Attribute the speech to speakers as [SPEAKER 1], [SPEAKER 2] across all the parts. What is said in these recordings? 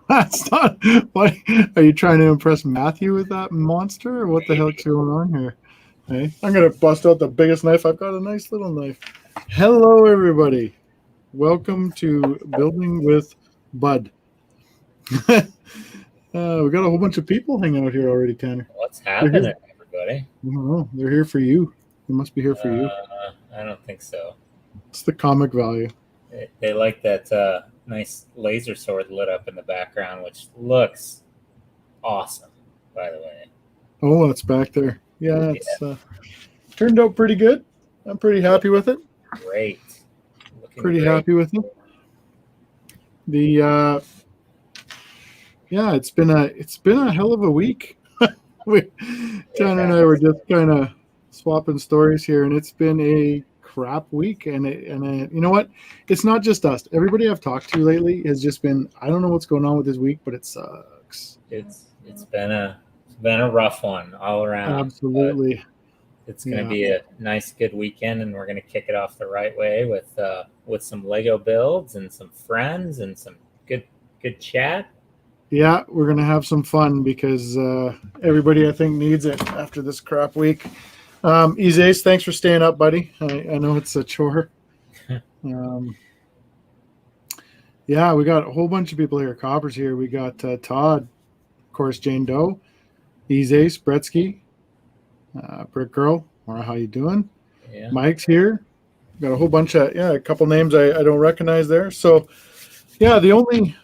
[SPEAKER 1] That's not. What are you trying to impress Matthew with that monster, or what the
[SPEAKER 2] Maybe.
[SPEAKER 1] hell's going on here? Hey, I'm gonna bust out the biggest knife. I've got a nice little knife. Hello, everybody. Welcome to Building with Bud. We got a whole bunch of people hanging out here already, Tanner.
[SPEAKER 2] What's
[SPEAKER 1] They're here.
[SPEAKER 2] happening, everybody?
[SPEAKER 1] I don't know. They're here for you. They must be here for you.
[SPEAKER 2] I don't think so.
[SPEAKER 1] It's the comic value.
[SPEAKER 2] They like that nice laser sword lit up in the background, which looks awesome, by the way.
[SPEAKER 1] Oh, it's back there. Yeah, it's turned out pretty good. I'm pretty happy with it.
[SPEAKER 2] Great. Looking
[SPEAKER 1] Pretty
[SPEAKER 2] great.
[SPEAKER 1] happy with it. The yeah, it's been a hell of a week. Tanner and I were just kind of swapping stories here, and it's been a crap week. And you know what? It's not just us. Everybody I've talked to lately has just been. I don't know what's going on with this week, but it sucks.
[SPEAKER 2] It's been a rough one all around.
[SPEAKER 1] Absolutely.
[SPEAKER 2] It's going to be a nice, good weekend, and we're going to kick it off the right way with some Lego builds and some friends and some good chat.
[SPEAKER 1] Yeah, we're going to have some fun because everybody, I think, needs it after this crap week. Ace, thanks for staying up, buddy. I know it's a chore. Yeah, we got a whole bunch of people here. Copper's here. We got Todd, of course, Jane Doe, Ace, Bretsky, Brick Girl. Mara, how you doing?
[SPEAKER 2] Yeah.
[SPEAKER 1] Mike's here. Got a whole bunch of, a couple names I don't recognize there. So, yeah, the only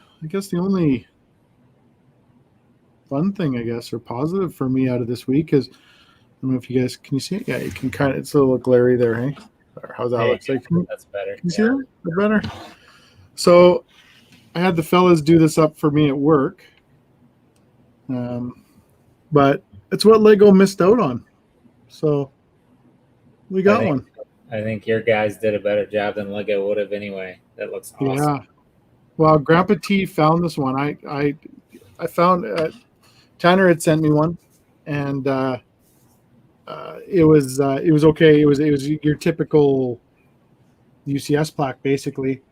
[SPEAKER 1] fun thing, I guess, or positive for me out of this week is, I don't know if you guys, can you see it? Yeah, you can kind of, it's a little glary there, hey? How's that look like?
[SPEAKER 2] That's better.
[SPEAKER 1] Can you see that? Better? So I had the fellas do this up for me at work. But it's what Lego missed out on. So we got one.
[SPEAKER 2] I think your guys did a better job than Lego would have anyway. That looks awesome.
[SPEAKER 1] Yeah. Well, Grandpa T found this one. I found Tanner had sent me one, and it was okay. It was your typical UCS plaque, basically.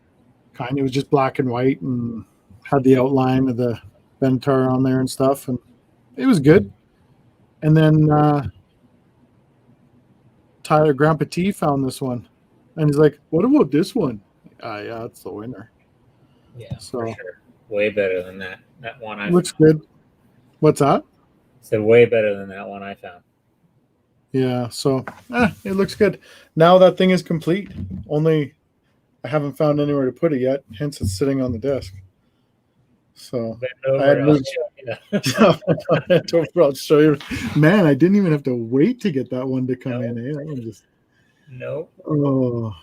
[SPEAKER 1] It was just black and white and had the outline of the Ventar on there and stuff, and it was good. And then Grandpa T found this one, and he's like, "What about this one?" Yeah, it's the winner.
[SPEAKER 2] Yeah, so, for sure. Way better than that one I
[SPEAKER 1] looks
[SPEAKER 2] found.
[SPEAKER 1] Good. What's that?
[SPEAKER 2] So way better than that one I found.
[SPEAKER 1] Yeah, so it looks good. Now that thing is complete. Only I haven't found anywhere to put it yet. Hence, it's sitting on the desk. So I had moved. I'll show you. Man, I didn't even have to wait to get that one to come in. Eh? That one just.
[SPEAKER 2] Nope.
[SPEAKER 1] Oh.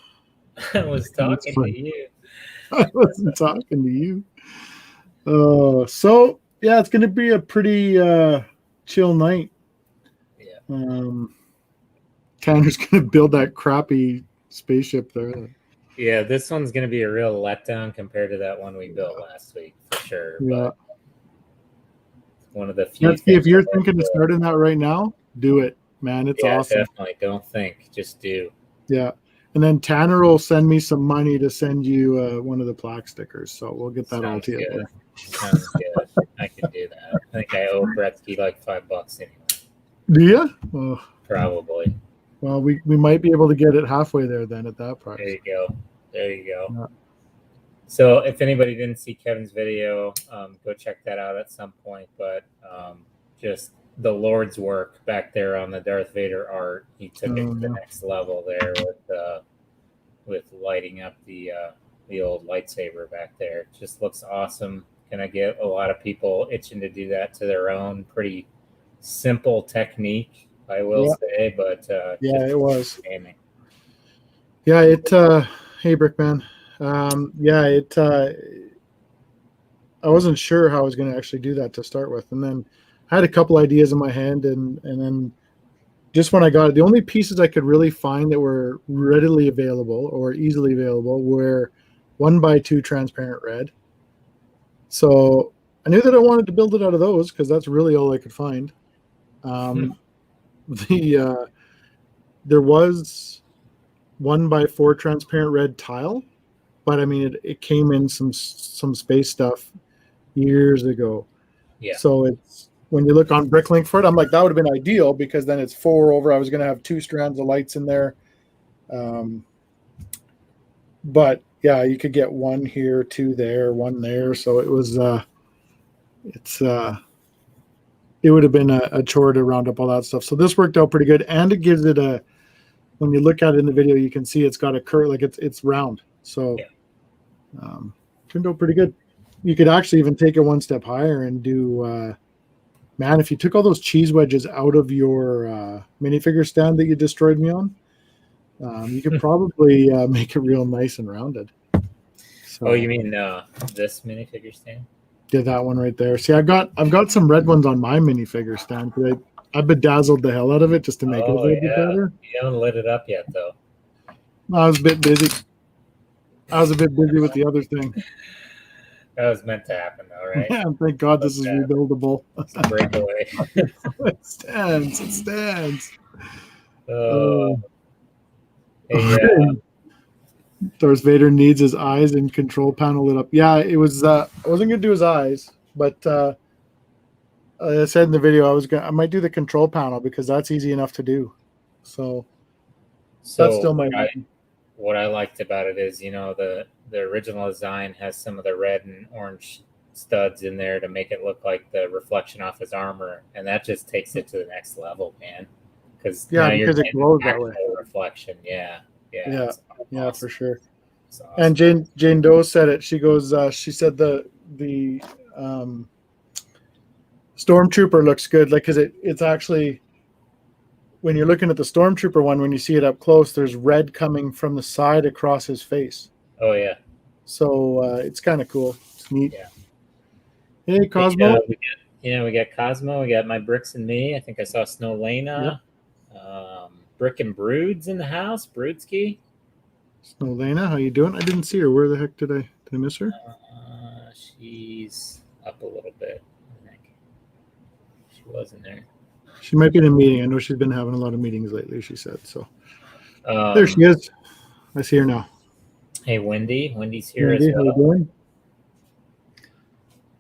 [SPEAKER 2] I was talking to you.
[SPEAKER 1] I wasn't talking to you. So yeah, it's going to be a pretty chill night.
[SPEAKER 2] Yeah.
[SPEAKER 1] Tanner's going to build that crappy spaceship there.
[SPEAKER 2] Yeah, this one's going to be a real letdown compared to that one we built last week, for sure.
[SPEAKER 1] Yeah.
[SPEAKER 2] But one of the few.
[SPEAKER 1] If you're thinking of starting that right now, do it, man. It's awesome.
[SPEAKER 2] Definitely. Don't think, just do.
[SPEAKER 1] Yeah. And then Tanner will send me some money to send you one of the plaque stickers. So we'll get that all together.
[SPEAKER 2] Good. Sounds good. I can do that. I think I owe Bretsky like $5 anyway.
[SPEAKER 1] Do you? Oh.
[SPEAKER 2] Probably.
[SPEAKER 1] Well, we might be able to get it halfway there then at that price.
[SPEAKER 2] There you go.
[SPEAKER 1] Yeah.
[SPEAKER 2] So if anybody didn't see Kevin's video, go check that out at some point. But just the Lord's work back there on the Darth Vader art, he took it to the next level there with lighting up the old lightsaber back there. It just looks awesome. Gonna get a lot of people itching to do that to their own. Pretty simple technique, I will say, but
[SPEAKER 1] it was.
[SPEAKER 2] Amazing.
[SPEAKER 1] Yeah, hey Brickman. I wasn't sure how I was going to actually do that to start with, and then I had a couple ideas in my hand, and then just when I got it, the only pieces I could really find that were readily available or easily available were 1x2 transparent red. So I knew that I wanted to build it out of those because that's really all I could find. There was 1x4 transparent red tile, but I mean it came in some space stuff, years ago.
[SPEAKER 2] Yeah.
[SPEAKER 1] So it's when you look on Bricklink for it, I'm like, that would have been ideal because then it's 4 over. I was going to have 2 strands of lights in there. But yeah, you could get 1 here, 2 there, 1 there. So it was, it would have been a chore to round up all that stuff. So this worked out pretty good. And it gives it when you look at it in the video, you can see it's got a curve, like it's round. So turned out pretty good. You could actually even take it one step higher and do, man, if you took all those cheese wedges out of your minifigure stand that you destroyed me on, you could probably make it real nice and rounded. So,
[SPEAKER 2] oh, you mean this minifigure stand?
[SPEAKER 1] Yeah, that one right there. See, I've got some red ones on my minifigure stand. I bedazzled the hell out of it just to make it a little bit better.
[SPEAKER 2] You haven't lit it up yet, though.
[SPEAKER 1] I was a bit busy. With the other thing.
[SPEAKER 2] That was meant to happen, though, right?
[SPEAKER 1] Yeah, thank God this is rebuildable.
[SPEAKER 2] It's a breakaway.
[SPEAKER 1] It stands.
[SPEAKER 2] Hey,
[SPEAKER 1] Darth Vader needs his eyes and control panel lit up. Yeah, it was. I wasn't gonna do his eyes, but I said in the video I might do the control panel because that's easy enough to do. So that's still my.
[SPEAKER 2] What I liked about it is, the original design has some of the red and orange studs in there to make it look like the reflection off his armor, and that just takes it to the next level, man. Because
[SPEAKER 1] it glows that way.
[SPEAKER 2] Reflection, yeah,
[SPEAKER 1] awesome. For sure.
[SPEAKER 2] Awesome.
[SPEAKER 1] And Jane Doe said it. She goes. She said the Stormtrooper looks good, like because it's actually when you're looking at the Stormtrooper one, when you see it up close, there's red coming from the side across his face.
[SPEAKER 2] Oh yeah.
[SPEAKER 1] So it's kind of cool. It's neat.
[SPEAKER 2] Yeah.
[SPEAKER 1] Hey Cosmo.
[SPEAKER 2] We got Cosmo. We got my Bricks and me. I think I saw Snow Lena. Brick and Broods in the house. Broodski.
[SPEAKER 1] Snow Lena, how you doing? I didn't see her. Where the heck did I miss her?
[SPEAKER 2] She's up a little bit, I think. She wasn't there.
[SPEAKER 1] She might be in a meeting. I know she's been having a lot of meetings lately, she said. So there she is. I see her now.
[SPEAKER 2] Hey, Wendy. Wendy's here as well.
[SPEAKER 1] How you doing?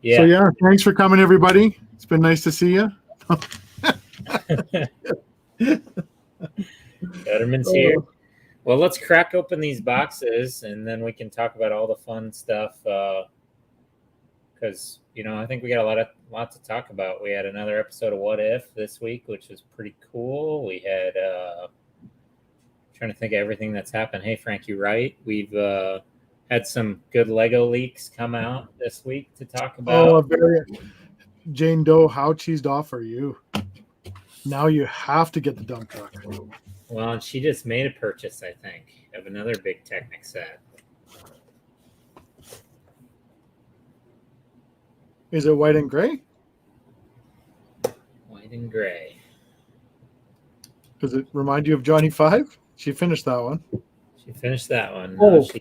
[SPEAKER 2] Yeah.
[SPEAKER 1] So thanks for coming, everybody. It's been nice to see you.
[SPEAKER 2] Gutterman's here. Well, let's crack open these boxes and then we can talk about all the fun stuff. Because I think we got a lot to talk about. We had another episode of What If this week, which was pretty cool. We had trying to think of everything that's happened. Hey, Frank, you right? We've had some good Lego leaks come out this week to talk about.
[SPEAKER 1] Jane Doe, how cheesed off are you? Now you have to get the dump truck.
[SPEAKER 2] Well, and she just made a purchase, I think, of another big Technic set.
[SPEAKER 1] Is it white and gray?
[SPEAKER 2] White and gray.
[SPEAKER 1] Does it remind you of Johnny 5? She finished that one.
[SPEAKER 2] She finished that one.
[SPEAKER 1] Oh.
[SPEAKER 2] She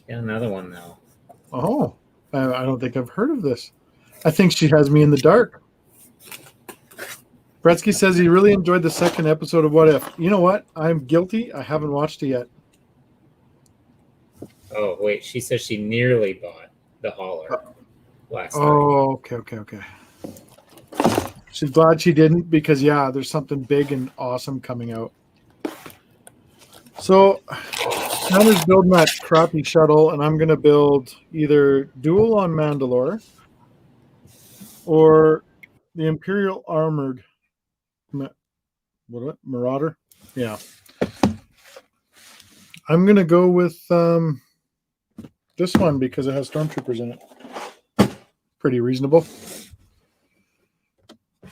[SPEAKER 2] got another one, though.
[SPEAKER 1] Oh, I don't think I've heard of this. I think she has me in the dark. Bretsky says he really enjoyed the second episode of What If. You know what? I'm guilty. I haven't watched it yet.
[SPEAKER 2] Oh, wait. She says she nearly bought the hauler last night.
[SPEAKER 1] Oh, okay. She's glad she didn't because, there's something big and awesome coming out. So, Tanner's building that crappy shuttle, and I'm going to build either Duel on Mandalore or the Imperial Armored Marauder. Yeah. I'm going to go with this one because it has Stormtroopers in it. Pretty reasonable.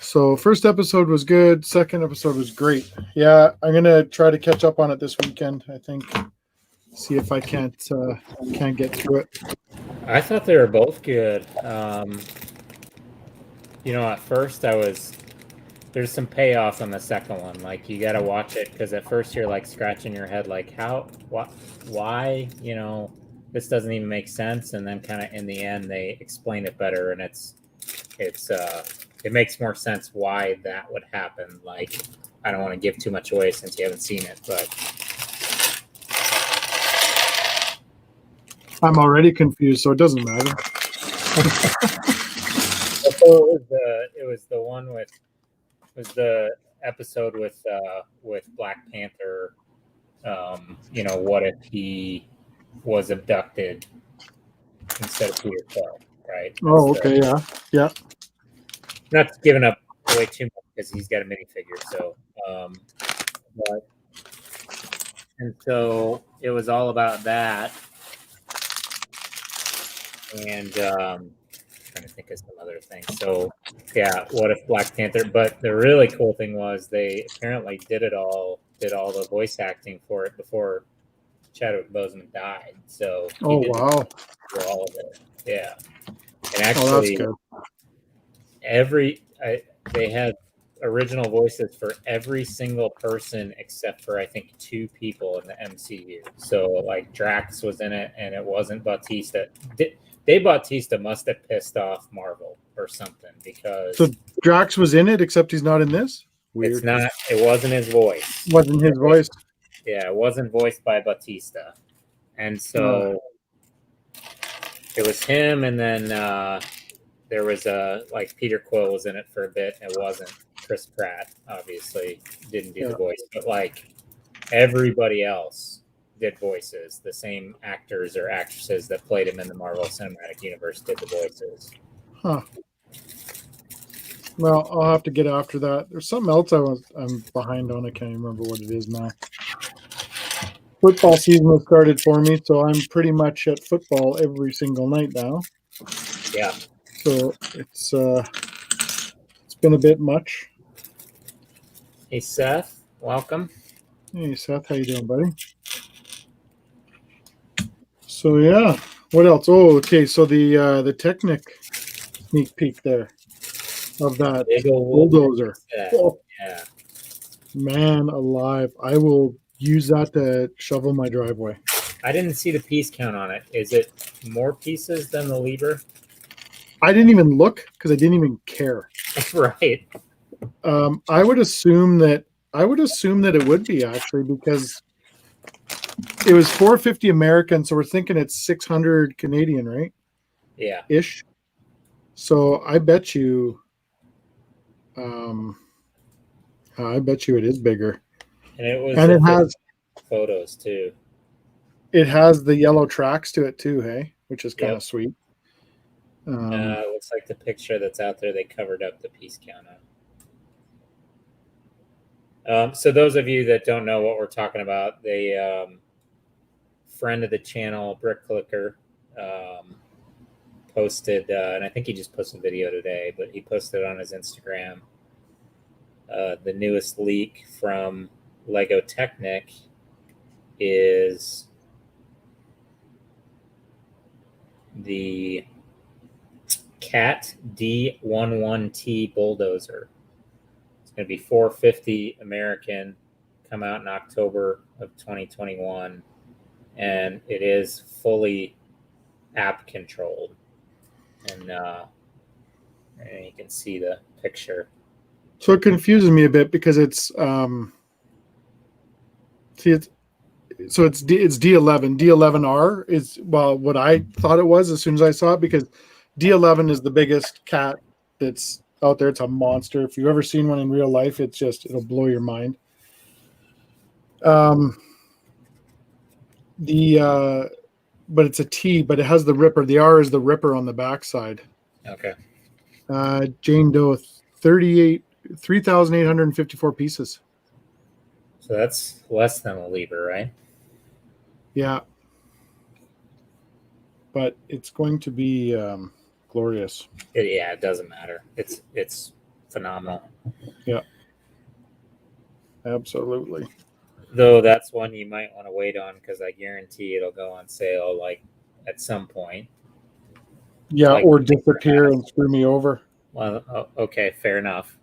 [SPEAKER 1] So first episode was good. Second episode was great. Yeah, I'm going to try to catch up on it this weekend, I think. See if I can't get through it.
[SPEAKER 2] I thought they were both good. At first there's some payoff on the second one. Like, you got to watch it because at first you're like scratching your head, like why, this doesn't even make sense. And then kind of in the end, they explain it better. And it makes more sense why that would happen. Like, I don't want to give too much away since you haven't seen it, but
[SPEAKER 1] I'm already confused, so it doesn't matter.
[SPEAKER 2] It was the one with the episode with Black Panther. What if he was abducted instead of Peter Quill, right?
[SPEAKER 1] Okay, yeah.
[SPEAKER 2] Not giving up way too much because he's got a minifigure. So, so it was all about that, and trying to think of some other things. So, yeah, what if Black Panther? But the really cool thing was they apparently did all the voice acting for it before Chadwick Boseman died. So,
[SPEAKER 1] Wow,
[SPEAKER 2] all of it. Yeah, and
[SPEAKER 1] that's
[SPEAKER 2] actually,
[SPEAKER 1] good.
[SPEAKER 2] they had original voices for every single person except for I think 2 people in the MCU. So like Drax was in it, and it wasn't Bautista. Dave Bautista must have pissed off Marvel or something because
[SPEAKER 1] So Drax was in it, except he's not in this. Weird.
[SPEAKER 2] It's not. It wasn't his voice.
[SPEAKER 1] Wasn't his voice.
[SPEAKER 2] Yeah, it wasn't voiced by Bautista, and so it was him. And then there was like Peter Quill was in it for a bit. It wasn't Chris Pratt. Obviously, didn't do the voice, but like everybody else did voices. The same actors or actresses that played him in the Marvel Cinematic Universe did the voices.
[SPEAKER 1] Huh. Well, I'll have to get after that. There's something else I'm behind on. I can't even remember what it is now. Football season has started for me, so I'm pretty much at football every single night now.
[SPEAKER 2] Yeah.
[SPEAKER 1] So it's been a bit much.
[SPEAKER 2] Hey Seth, welcome.
[SPEAKER 1] Hey Seth, how you doing, buddy? So yeah, what else? Oh, okay. So the Technic sneak peek there of that
[SPEAKER 2] Big old
[SPEAKER 1] bulldozer.
[SPEAKER 2] Oh, yeah.
[SPEAKER 1] Man alive. I will use that to shovel my driveway.
[SPEAKER 2] I didn't see the piece count on it. Is it more pieces than the Liber?
[SPEAKER 1] I didn't even look because I didn't even care.
[SPEAKER 2] Right.
[SPEAKER 1] I would assume that it would be actually, because it was $450 American, so we're thinking it's 600 Canadian, right?
[SPEAKER 2] Yeah.
[SPEAKER 1] Ish. So I bet you it is bigger.
[SPEAKER 2] And
[SPEAKER 1] it has
[SPEAKER 2] photos too.
[SPEAKER 1] It has the yellow tracks to it too, hey, which is kind of sweet.
[SPEAKER 2] It looks like the picture that's out there, they covered up the piece count on. So those of you that don't know what we're talking about, they friend of the channel, Brick Clicker, posted, and I think he just posted a video today, but he posted on his Instagram the newest leak from Lego Technic is the Cat D11T bulldozer. It's going to be $450 American, come out in October of 2021, and it is fully app controlled. And you can see the picture.
[SPEAKER 1] So it confuses me a bit because it's it's D11. D11R is what I thought it was as soon as I saw it, because D11 is the biggest cat that's out there. It's a monster. If you've ever seen one in real life, it'll blow your mind. But it's a T, but it has the ripper. The R is the ripper on the backside.
[SPEAKER 2] Okay.
[SPEAKER 1] Jane Doe, 3,854 pieces.
[SPEAKER 2] So that's less than a Liber, right?
[SPEAKER 1] Yeah. But it's going to be glorious.
[SPEAKER 2] It doesn't matter. It's phenomenal.
[SPEAKER 1] Yeah. Absolutely.
[SPEAKER 2] Though that's one you might want to wait on, because I guarantee it'll go on sale like at some point.
[SPEAKER 1] Yeah, like, or disappear and screw me over.
[SPEAKER 2] Well, okay, fair enough.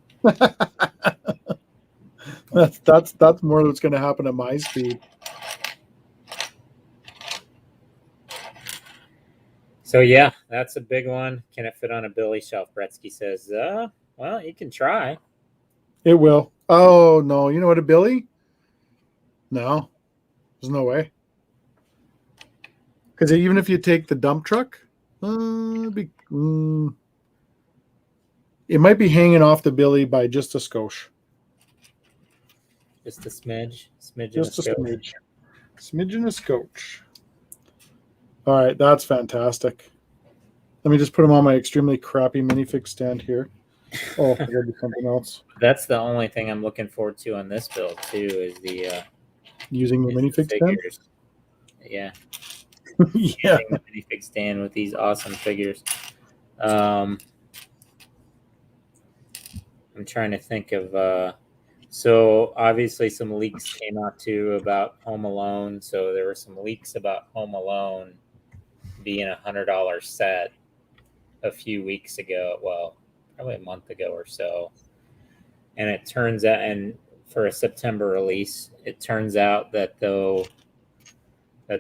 [SPEAKER 1] That's more what's going to happen at my speed.
[SPEAKER 2] So yeah, that's a big one. Can it fit on a Billy shelf? Bretsky says, well, you can try.
[SPEAKER 1] It will. Oh no, you know what, a Billy? No, there's no way. Because even if you take the dump truck, would be. It might be hanging off the Billy by just a skosh.
[SPEAKER 2] Just a smidge,
[SPEAKER 1] Just a
[SPEAKER 2] and a
[SPEAKER 1] smidge. Smidge and a scotch. All right, that's fantastic. Let me just put them on my extremely crappy minifig stand here. Oh, I gotta do something else.
[SPEAKER 2] That's the only thing I'm looking forward to on this build too, is the
[SPEAKER 1] Using the minifig stand?
[SPEAKER 2] figures. Yeah.
[SPEAKER 1] Yeah.
[SPEAKER 2] Using the minifig stand with these awesome figures. I'm trying to think of so obviously some leaks came out too about Home Alone. So there were some leaks about Home Alone being $100 set a few weeks ago. Well, probably a month ago or so. And it turns out, and for a September release, it turns out that that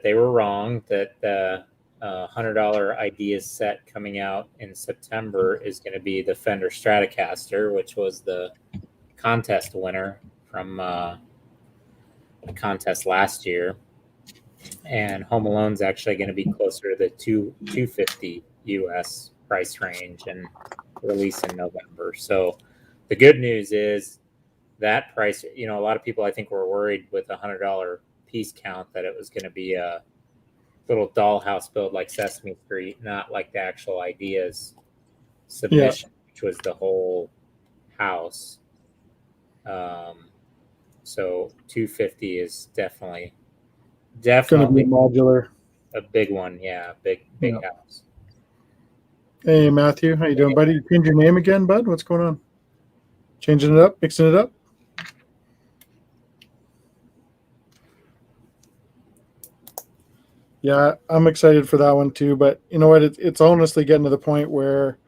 [SPEAKER 2] they were wrong, that the $100 ideas set coming out in September is going to be the Fender Stratocaster, which was the contest winner from the contest last year. And Home Alone's actually going to be closer to the 250 US price range and release in November. So the good news is that price, a lot of people I think were worried with a $100 piece count that it was going to be a little dollhouse build like Sesame Street, not like the actual ideas submission, which was the whole house. So 250 is definitely
[SPEAKER 1] Going to be modular.
[SPEAKER 2] A big one. Yeah. Big house.
[SPEAKER 1] Hey, Matthew. How you doing, buddy? You changed your name again, bud? What's going on? Changing it up? Mixing it up? Yeah, I'm excited for that one too. But you know what? It's honestly getting to the point where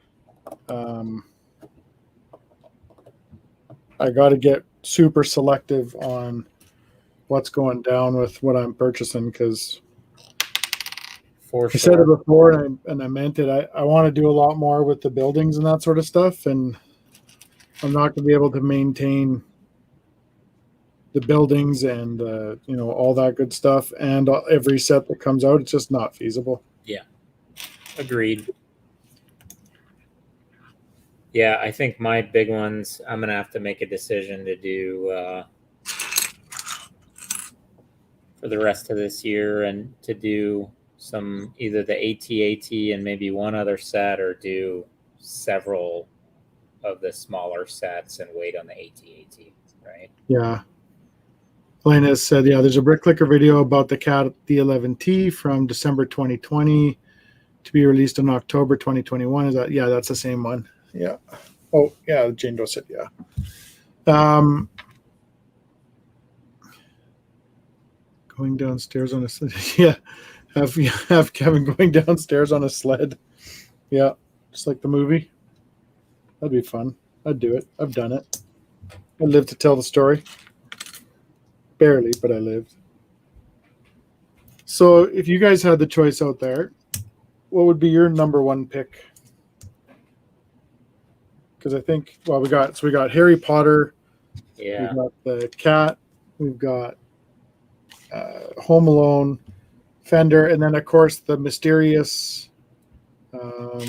[SPEAKER 1] I got to get super selective on what's going down with what I'm purchasing, because I said it before and I meant it. I want to do a lot more with the buildings and that sort of stuff, and I'm not going to be able to maintain the buildings and all that good stuff and every set that comes out. It's just not feasible.
[SPEAKER 2] Yeah, agreed. Yeah, I think my big ones, I'm gonna have to make a decision to do for the rest of this year, and to do some either the AT-AT and maybe one other set, or do several of the smaller sets and wait on the AT-AT, right?
[SPEAKER 1] Yeah. Elena said, yeah, there's a Brick Clicker video about the Cat D11T from December 2020 to be released in October 2021. Is that? Yeah, that's the same one. Yeah. Oh, yeah, Jane Doe said, yeah. Going downstairs on a sled. Yeah. Have Kevin going downstairs on a sled. Yeah. Just like the movie. That'd be fun. I'd do it. I've done it. I lived to tell the story. Barely, but I lived. So if you guys had the choice out there, what would be your number one pick? Because I think, well, we got Harry Potter.
[SPEAKER 2] Yeah.
[SPEAKER 1] We've got the Cat. We've got Home Alone, Fender, and then of course the mysterious AT-AT.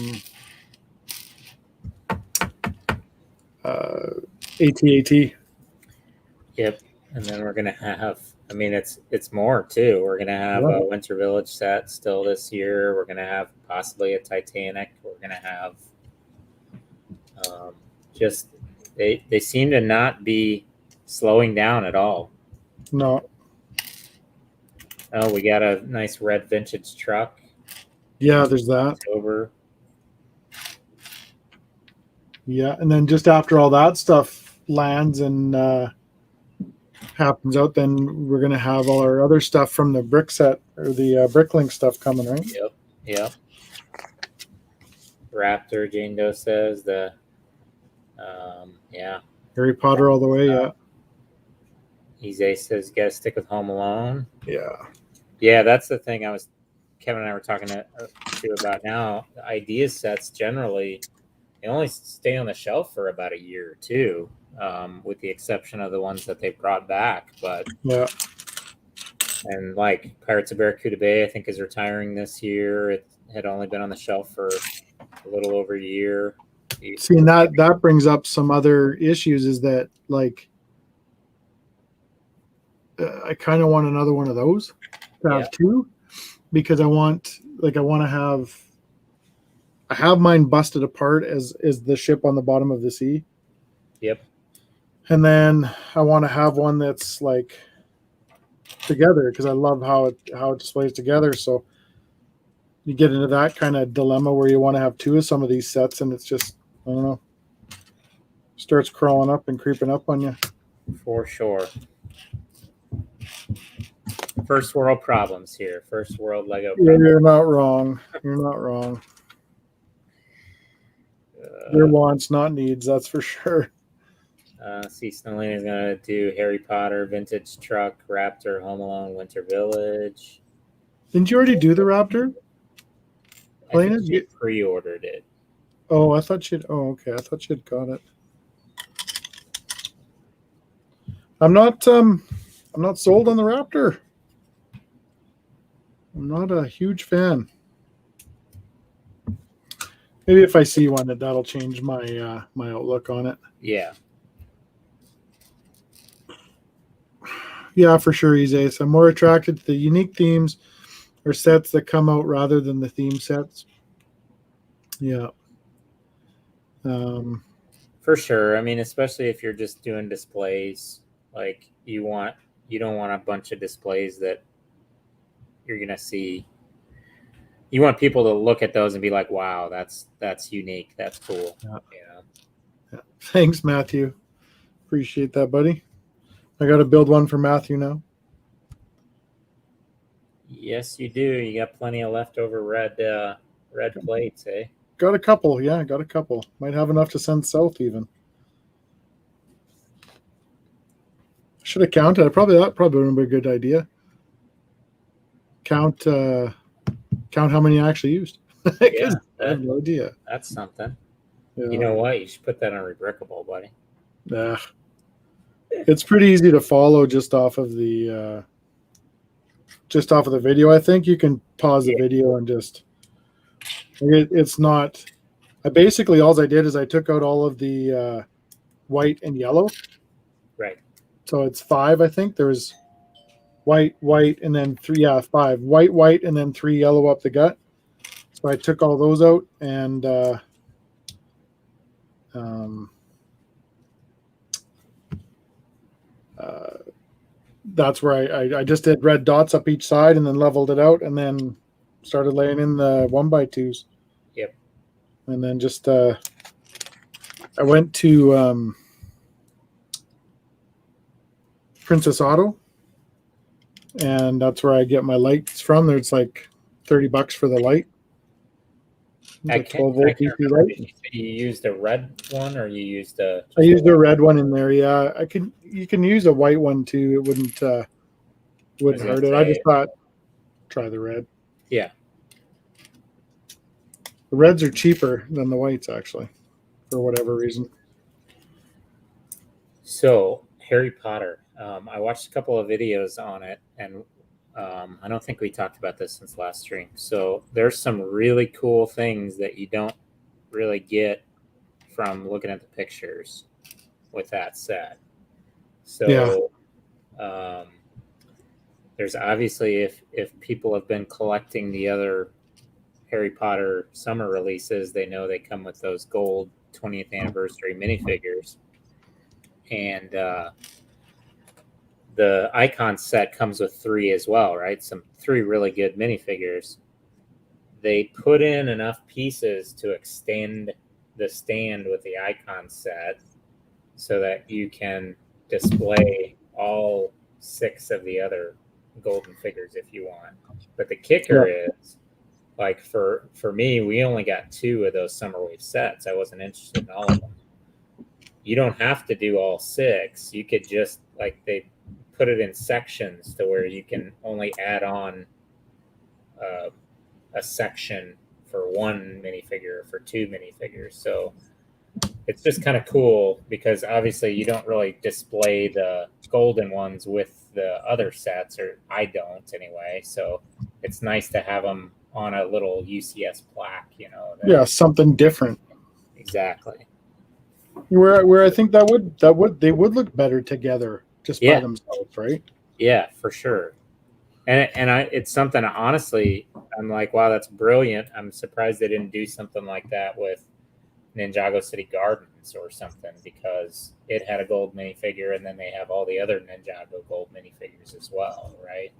[SPEAKER 2] Yep. And then we're gonna have, I mean, it's more too. We're gonna have a Winter Village set still this year. We're gonna have possibly a Titanic. We're gonna have just they seem to not be slowing down at all.
[SPEAKER 1] No.
[SPEAKER 2] Oh, we got a nice red vintage truck.
[SPEAKER 1] Yeah, there's that.
[SPEAKER 2] October.
[SPEAKER 1] Yeah, and then just after all that stuff lands and happens out, then we're gonna have all our other stuff from the brick set or the Bricklink stuff coming, right?
[SPEAKER 2] Yep. Raptor, Jane Doe says the
[SPEAKER 1] Harry Potter all the way, yeah.
[SPEAKER 2] Izay says you gotta stick with Home Alone.
[SPEAKER 1] Yeah,
[SPEAKER 2] that's the thing Kevin and I were talking to about now. The idea sets generally, they only stay on the shelf for about a year or two, with the exception of the ones that they brought back. But
[SPEAKER 1] yeah,
[SPEAKER 2] and like Pirates of Barracuda Bay, I think is retiring this year. It had only been on the shelf for a little over a year.
[SPEAKER 1] See, and that brings up some other issues. Is that like I kind of want another one of those to have two, because I want to have. I have mine busted apart as the ship on the bottom of the sea.
[SPEAKER 2] Yep.
[SPEAKER 1] And then I want to have one that's like together, because I love how it displays together. So you get into that kind of dilemma where you want to have two of some of these sets, and it's just, I don't know, starts crawling up and creeping up on you.
[SPEAKER 2] For sure. First world problems here. First world Lego problems.
[SPEAKER 1] You're not wrong. You're not wrong. Your wants, not needs, that's for sure.
[SPEAKER 2] See, Snowlane is going to do Harry Potter, Vintage Truck, Raptor, Home Alone, Winter Village.
[SPEAKER 1] Didn't you already do the Raptor?
[SPEAKER 2] I think she pre-ordered it.
[SPEAKER 1] Oh, I thought she'd. Oh, okay. I thought she'd got it. I'm not sold on the Raptor. I'm not a huge fan. Maybe if I see one, that'll change my my outlook on it.
[SPEAKER 2] Yeah.
[SPEAKER 1] Yeah, for sure, Isace. I'm more attracted to the unique themes or sets that come out rather than the theme sets. Yeah.
[SPEAKER 2] For sure. I mean, especially if you're just doing displays, like you don't want a bunch of displays that you're gonna see. You want people to look at those and be like, "Wow, that's unique. That's cool."
[SPEAKER 1] Yeah. Thanks, Matthew. Appreciate that, buddy. I got to build one for Matthew now.
[SPEAKER 2] Yes, you do. You got plenty of leftover red plates, eh?
[SPEAKER 1] Got a couple. Yeah, got a couple. Might have enough to send south even. Should have counted. That probably would be a good idea. Count how many I actually used.
[SPEAKER 2] Yeah,
[SPEAKER 1] I have no idea.
[SPEAKER 2] That's something.
[SPEAKER 1] Yeah.
[SPEAKER 2] You know what? You should put that on Rebrickable, buddy.
[SPEAKER 1] Nah. It's pretty easy to follow just off of the video. I think you can pause the video and just. It's not. I basically all I did is I took out all of the white and yellow.
[SPEAKER 2] Right.
[SPEAKER 1] So it's 5. I think there was white, and then 3. Yeah, 5 white, and then 3 yellow up the gut. So I took all those out, and that's where I just did red dots up each side, and then leveled it out, and then started laying in the 1x2s.
[SPEAKER 2] Yep.
[SPEAKER 1] And then just I went to Princess Auto, and that's where I get my lights from. There's like $30 for the light.
[SPEAKER 2] I
[SPEAKER 1] can't 12-volt DC light.
[SPEAKER 2] You used a red one, or you used a?
[SPEAKER 1] I used a red one in there. Yeah, you can use a white one too. It wouldn't hurt it. I just thought try the red.
[SPEAKER 2] Yeah.
[SPEAKER 1] The reds are cheaper than the whites, actually, for whatever reason.
[SPEAKER 2] So Harry Potter. I watched a couple of videos on it, and I don't think we talked about this since last stream. So there's some really cool things that you don't really get from looking at the pictures with that set. So there's obviously, if people have been collecting the other Harry Potter summer releases, they know they come with those gold 20th anniversary minifigures. And the icon set comes with 3 as well, right? 3 really good minifigures. They put in enough pieces to extend the stand with the icon set so that you can display all 6 of the other golden figures if you want. But the kicker is, like for me, we only got 2 of those Summer Wave sets. I wasn't interested in all of them. You don't have to do all 6. You could just, like, they put it in sections to where you can only add on a section for 1 minifigure or for 2 minifigures. So it's just kind of cool because obviously you don't really display the golden ones with the other sets, or I don't anyway. So it's nice to have them on a little UCS plaque, you know.
[SPEAKER 1] Yeah, something different.
[SPEAKER 2] Exactly.
[SPEAKER 1] Where I think they would look better together just by themselves, right?
[SPEAKER 2] Yeah, for sure. And it's something, honestly, I'm like, wow, that's brilliant. I'm surprised they didn't do something like that with Ninjago City Gardens or something, because it had a gold minifigure, and then they have all the other Ninjago gold minifigures as well, right?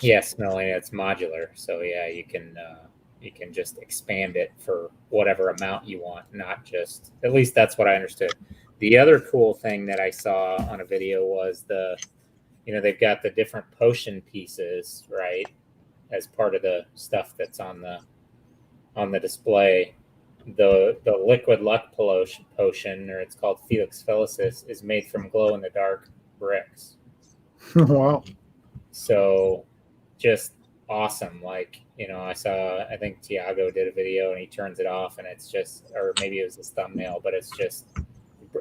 [SPEAKER 2] Yes, no, it's modular, so yeah, you can just expand it for whatever amount you want, not just, at least that's what I understood. The other cool thing that I saw on a video was they've got the different potion pieces, right, as part of the stuff that's on the display. The liquid luck potion, or it's called Felix Felicis, is made from glow in the dark bricks.
[SPEAKER 1] Wow.
[SPEAKER 2] So just awesome. Like, I think Tiago did a video and he turns it off, and it's just, or maybe it was his thumbnail, but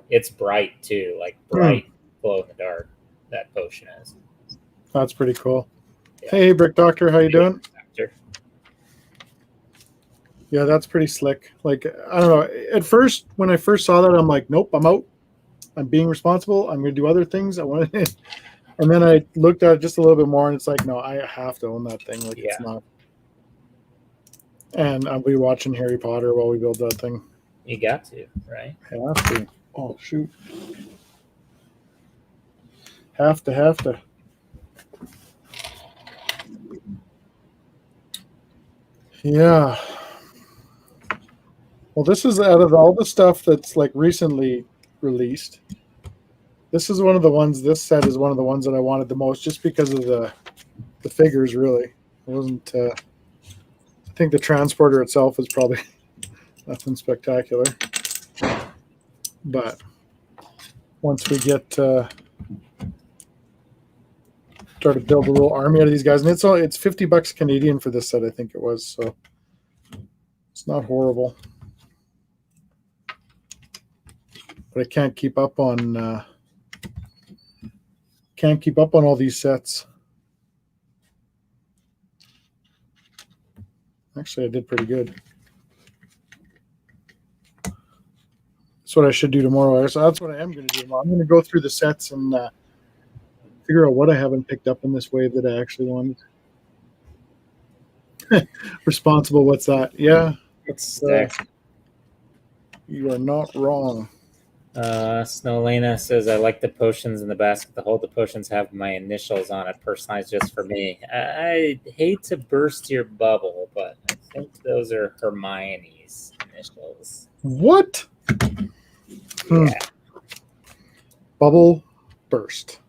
[SPEAKER 2] it's bright too, like bright glow in the dark, that potion is.
[SPEAKER 1] That's pretty cool. Yeah. Hey, Brick Doctor, how you doing?
[SPEAKER 2] Doctor.
[SPEAKER 1] Yeah, that's pretty slick. Like, I don't know. At first, when I first saw that, I'm like, nope, I'm out. I'm being responsible. I'm going to do other things. I want to. And then I looked at it just a little bit more, and it's like, no, I have to own that thing. Like, it's not. And I'll be watching Harry Potter while we build that thing.
[SPEAKER 2] You got to, right?
[SPEAKER 1] Have to. Oh, shoot. Have to. Yeah. Well, this is out of all the stuff that's like recently released. This is one of the ones. This set is one of the ones that I wanted the most, just because of the figures. Really, it wasn't. I think the transporter itself is probably nothing spectacular, but once we get start to build a little army out of these guys, and it's $50 Canadian for this set, I think it was. So it's not horrible, but I can't keep up on all these sets. Actually, I did pretty good. That's what I should do tomorrow. So that's what I am going to do tomorrow. I'm going to go through the sets and figure out what I haven't picked up in this wave that I actually wanted. Responsible, what's that? Yeah, it's you are not wrong.
[SPEAKER 2] Snowlena says, I like the potions in the basket. The the potions have my initials on it, personalized just for me. I hate to burst your bubble, but I think those are Hermione's initials.
[SPEAKER 1] What?
[SPEAKER 2] Yeah.
[SPEAKER 1] Bubble burst.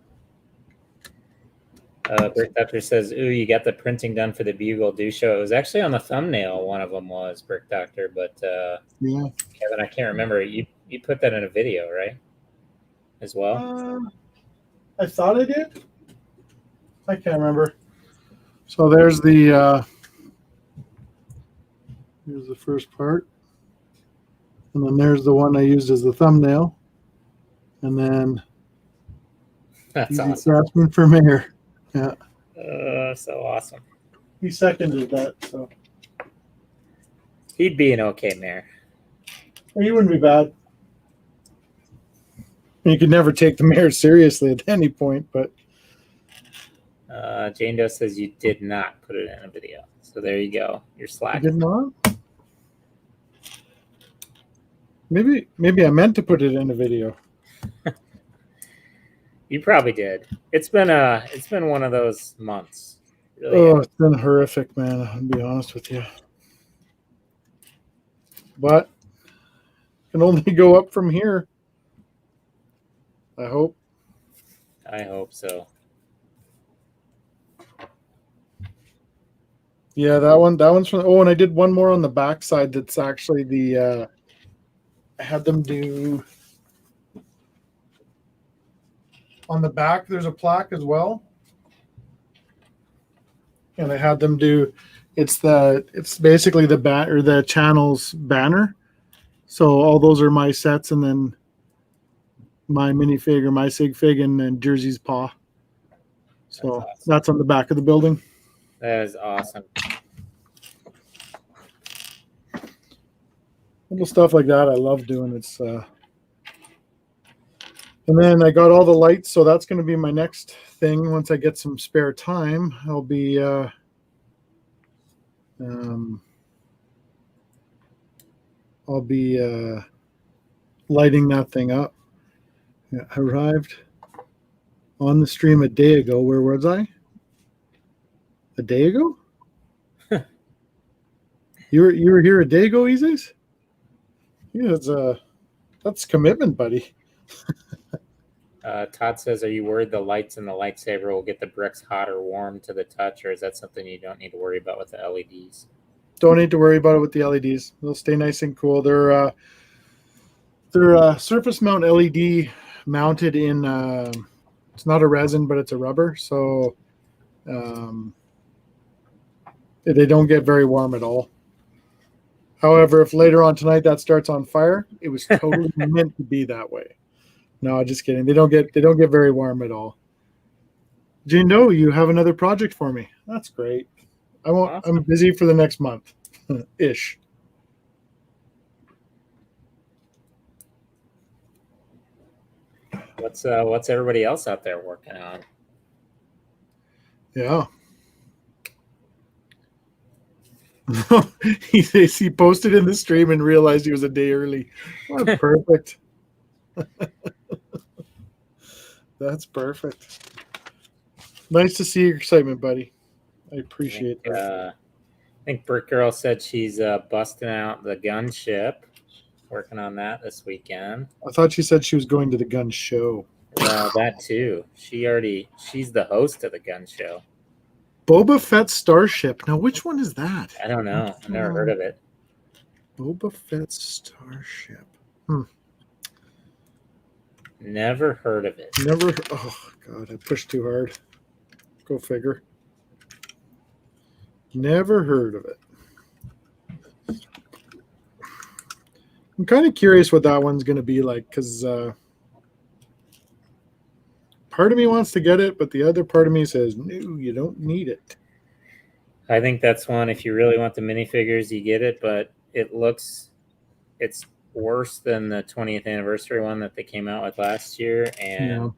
[SPEAKER 2] Brick Doctor says, ooh, you got the printing done for the Bugle Do Show. It was actually on the thumbnail, one of them was, Brick Doctor, but
[SPEAKER 1] yeah.
[SPEAKER 2] Kevin, I can't remember. You put that in a video, right? As well?
[SPEAKER 1] I thought I did. I can't remember. So there's the here's the first part. And then there's the one I used as the thumbnail. And then
[SPEAKER 2] that's awesome.
[SPEAKER 1] Craftsman for mayor. Yeah.
[SPEAKER 2] So awesome.
[SPEAKER 1] He seconded that, so
[SPEAKER 2] he'd be an okay mayor.
[SPEAKER 1] He wouldn't be bad. You could never take the mayor seriously at any point, but
[SPEAKER 2] Jane Doe says you did not put it in a video. So there you go. You're slacking.
[SPEAKER 1] You did not? Maybe I meant to put it in a video.
[SPEAKER 2] You probably did. It's been one of those months.
[SPEAKER 1] Really it's been horrific, man. I'll be honest with you. But can only go up from here. I hope.
[SPEAKER 2] I hope so.
[SPEAKER 1] Yeah, that one's from. Oh, and I did one more on the backside. That's actually the. I had them do. On the back, there's a plaque as well, and I had them do. It's basically the channel's banner. So all those are my sets, and then my minifig or my sig fig, and then Jersey's paw. So that's on the back of the building.
[SPEAKER 2] That is awesome.
[SPEAKER 1] Little stuff like that I love doing. It's and then I got all the lights, so that's going to be my next thing. Once I get some spare time, I'll be lighting that thing up. Yeah, I arrived on the stream a day ago. Where was I? A day ago? You were here a day ago, Easy? Yeah, that's commitment, buddy.
[SPEAKER 2] Todd says, are you worried the lights in the lightsaber will get the bricks hot or warm to the touch, or is that something you don't need to worry about with the LEDs?
[SPEAKER 1] Don't need to worry about it with the LEDs. They'll stay nice and cool. They're surface mount LED mounted in. It's not a resin, but it's a rubber, so they don't get very warm at all. However, if later on tonight that starts on fire, it was totally meant to be that way. No, just kidding. They don't get very warm at all. Jane Doe, you have another project for me. That's great. I'm busy for the next month, ish.
[SPEAKER 2] What's everybody else out there working on?
[SPEAKER 1] Yeah. he posted in the stream and realized he was a day early. Oh, perfect. That's perfect. Nice to see your excitement, buddy. I appreciate that.
[SPEAKER 2] I think Brick Girl said she's busting out the gunship, working on that this weekend.
[SPEAKER 1] I thought she said she was going to the gun show.
[SPEAKER 2] Well, that too. She's the host of the gun show.
[SPEAKER 1] Boba Fett Starship. Now, which one is that?
[SPEAKER 2] I don't know. I've never heard of it.
[SPEAKER 1] Boba Fett Starship.
[SPEAKER 2] Never heard of it.
[SPEAKER 1] Never. Oh, God. I pushed too hard. Go figure. Never heard of it. I'm kind of curious what that one's going to be like, because part of me wants to get it, but the other part of me says, no, you don't need it.
[SPEAKER 2] I think that's one. If you really want the minifigures, you get it, but it's worse than the 20th anniversary one that they came out with last year. And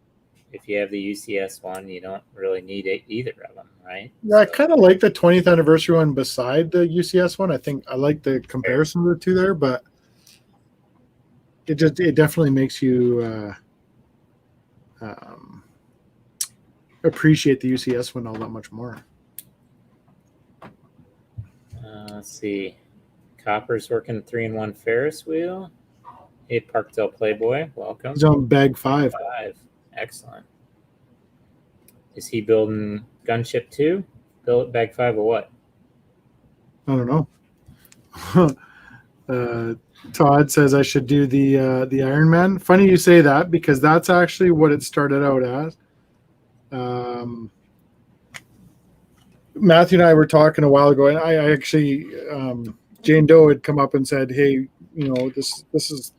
[SPEAKER 2] if you have the UCS one, you don't really need either of them, right?
[SPEAKER 1] Yeah, I kind of like the 20th anniversary one beside the UCS one. I think I like the comparison of the two there, but it definitely makes you appreciate the UCS one all that much more.
[SPEAKER 2] Let's see. Copper's working 3-in-1 Ferris wheel. Hey, Parkdale Playboy, welcome.
[SPEAKER 1] He's on bag 5.
[SPEAKER 2] Excellent. Is he building gunship too? Build bag 5 or what?
[SPEAKER 1] I don't know. Todd says I should do the Iron Man. Funny you say that, because that's actually what it started out as. Matthew and I were talking a while ago, and I actually Jane Doe had come up and said, "Hey, you know, this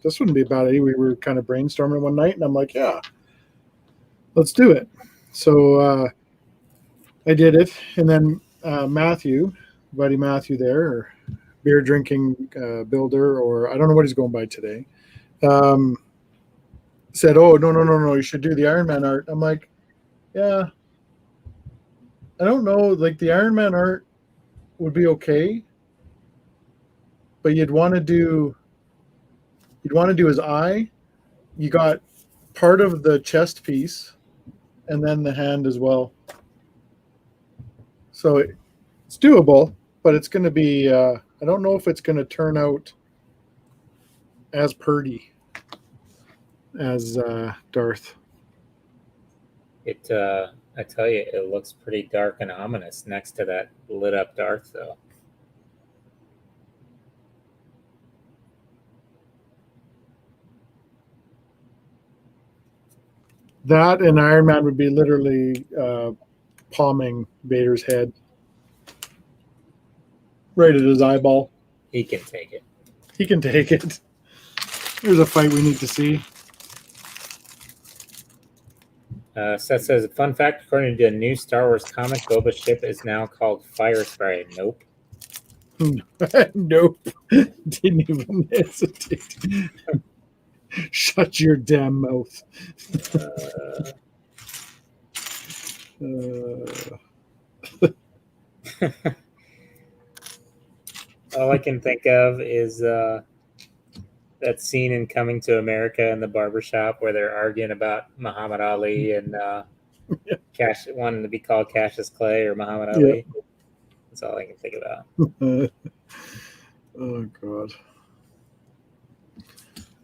[SPEAKER 1] wouldn't be a bad idea." We were kind of brainstorming one night, and I'm like, "Yeah, let's do it." So I did it, and then Matthew, buddy Matthew there, or beer drinking builder, or I don't know what he's going by today, said, "Oh, no, you should do the Iron Man art." I'm like, "Yeah, I don't know. Like, the Iron Man art would be okay, but you'd want to do his eye. You got part of the chest piece, and then the hand as well. So it's doable, but it's going to be. I don't know if it's going to turn out as purdy as Darth."
[SPEAKER 2] I tell you, it looks pretty dark and ominous next to that lit up Darth, though.
[SPEAKER 1] That and Iron Man would be literally palming Vader's head right at his eyeball.
[SPEAKER 2] He can take it.
[SPEAKER 1] He can take it. There's a fight we need to see.
[SPEAKER 2] Seth says, fun fact, according to a new Star Wars comic, Boba's ship is now called Fire Spray. Nope.
[SPEAKER 1] Nope. Didn't even hesitate. Shut your damn mouth.
[SPEAKER 2] All I can think of is that scene in Coming to America in the barbershop where they're arguing about Muhammad Ali and Cash wanting to be called Cassius Clay or Muhammad Ali. Yeah. That's all I can think about.
[SPEAKER 1] Oh, God.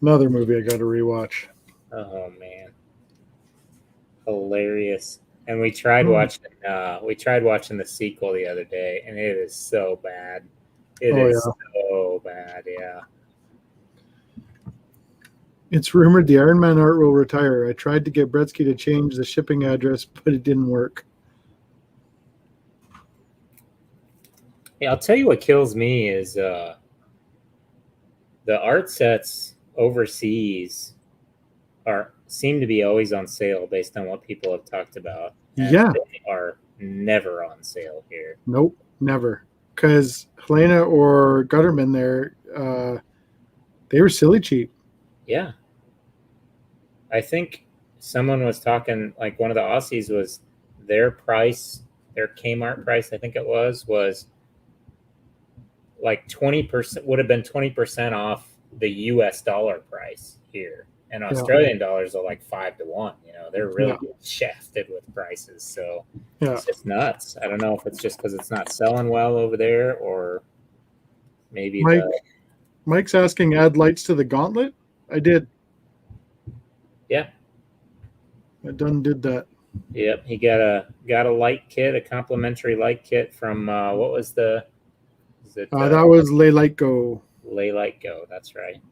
[SPEAKER 1] Another movie I got to rewatch.
[SPEAKER 2] Oh, man. Hilarious. And we tried watching the sequel the other day, and it is so bad. It is so bad, yeah.
[SPEAKER 1] It's rumored the Iron Man art will retire. I tried to get Bretsky to change the shipping address, but it didn't work.
[SPEAKER 2] Yeah, I'll tell you what kills me is the art sets overseas seem to be always on sale based on what people have talked about.
[SPEAKER 1] Yeah.
[SPEAKER 2] They are never on sale here.
[SPEAKER 1] Nope, never. Because Helena or Gutterman there, they were silly cheap.
[SPEAKER 2] Yeah. I think someone was talking, like one of the Aussies was their price, their Kmart price, I think it was like 20%, would have been 20% off the US dollar price here. And Australian dollars are like 5 to 1. You know, they're really shafted with prices. So it's just nuts. I don't know if it's just because it's not selling well over there, or maybe
[SPEAKER 1] Mike's asking, add lights to the gauntlet. I did.
[SPEAKER 2] Yeah.
[SPEAKER 1] I did that.
[SPEAKER 2] Yep. He got a light kit, a complimentary light kit from what was the?
[SPEAKER 1] That was Lay Light Go.
[SPEAKER 2] Lay Light Go. That's right.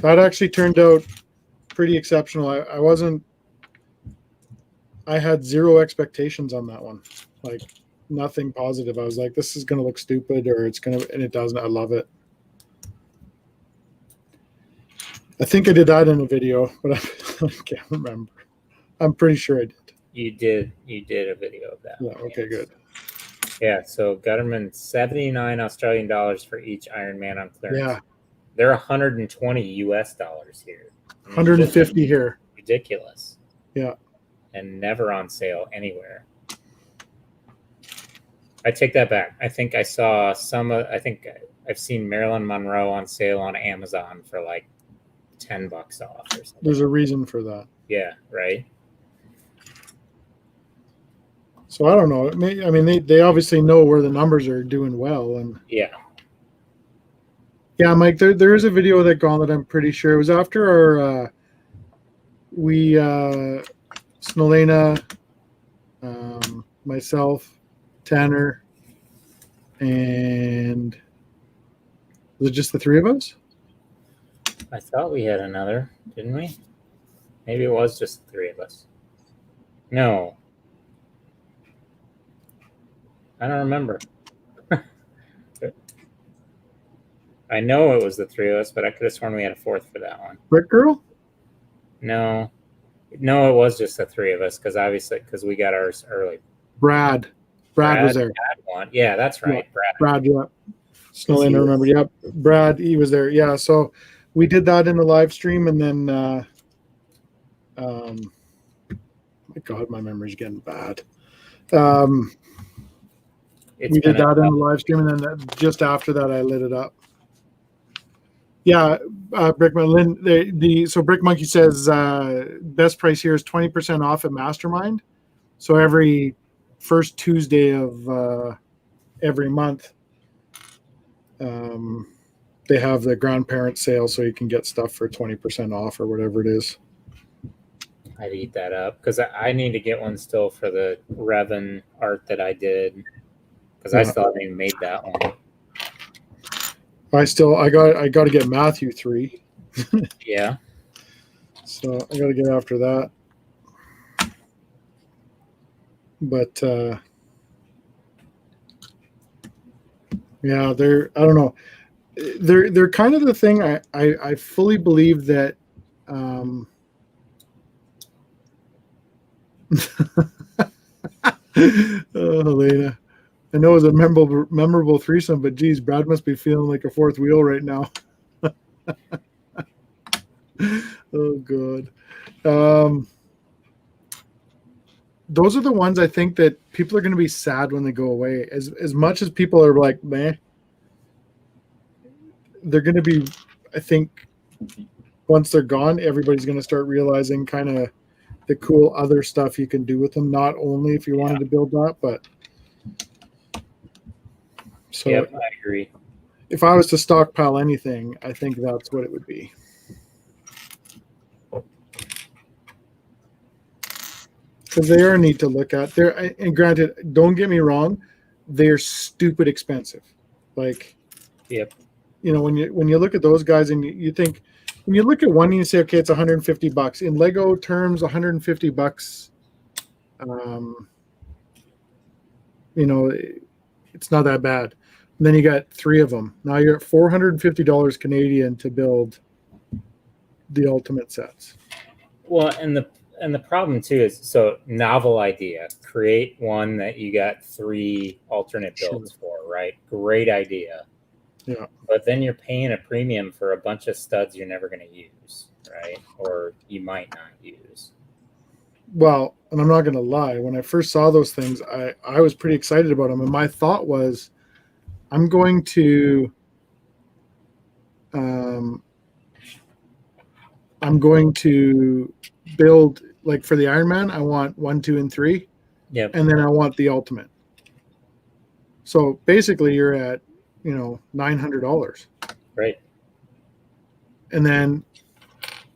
[SPEAKER 1] That actually turned out pretty exceptional. I had zero expectations on that one. Like nothing positive. I was like, this is going to look stupid, or and it doesn't. I love it. I think I did that in a video, but I can't remember. I'm pretty sure I did.
[SPEAKER 2] You did a video of that.
[SPEAKER 1] Yeah. Okay, good.
[SPEAKER 2] Yeah. So Gutterman, 79 Australian dollars for each Iron Man on clearance.
[SPEAKER 1] Yeah.
[SPEAKER 2] They're 120 US dollars here.
[SPEAKER 1] 150 here.
[SPEAKER 2] Ridiculous.
[SPEAKER 1] Yeah.
[SPEAKER 2] And never on sale anywhere. I take that back. I think I saw I think I've seen Marilyn Monroe on sale on Amazon for like $10 off or something.
[SPEAKER 1] There's a reason for that.
[SPEAKER 2] Yeah, right.
[SPEAKER 1] So I don't know. I mean, they obviously know where the numbers are doing well, and
[SPEAKER 2] yeah,
[SPEAKER 1] Mike. There is a video of that gauntlet. I'm pretty sure it was after our Snolena, myself, Tanner, and was it just the three of us?
[SPEAKER 2] I thought we had another, didn't we? Maybe it was just the three of us. No. I don't remember. I know it was the three of us, but I could have sworn we had a fourth for that one.
[SPEAKER 1] Brick Girl?
[SPEAKER 2] No, it was just the three of us because we got ours early.
[SPEAKER 1] Brad was there.
[SPEAKER 2] One. Yeah, that's right.
[SPEAKER 1] Yeah. Brad, yeah. Snowlander remembered. Yep. Brad, he was there. Yeah. So we did that in the live stream, and then my God, my memory's getting bad. We did that in the live stream, and then just after that, I lit it up. Yeah, Brick Lynn. So Brick Monkey says best price here is 20% off at Mastermind. So every first Tuesday of every month, they have the grandparent sale, so you can get stuff for 20% off or whatever it is.
[SPEAKER 2] I'd eat that up because I need to get one still for the Revan art that I did. Because I still haven't even made that one.
[SPEAKER 1] I got to get Matthew 3.
[SPEAKER 2] Yeah.
[SPEAKER 1] So I got to get after that. But yeah, I don't know. They're kind of the thing. I fully believe that Oh, Helena. I know it was a memorable threesome, but geez, Brad must be feeling like a fourth wheel right now. Oh, God. Those are the ones I think that people are going to be sad when they go away. As much as people are like, meh, they're going to be, I think, once they're gone, everybody's going to start realizing kind of the cool other stuff you can do with them. Not only if you wanted to build that, but so
[SPEAKER 2] Yep, I agree.
[SPEAKER 1] if I was to stockpile anything, I think that's what it would be. Because they are neat to look at. And granted, don't get me wrong, they're stupid expensive. Like,
[SPEAKER 2] yep,
[SPEAKER 1] when you look at those guys and you think, when you look at one, you say, okay, it's $150 in Lego terms, $150. It's not that bad. And then you got 3 of them. Now you're at $450 Canadian to build the ultimate sets.
[SPEAKER 2] Well, and the problem too is, so novel idea, create one that you got 3 alternate builds for, right? Great idea.
[SPEAKER 1] Yeah.
[SPEAKER 2] But then you're paying a premium for a bunch of studs you're never going to use, right? Or you might not use.
[SPEAKER 1] Well, and I'm not going to lie, when I first saw those things, I was pretty excited about them. And my thought was, I'm going to build, like for the Iron Man, I want 1, 2, and 3.
[SPEAKER 2] Yep.
[SPEAKER 1] And then I want the ultimate. So basically you're at, $900.
[SPEAKER 2] Right.
[SPEAKER 1] And then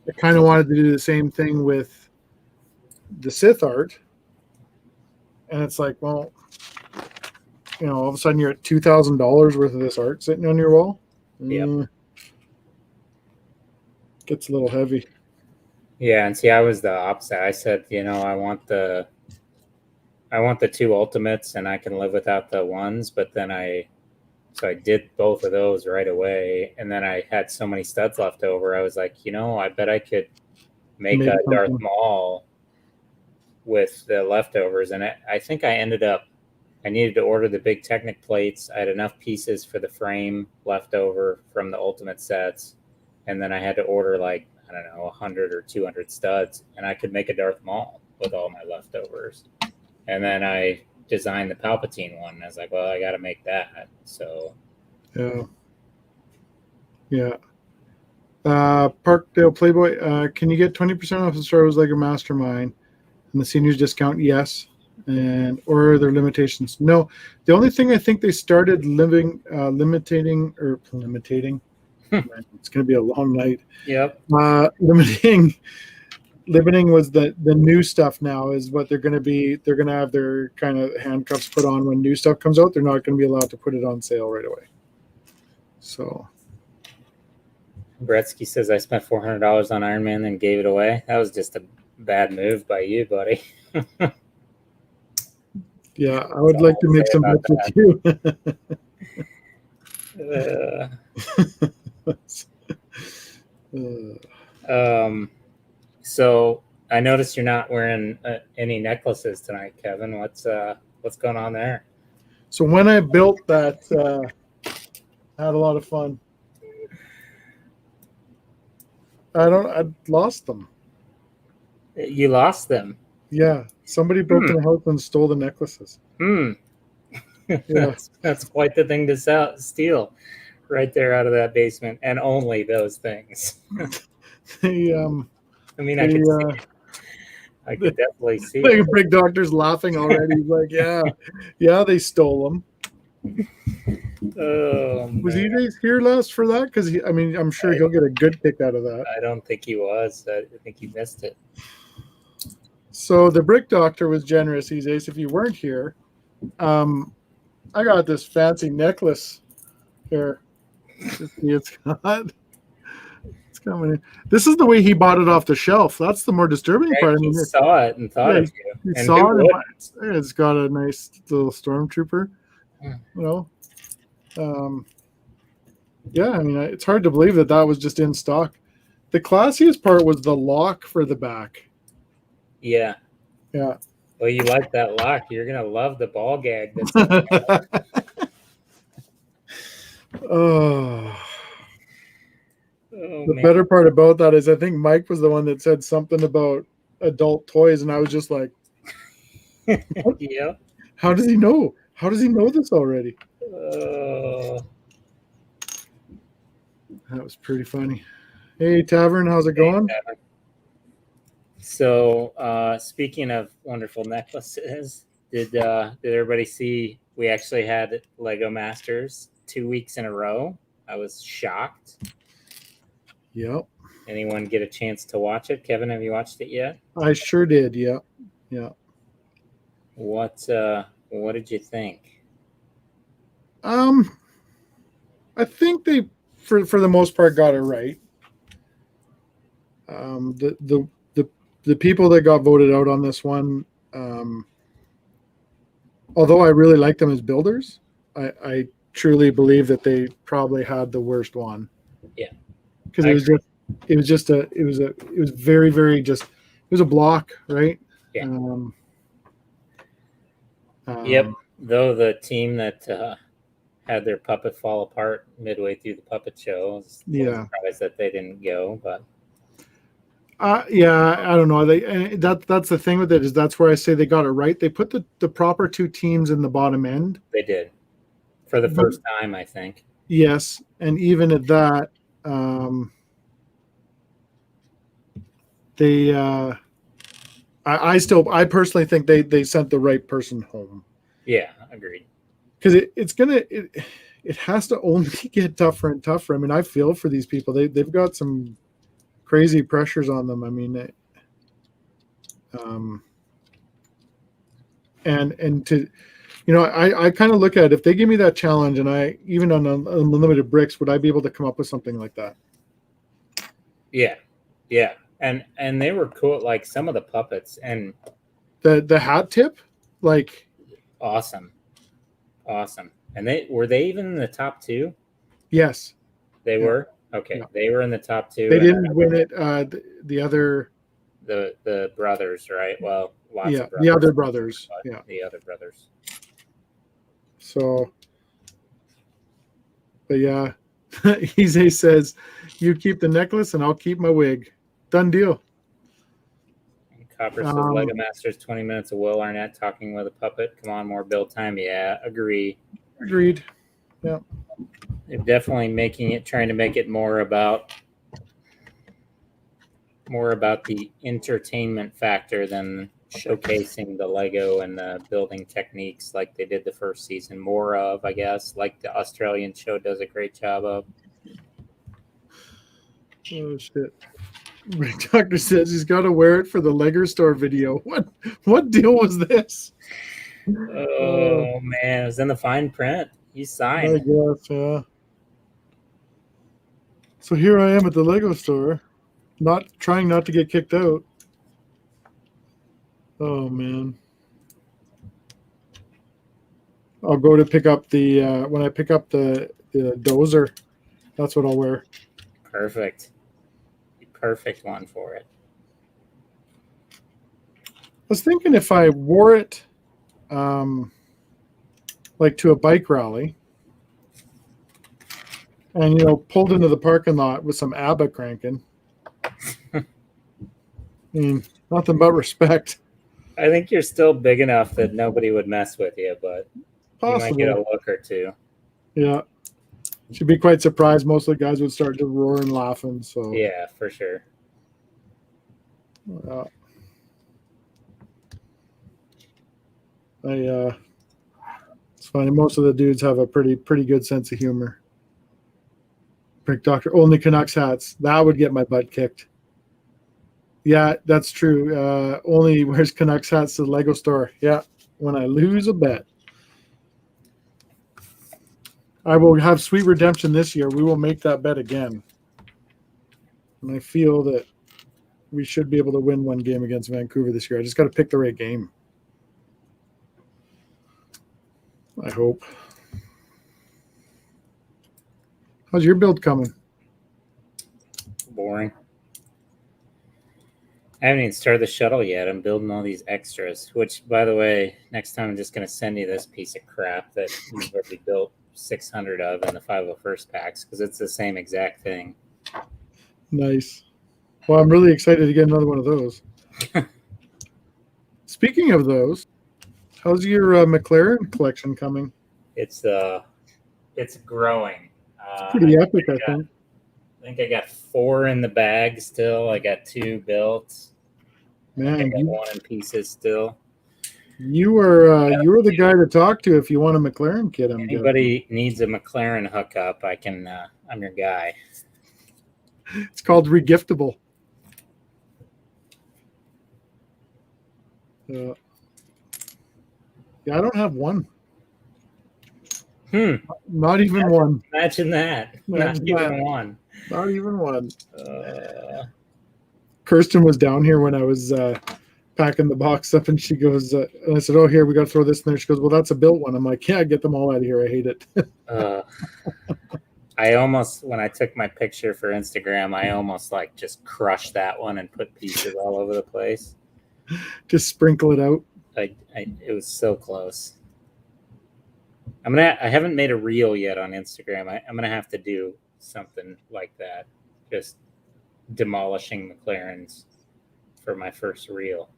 [SPEAKER 1] I kind of wanted to do the same thing with the Sith art. And it's like, well, all of a sudden you're at $2,000 worth of this art sitting on your wall.
[SPEAKER 2] Yep.
[SPEAKER 1] Gets a little heavy.
[SPEAKER 2] Yeah, and see, I was the opposite. I said, I want the 2 ultimates, and I can live without the ones. But then I did both of those right away, and then I had so many studs left over. I was like, I bet I could make a Darth Maul with the leftovers, and I think I needed to order the big Technic plates. I had enough pieces for the frame left over from the ultimate sets, and then I had to order 100 or 200 studs, and I could make a Darth Maul with all my leftovers. And then I designed the Palpatine one, and I was like, well, I got to make that. So
[SPEAKER 1] yeah. Parkdale Playboy, can you get 20% off the Star Wars Lego Mastermind and the seniors discount? Yes. Or are there limitations? No. The only thing I think they started limiting. It's going to be a long night.
[SPEAKER 2] Yep.
[SPEAKER 1] Limiting was the new stuff. Now is what they're going to be. They're going to have their kind of handcuffs put on when new stuff comes out. They're not going to be allowed to put it on sale right away. So
[SPEAKER 2] Gretzky says, I spent $400 on Iron Man and gave it away. That was just a bad move by you, buddy.
[SPEAKER 1] Yeah, I would like to make some bets with you.
[SPEAKER 2] So I noticed you're not wearing any necklaces tonight, Kevin. What's going on there?
[SPEAKER 1] So when I built that, I had a lot of fun. I lost them.
[SPEAKER 2] You lost them?
[SPEAKER 1] Yeah. Somebody broke in the house and stole the necklaces.
[SPEAKER 2] Yeah. That's quite the thing to steal right there out of that basement, and only those things. I could definitely see
[SPEAKER 1] it. Big Doctor's laughing already. He's like, yeah, they stole them. Was he here last for that? Because I'm sure he'll get a good kick out of that.
[SPEAKER 2] I don't think he was. I think he missed it.
[SPEAKER 1] So the Brick Doctor was generous. He's Ace. If you weren't here, I got this fancy necklace here. It's coming in. This is the way he bought it off the shelf. That's the more disturbing part.
[SPEAKER 2] He saw it and thought of you.
[SPEAKER 1] He saw it. It's got a nice little stormtrooper. It's hard to believe that was just in stock. The classiest part was the lock for the back.
[SPEAKER 2] Yeah.
[SPEAKER 1] Yeah.
[SPEAKER 2] Well, you like that lock. You're gonna love the ball gag. That's in there.
[SPEAKER 1] Oh.
[SPEAKER 2] Oh
[SPEAKER 1] The
[SPEAKER 2] man.
[SPEAKER 1] better part about that is I think Mike was the one that said something about adult toys, and I was just like,
[SPEAKER 2] Yeah.
[SPEAKER 1] how does he know? How does he know this already? That was pretty funny. Hey, Tavern, how's it going?
[SPEAKER 2] So, speaking of wonderful necklaces, did everybody see we actually had Lego Masters 2 weeks in a row? I was shocked.
[SPEAKER 1] Yep.
[SPEAKER 2] Anyone get a chance to watch it? Kevin, have you watched it yet?
[SPEAKER 1] I sure did. Yeah. Yeah.
[SPEAKER 2] What did you think?
[SPEAKER 1] I think they, for the most part, got it right. The people that got voted out on this one, although I really like them as builders, I truly believe that they probably had the worst one.
[SPEAKER 2] Yeah,
[SPEAKER 1] because it was very, very just, it was a block, right?
[SPEAKER 2] Yeah.
[SPEAKER 1] Um,
[SPEAKER 2] Yep. Though the team that had their puppet fall apart midway through the puppet show, I was
[SPEAKER 1] Yeah.
[SPEAKER 2] surprised that they didn't go. But
[SPEAKER 1] yeah, I don't know. That's the thing with it, is that's where I say they got it right. They put the proper two teams in the bottom end.
[SPEAKER 2] they did for the first time, I think.
[SPEAKER 1] Yes, and even at that, they I personally think they sent the right person home.
[SPEAKER 2] Yeah, agreed.
[SPEAKER 1] Because it has to only get tougher and tougher. I mean, I feel for these people. They've got some crazy pressures on them. I mean, and to, I kind of look at it, if they give me that challenge, and I, even on unlimited bricks, would I be able to come up with something like that?
[SPEAKER 2] Yeah, and they were cool. Like some of the puppets, and
[SPEAKER 1] The hat tip, like,
[SPEAKER 2] awesome. And they even in the top two?
[SPEAKER 1] yes,
[SPEAKER 2] They were. Okay,
[SPEAKER 1] Yeah.
[SPEAKER 2] they were in the top two.
[SPEAKER 1] They didn't win it. The other,
[SPEAKER 2] the brothers, right? Well, lots
[SPEAKER 1] yeah,
[SPEAKER 2] of brothers.
[SPEAKER 1] the other brothers, yeah.
[SPEAKER 2] The other brothers.
[SPEAKER 1] So, but yeah, Eze says, "You keep the necklace, and I'll keep my wig." Done deal.
[SPEAKER 2] Copper says Lego Masters 20 minutes of Will Arnett talking with a puppet. Come on, more build time. Yeah, agree.
[SPEAKER 1] Agreed. Yeah.
[SPEAKER 2] They're definitely trying to make it more about the entertainment factor than showcasing the Lego and the building techniques like they did the first season. More of, I guess, like the Australian show does a great job of.
[SPEAKER 1] Oh shit. Rick Doctor says he's got to wear it for the Lego store video. What deal was this?
[SPEAKER 2] Oh man, it was in the fine print. He signed.
[SPEAKER 1] I guess, yeah. So here I am at the Lego store, trying not to get kicked out. Oh man. I'll go to pick up when I pick up the dozer, that's what I'll wear.
[SPEAKER 2] Perfect. Perfect one for it.
[SPEAKER 1] I was thinking if I wore it like to a bike rally and pulled into the parking lot with some ABBA cranking. I mean, nothing but respect.
[SPEAKER 2] I think you're still big enough that nobody would mess with you, but
[SPEAKER 1] Possible.
[SPEAKER 2] You might get a look or two.
[SPEAKER 1] Yeah. Should be quite surprised. Most of the guys would start to roar and laughing. So
[SPEAKER 2] yeah, for sure.
[SPEAKER 1] It's funny. Most of the dudes have a pretty good sense of humor. Brick Doctor, only Canucks hats. That would get my butt kicked. Yeah, that's true. Only wears Canucks hats to the Lego store. Yeah, when I lose a bet. I will have sweet redemption this year. We will make that bet again. And I feel that we should be able to win one game against Vancouver this year. I just got to pick the right game. I hope. How's your build coming?
[SPEAKER 2] Boring. I haven't even started the shuttle yet. I'm building all these extras, which, by the way, next time I'm just going to send you this piece of crap that we've already built 600 of in the 501st packs because it's the same exact thing.
[SPEAKER 1] Nice. Well, I'm really excited to get another one of those. Speaking of those, how's your McLaren collection coming?
[SPEAKER 2] It's growing.
[SPEAKER 1] It's pretty epic, I think.
[SPEAKER 2] I think I got 4 in the bag still. I got 2 built.
[SPEAKER 1] Man,
[SPEAKER 2] I got 1 in pieces still.
[SPEAKER 1] You were the guy to talk to if you want a McLaren kit.
[SPEAKER 2] Anybody needs a McLaren hookup, I can. I'm your guy.
[SPEAKER 1] It's called regiftable. Yeah, I don't have one. Not even one.
[SPEAKER 2] Imagine that. Not even one.
[SPEAKER 1] Not even one. Kirsten was down here when I was packing the box up, and she goes, and I said, "Oh, here, we got to throw this in there." She goes, "Well, that's a built one." I'm like, "Yeah, get them all out of here. I hate it."
[SPEAKER 2] I almost, when I took my picture for Instagram, I almost like just crushed that one and put pieces all over the place.
[SPEAKER 1] Just sprinkle it out.
[SPEAKER 2] It was so close. I haven't made a reel yet on Instagram. I'm gonna have to do something like that, just demolishing McLarens for my first reel.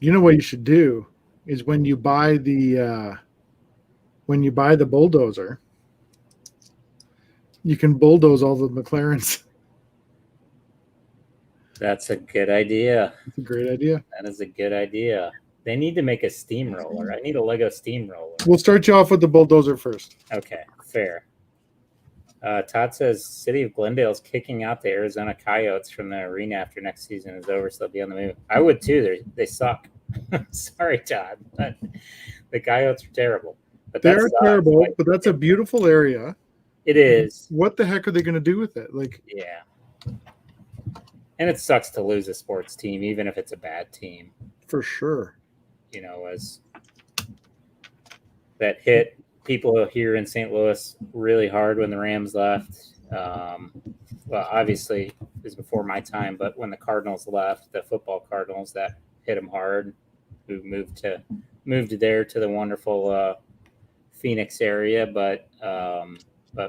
[SPEAKER 1] You know what you should do is when you buy the bulldozer, you can bulldoze all the McLarens.
[SPEAKER 2] That's a good idea.
[SPEAKER 1] That's a great idea.
[SPEAKER 2] That is a good idea. They need to make a steamroller. I need a Lego steamroller.
[SPEAKER 1] We'll start you off with the bulldozer first.
[SPEAKER 2] Okay, fair. Todd says City of Glendale's kicking out the Arizona Coyotes from the arena after next season is over, so they'll be on the move. I would too. They suck. Sorry, Todd, but the Coyotes are terrible. But
[SPEAKER 1] they are terrible, but that's a beautiful area.
[SPEAKER 2] It is.
[SPEAKER 1] What the heck are they going to do with it?
[SPEAKER 2] Yeah. And it sucks to lose a sports team, even if it's a bad team.
[SPEAKER 1] For sure.
[SPEAKER 2] You know, as that hit people here in St. Louis really hard when the Rams left. Well, obviously, it was before my time, but when the Cardinals left, the football Cardinals, that hit them hard, who moved there to the wonderful Phoenix area. But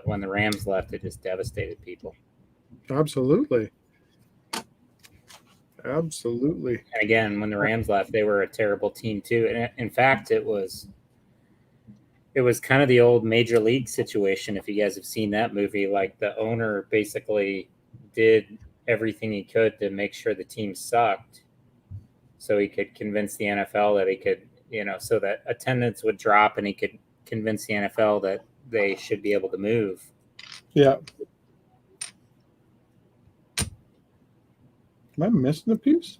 [SPEAKER 2] when the Rams left, it just devastated people.
[SPEAKER 1] Absolutely. Absolutely.
[SPEAKER 2] And again, when the Rams left, they were a terrible team too. And in fact, it was kind of the old Major League situation. If you guys have seen that movie, like the owner basically did everything he could to make sure the team sucked, so he could convince the NFL that he could, so that attendance would drop, and he could convince the NFL that they should be able to move.
[SPEAKER 1] Yeah. Am I missing a piece?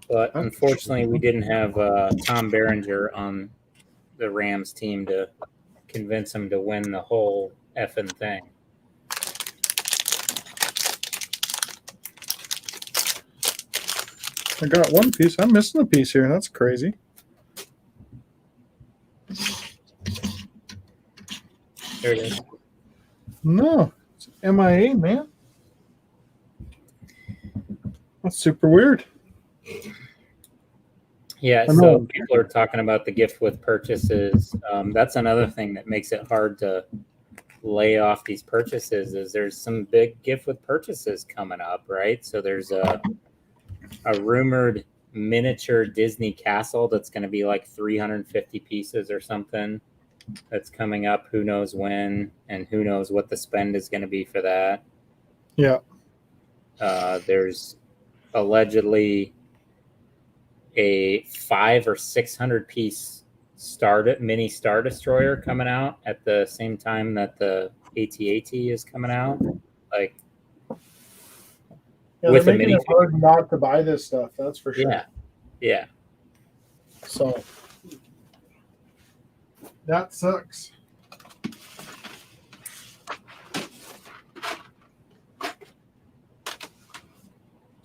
[SPEAKER 2] But unfortunately, we didn't have Tom Berenger on the Rams team to convince him to win the whole effing thing.
[SPEAKER 1] I got one piece. I'm missing a piece here. That's crazy.
[SPEAKER 2] There it is.
[SPEAKER 1] No, it's MIA, man. That's super weird.
[SPEAKER 2] Yeah, so people are talking about the gift with purchases. That's another thing that makes it hard to lay off these purchases is there's some big gift with purchases coming up, right? So there's a rumored miniature Disney castle that's going to be like 350 pieces or something that's coming up. Who knows when, and who knows what the spend is going to be for that.
[SPEAKER 1] Yeah.
[SPEAKER 2] There's allegedly a 500 or 600 piece mini Star Destroyer coming out at the same time that the AT-AT is coming out. Like,
[SPEAKER 1] with they're making it hard not to buy this stuff. That's for sure.
[SPEAKER 2] Yeah.
[SPEAKER 1] So that sucks.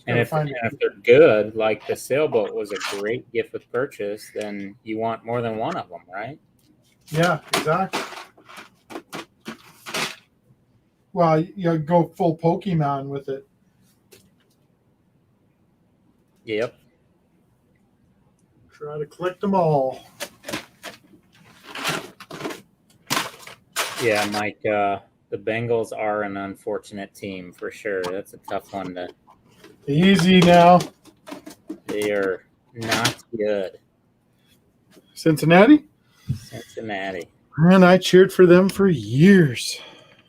[SPEAKER 2] And if they're good, like the sailboat was a great gift with purchase, then you want more than one of them, right?
[SPEAKER 1] Yeah, exactly. Well, you go full Pokemon with it.
[SPEAKER 2] Yep.
[SPEAKER 1] Try to collect them all.
[SPEAKER 2] Yeah, Mike. The Bengals are an unfortunate team for sure. That's a tough one to.
[SPEAKER 1] Easy now.
[SPEAKER 2] They are not good.
[SPEAKER 1] Cincinnati?
[SPEAKER 2] Cincinnati.
[SPEAKER 1] Man, I cheered for them for years.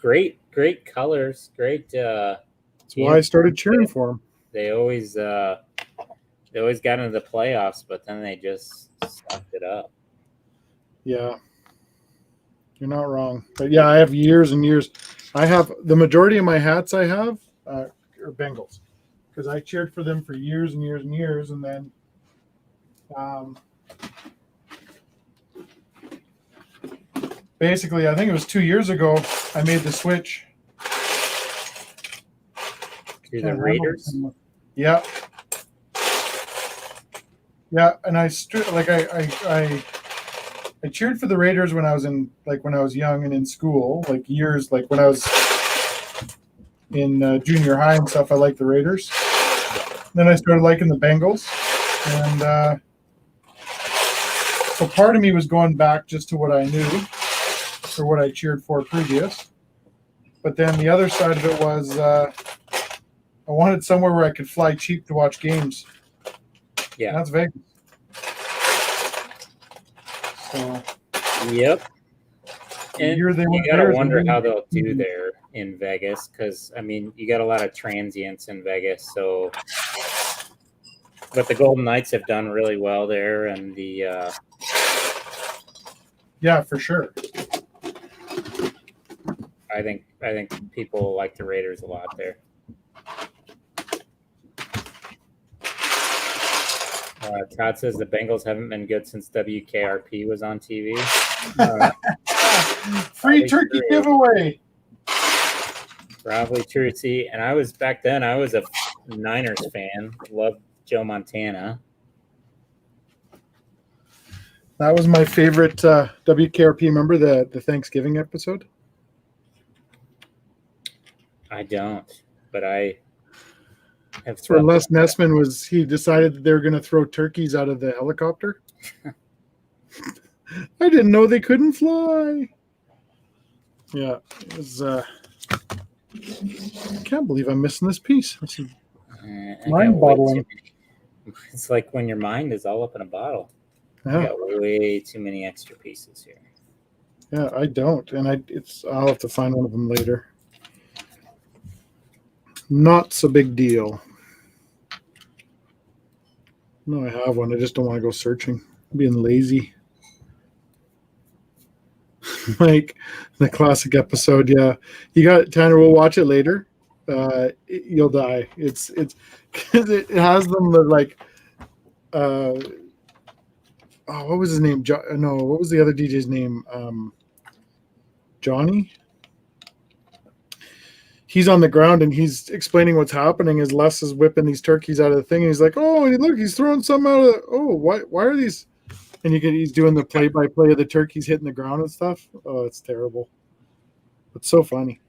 [SPEAKER 2] Great colors. Great.
[SPEAKER 1] That's why I started cheering for them.
[SPEAKER 2] They always got into the playoffs, but then they just sucked it up.
[SPEAKER 1] Yeah. You're not wrong. But yeah, I have years and years. I have the majority of my hats I have are Bengals because I cheered for them for years and years and years. And then basically, I think it was 2 years ago, I made the switch.
[SPEAKER 2] To the Raiders?
[SPEAKER 1] Yeah. Yeah, and I cheered for the Raiders when I was young and in school, like years, like when I was in junior high and stuff. I liked the Raiders. Then I started liking the Bengals, and so part of me was going back just to what I knew or what I cheered for previous. But then the other side of it was I wanted somewhere where I could fly cheap to watch games.
[SPEAKER 2] Yeah,
[SPEAKER 1] and that's Vegas. So,
[SPEAKER 2] yep. And
[SPEAKER 1] you
[SPEAKER 2] gotta wonder how they'll do there in Vegas, because I mean, you got a lot of transients in Vegas. So, but the Golden Knights have done really well there, and the
[SPEAKER 1] yeah, for sure.
[SPEAKER 2] I think people like the Raiders a lot there. Todd says the Bengals haven't been good since WKRP was on TV.
[SPEAKER 1] Free turkey giveaway.
[SPEAKER 2] Probably true. See, and I was a Niners fan. Loved Joe Montana.
[SPEAKER 1] That was my favorite WKRP. Remember the Thanksgiving episode?
[SPEAKER 2] I don't, but I have.
[SPEAKER 1] Where Les Nessman he decided that they were going to throw turkeys out of the helicopter. I didn't know they couldn't fly. Yeah, it was. I can't believe I'm missing this piece. Mind-boggling.
[SPEAKER 2] It's like when your mind is all up in a bottle.
[SPEAKER 1] Yeah.
[SPEAKER 2] I got way too many extra pieces here.
[SPEAKER 1] Yeah, I don't, and I'll have to find one of them later. Not so big deal. No, I have one. I just don't want to go searching. I'm being lazy. Like the classic episode, yeah. You got Tanner. We'll watch it later. You'll die. It's because it has them like. What was his name? No, what was the other DJ's name? Johnny. He's on the ground and he's explaining what's happening as Les is whipping these turkeys out of the thing. And he's like, "Oh, look, he's throwing some out of. Why are these?" And he's doing the play-by-play of the turkeys hitting the ground and stuff. Oh, it's terrible. It's so funny.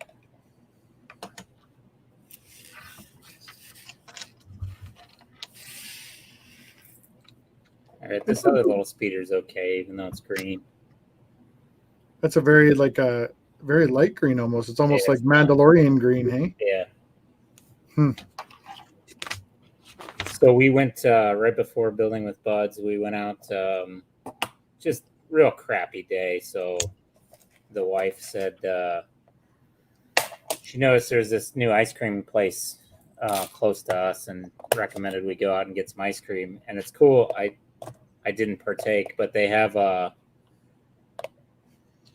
[SPEAKER 2] All right, this other little speeder's okay, even though it's green.
[SPEAKER 1] That's a very very light green almost. It's almost like Mandalorian green, hey?
[SPEAKER 2] Yeah. So we went right before building with buds. We went out, just real crappy day. So the wife said she noticed there's this new ice cream place close to us and recommended we go out and get some ice cream. And it's cool. I didn't partake, but they have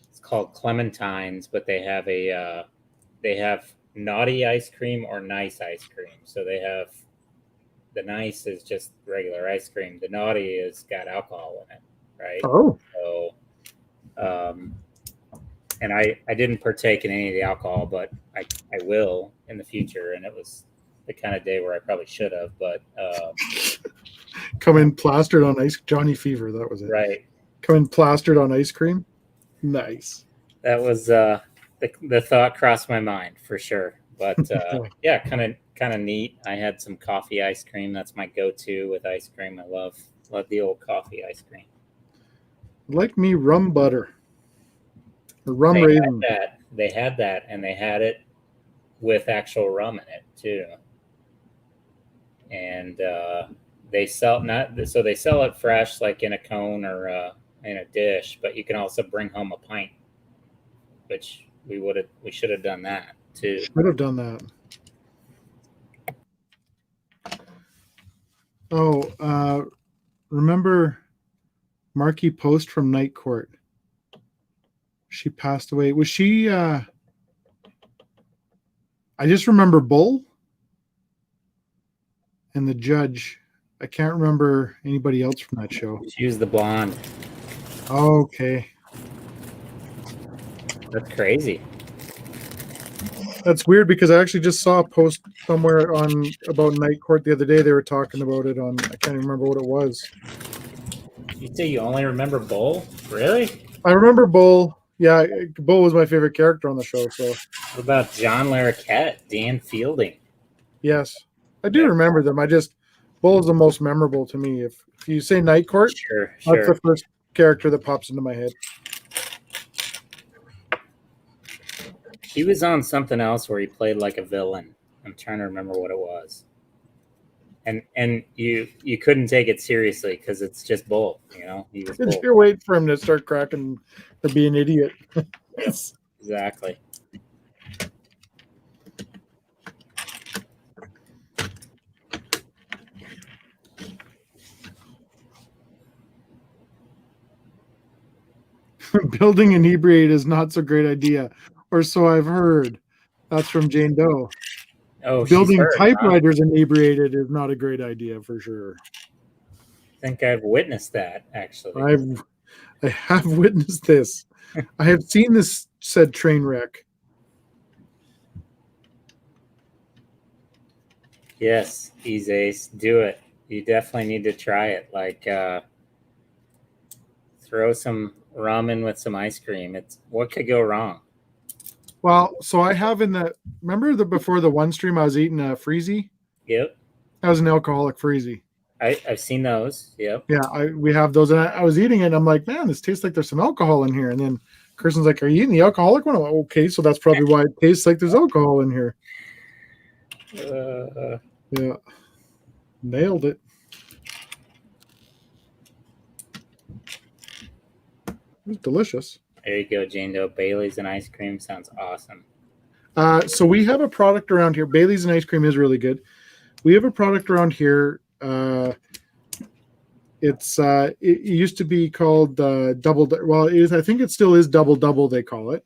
[SPEAKER 2] it's called Clementines, but they have naughty ice cream or nice ice cream. So they have the nice is just regular ice cream. The naughty has got alcohol in it, right?
[SPEAKER 1] Oh.
[SPEAKER 2] So, and I didn't partake in any of the alcohol, but I will in the future. And it was the kind of day where I probably should have, but
[SPEAKER 1] come in plastered on ice. Johnny Fever, that was it.
[SPEAKER 2] Right.
[SPEAKER 1] Come in plastered on ice cream. Nice.
[SPEAKER 2] That was the thought crossed my mind for sure. But yeah, kind of neat. I had some coffee ice cream. That's my go-to with ice cream. I love the old coffee ice cream.
[SPEAKER 1] Like me, rum butter or rum
[SPEAKER 2] They
[SPEAKER 1] raisin.
[SPEAKER 2] had that. They had that, and they had it with actual rum in it too. And they sell they sell it fresh, like in a cone or in a dish. But you can also bring home a pint, which we should have done that too.
[SPEAKER 1] Should have done that. Oh, remember Marky Post from Night Court? She passed away. Was she? I just remember Bull and the judge. I can't remember anybody else from that show.
[SPEAKER 2] She was the blonde.
[SPEAKER 1] Okay.
[SPEAKER 2] That's crazy.
[SPEAKER 1] That's weird because I actually just saw a post somewhere about Night Court the other day. They were talking about it on, I can't remember what it was.
[SPEAKER 2] You say you only remember Bull? Really?
[SPEAKER 1] I remember Bull. Yeah, Bull was my favorite character on the show. So,
[SPEAKER 2] what about John Larroquette, Dan Fielding?
[SPEAKER 1] Yes, I do remember them. Bull is the most memorable to me. If you say Night Court,
[SPEAKER 2] Sure.
[SPEAKER 1] that's the first character that pops into my head.
[SPEAKER 2] He was on something else where he played like a villain. I'm trying to remember what it was. And you couldn't take it seriously because it's just Bull, you know. He was Bull.
[SPEAKER 1] You're waiting for him to start cracking or be an idiot.
[SPEAKER 2] Yes, exactly.
[SPEAKER 1] Building inebriated is not so great idea, or so I've heard. That's from Jane Doe.
[SPEAKER 2] Oh,
[SPEAKER 1] building typewriters inebriated is not a great idea for sure.
[SPEAKER 2] I think I've witnessed that actually.
[SPEAKER 1] I have witnessed this. I have seen this said train wreck.
[SPEAKER 2] Yes, Ace, do it. You definitely need to try it. Like throw some ramen with some ice cream. What could go wrong?
[SPEAKER 1] Well, so I have remember before the one stream I was eating a Freezy?
[SPEAKER 2] Yep.
[SPEAKER 1] That was an alcoholic Freezy.
[SPEAKER 2] I've seen those. Yep.
[SPEAKER 1] Yeah, we have those, and I was eating it, and I'm like, man, this tastes like there's some alcohol in here. And then Kirsten's like, are you eating the alcoholic one? I'm like, okay, so that's probably why it tastes like there's alcohol in here. Yeah, nailed it. It was delicious.
[SPEAKER 2] There you go, Jane Doe. Bailey's and ice cream sounds awesome.
[SPEAKER 1] So we have a product around here. Bailey's and ice cream is really good. We have a product around here. It used to be called double. Well, it is. I think it still is double. They call it.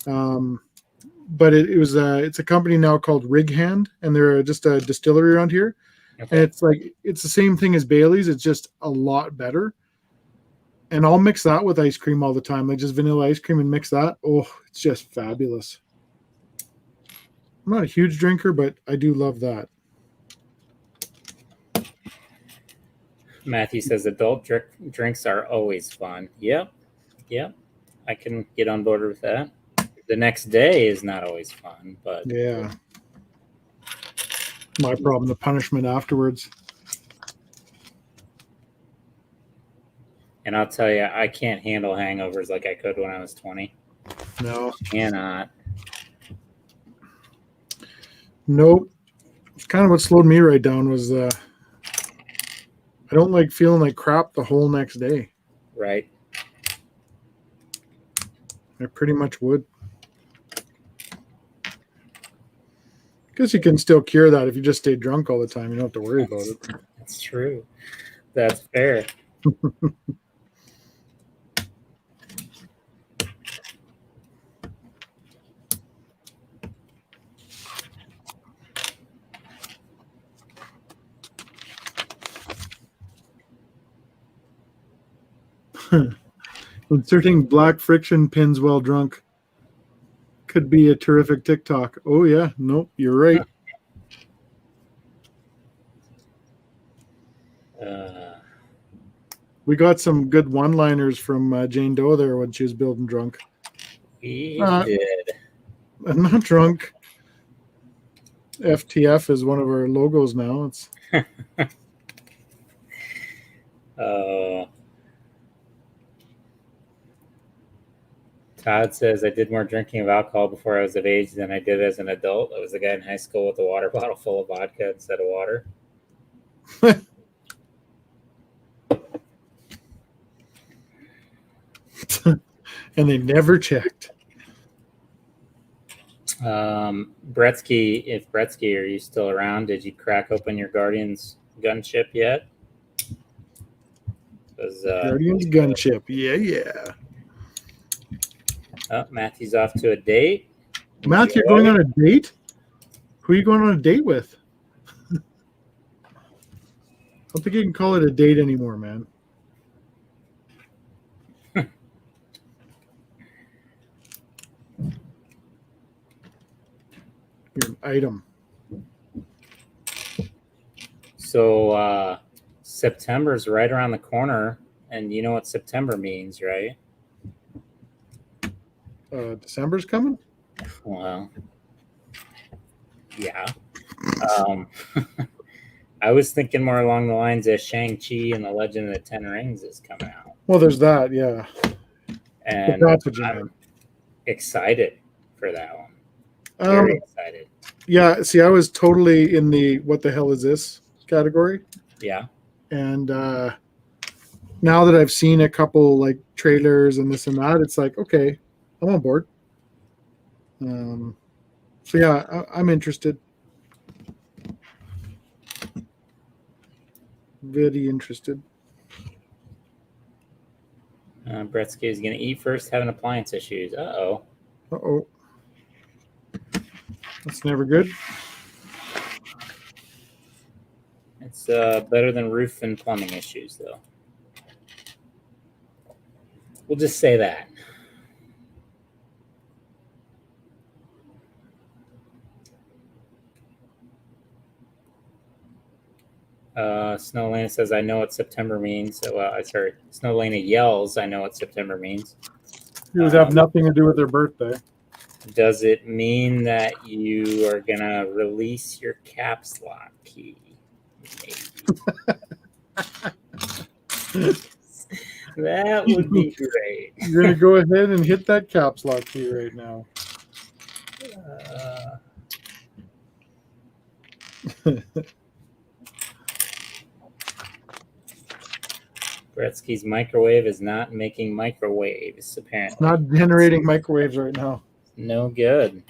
[SPEAKER 1] But it's a company now called Rig Hand, and they're just a distillery around here. Okay. And it's the same thing as Bailey's. It's just a lot better. And I'll mix that with ice cream all the time, like just vanilla ice cream and mix that. Oh, it's just fabulous. I'm not a huge drinker, but I do love that.
[SPEAKER 2] Matthew says adult drinks are always fun. Yep. I can get on board with that. The next day is not always fun, but
[SPEAKER 1] yeah. My problem, the punishment afterwards.
[SPEAKER 2] And I'll tell you, I can't handle hangovers like I could when I was 20.
[SPEAKER 1] No.
[SPEAKER 2] Cannot.
[SPEAKER 1] Nope. It's kind of what slowed me right down was I don't like feeling like crap the whole next day.
[SPEAKER 2] Right.
[SPEAKER 1] I pretty much would. Guess you can still cure that if you just stay drunk all the time. You don't have to worry about it.
[SPEAKER 2] That's true. That's fair.
[SPEAKER 1] Inserting black friction pins while drunk could be a terrific TikTok. Oh yeah, nope, you're right. We got some good one-liners from Jane Doe there when she was building drunk.
[SPEAKER 2] We did.
[SPEAKER 1] I'm not drunk. FTF is one of our logos now. It's
[SPEAKER 2] Todd says, I did more drinking of alcohol before I was of age than I did as an adult. I was a guy in high school with a water bottle full of vodka instead of water.
[SPEAKER 1] and they never checked.
[SPEAKER 2] Bretsky, if Bretsky, are you still around? Did you crack open your Guardian's gunship yet?
[SPEAKER 1] Guardian's gunship. Yeah.
[SPEAKER 2] Oh, Matthew's off to a date.
[SPEAKER 1] Matthew, you're going on a date? Who are you going on a date with? I don't think you can call it a date anymore, man. You're an item.
[SPEAKER 2] So September's right around the corner, and you know what September means, right?
[SPEAKER 1] December's coming?
[SPEAKER 2] Well, yeah. I was thinking more along the lines of Shang-Chi and the Legend of the Ten Rings is coming out.
[SPEAKER 1] Well, there's that, yeah.
[SPEAKER 2] And
[SPEAKER 1] that's what you
[SPEAKER 2] I'm
[SPEAKER 1] meant.
[SPEAKER 2] excited for that one. Very excited.
[SPEAKER 1] Yeah, see, I was totally in the what the hell is this category.
[SPEAKER 2] Yeah.
[SPEAKER 1] And now that I've seen a couple like trailers and this and that, it's like, okay, I'm on board. So yeah, I'm interested. Very interested.
[SPEAKER 2] Bretsky is going to eat first, having appliance issues. Uh-oh.
[SPEAKER 1] Uh-oh. That's never good.
[SPEAKER 2] It's better than roof and plumbing issues, though. We'll just say that. Snowlana says, I know what September means. Snowlana yells, I know what September means.
[SPEAKER 1] These have nothing to do with their birthday.
[SPEAKER 2] Does it mean that you are going to release your caps lock key? That would be great.
[SPEAKER 1] You're going to go ahead and hit that caps lock key right now.
[SPEAKER 2] Gretzky's microwave is not making microwaves, apparently.
[SPEAKER 1] It's not generating microwaves right now.
[SPEAKER 2] No good.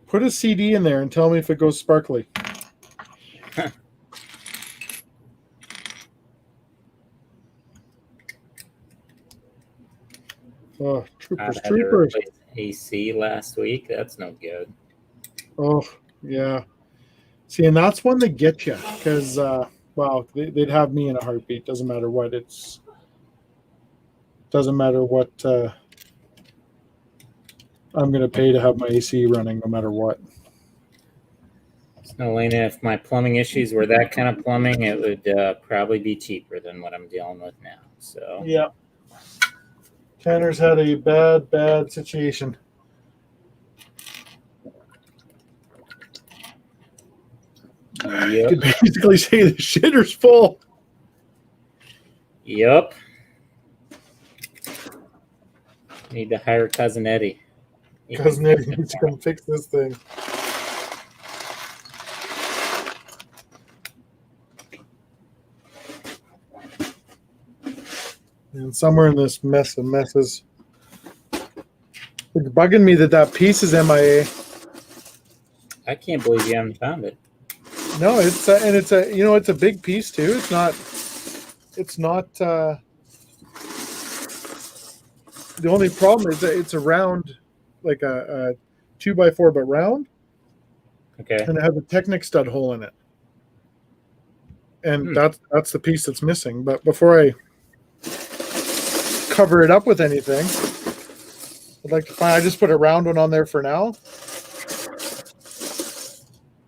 [SPEAKER 1] Put a CD in there and tell me if it goes sparkly. Oh, troopers.
[SPEAKER 2] AC last week. That's no good.
[SPEAKER 1] Oh, yeah. See, and that's one that gets you because, wow, they'd have me in a heartbeat. Doesn't matter what it's. Doesn't matter what I'm going to pay to have my AC running, no matter what.
[SPEAKER 2] Snowlana, if my plumbing issues were that kind of plumbing, it would probably be cheaper than what I'm dealing with now. So
[SPEAKER 1] yeah, Tanner's had a bad situation.
[SPEAKER 2] Yep.
[SPEAKER 1] You could basically say the shitter's full.
[SPEAKER 2] Yep. Need to hire Cousin Eddie.
[SPEAKER 1] Cousin Eddie needs to come fix this thing. And somewhere in this mess of messes, it's bugging me that piece is MIA.
[SPEAKER 2] I can't believe you haven't found it.
[SPEAKER 1] No, it's it's a big piece too. It's not. The only problem is that it's a round, like a 2x4, but round.
[SPEAKER 2] Okay.
[SPEAKER 1] And it has a Technic stud hole in it. And that's the piece that's missing. But before I cover it up with anything, I'd like to find. I just put a round one on there for now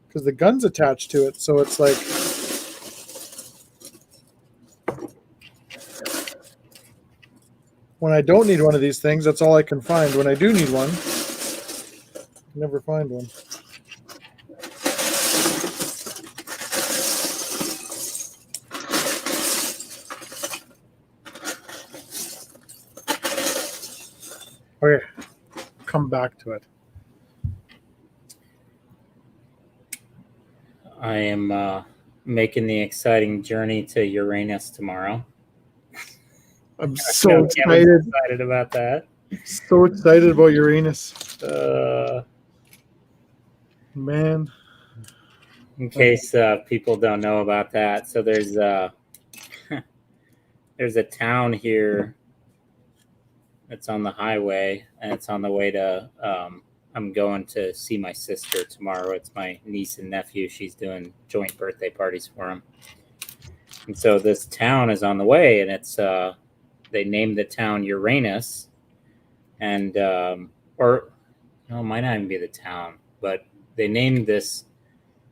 [SPEAKER 1] because the gun's attached to it, so it's like. when I don't need one of these things, that's all I can find. When I do need one, I never find one. Okay, come back to it.
[SPEAKER 2] I am making the exciting journey to Uranus tomorrow.
[SPEAKER 1] I'm so excited
[SPEAKER 2] about that.
[SPEAKER 1] So excited about Uranus. Man.
[SPEAKER 2] In case people don't know about that, so there's a town here that's on the highway, and it's on the way to. I'm going to see my sister tomorrow. It's my niece and nephew. She's doing joint birthday parties for them, and so this town is on the way, and it's they named the town Uranus, and or no, it might not even be the town, but they named this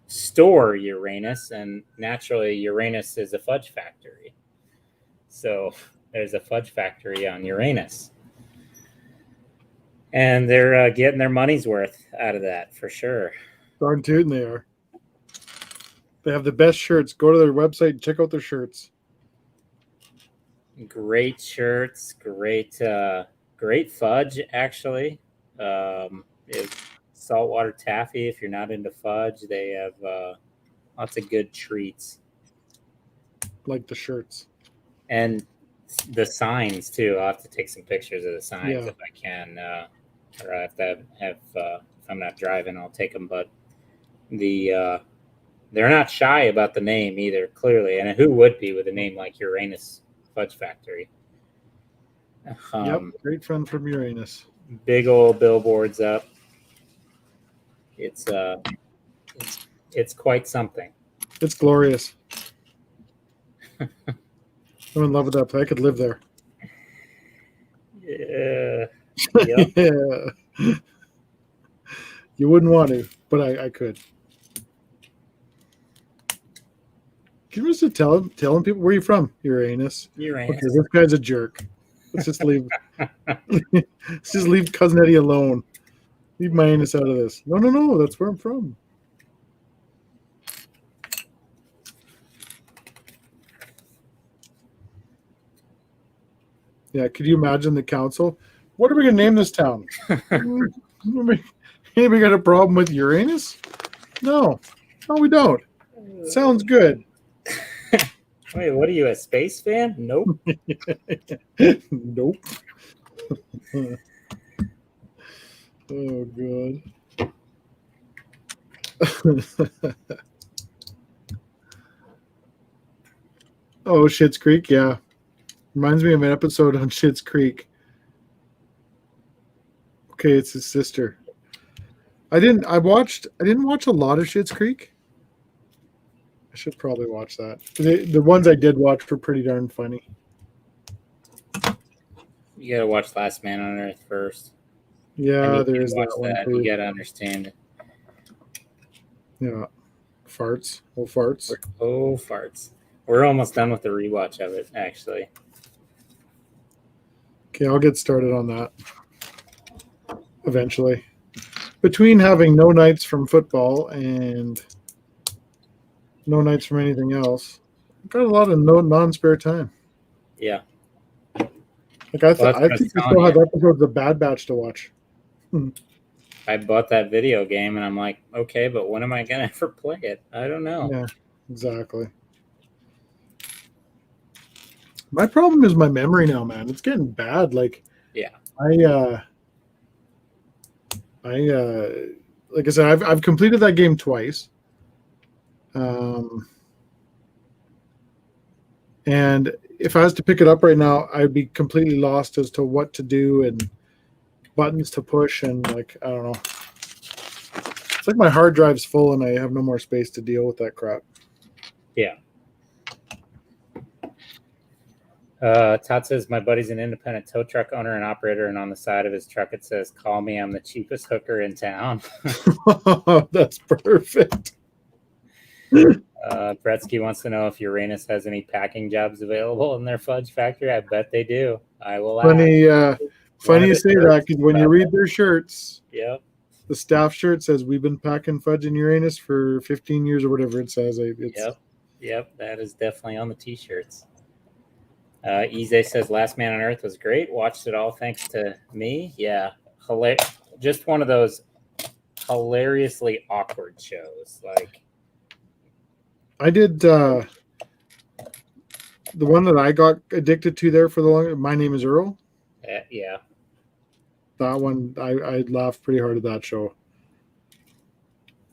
[SPEAKER 2] store Uranus, and naturally Uranus is a fudge factory. So there's a fudge factory on Uranus. And they're getting their money's worth out of that for sure.
[SPEAKER 1] Darn tootin' they are. They have the best shirts. Go to their website and check out their shirts.
[SPEAKER 2] Great shirts, great fudge actually. It's saltwater taffy. If you're not into fudge, they have lots of good treats.
[SPEAKER 1] Like the shirts.
[SPEAKER 2] And the signs too. I'll have to take some pictures of the signs if I can. Or I have to have if I'm not driving, I'll take them. But they're not shy about the name either, clearly. And who would be with a name like Uranus Fudge Factory?
[SPEAKER 1] Yep, great friend from Uranus.
[SPEAKER 2] Big old billboards up. It's quite something.
[SPEAKER 1] It's glorious. I'm in love with that place. I could live there.
[SPEAKER 2] Yeah.
[SPEAKER 1] Yep. Yeah. You wouldn't want to, but I could. Can you just telling people where you're from? Uranus.
[SPEAKER 2] Uranus.
[SPEAKER 1] Okay, this guy's a jerk. Let's just leave. Let's just leave Cousin Eddie alone. Leave my anus out of this. No. That's where I'm from. Yeah, could you imagine the council? What are we going to name this town? Anybody got a problem with Uranus? No, we don't. Sounds good.
[SPEAKER 2] Wait, what are you, a space fan? Nope.
[SPEAKER 1] Nope. Oh, God. Oh, Schitt's Creek, yeah. Reminds me of an episode on Schitt's Creek. Okay, it's his sister. I didn't watch a lot of Schitt's Creek. I should probably watch that. The ones I did watch were pretty darn funny.
[SPEAKER 2] You gotta watch Last Man on Earth first.
[SPEAKER 1] Yeah, there is that one too.
[SPEAKER 2] You gotta understand it.
[SPEAKER 1] Yeah. Farts. Oh, farts.
[SPEAKER 2] Oh, farts. We're almost done with the rewatch of it, actually.
[SPEAKER 1] Okay, I'll get started on that eventually. Between having no nights from football and no nights from anything else, I've got a lot of non-spare time.
[SPEAKER 2] Yeah.
[SPEAKER 1] Like I think I still have episodes of Bad Batch to watch.
[SPEAKER 2] I bought that video game and I'm like, okay, but when am I gonna ever play it? I don't know.
[SPEAKER 1] Yeah, exactly. My problem is my memory now, man. It's getting bad. Like,
[SPEAKER 2] yeah,
[SPEAKER 1] like I said, I've completed that game twice. And if I was to pick it up right now, I'd be completely lost as to what to do and buttons to push, and like I don't know. It's like my hard drive's full and I have no more space to deal with that crap.
[SPEAKER 2] Yeah. Todd says, my buddy's an independent tow truck owner and operator, and on the side of his truck it says, call me, I'm the cheapest hooker in town.
[SPEAKER 1] That's perfect.
[SPEAKER 2] Bretsky wants to know if Uranus has any packing jobs available in their fudge factory. I bet they do. I will ask.
[SPEAKER 1] Funny,
[SPEAKER 2] One
[SPEAKER 1] funny
[SPEAKER 2] of
[SPEAKER 1] you
[SPEAKER 2] the
[SPEAKER 1] say that, because when you read their shirts,
[SPEAKER 2] Yep.
[SPEAKER 1] the staff shirt says, "We've been packing fudge in Uranus for 15 years," or whatever it says.
[SPEAKER 2] Yep. That is definitely on the t-shirts. Ize says Last Man on Earth was great. Watched it all thanks to me. Yeah. Just one of those hilariously awkward shows. Like,
[SPEAKER 1] I did the one that I got addicted to there for the long. My Name is Earl.
[SPEAKER 2] yeah.
[SPEAKER 1] That one, I laughed pretty hard at that show.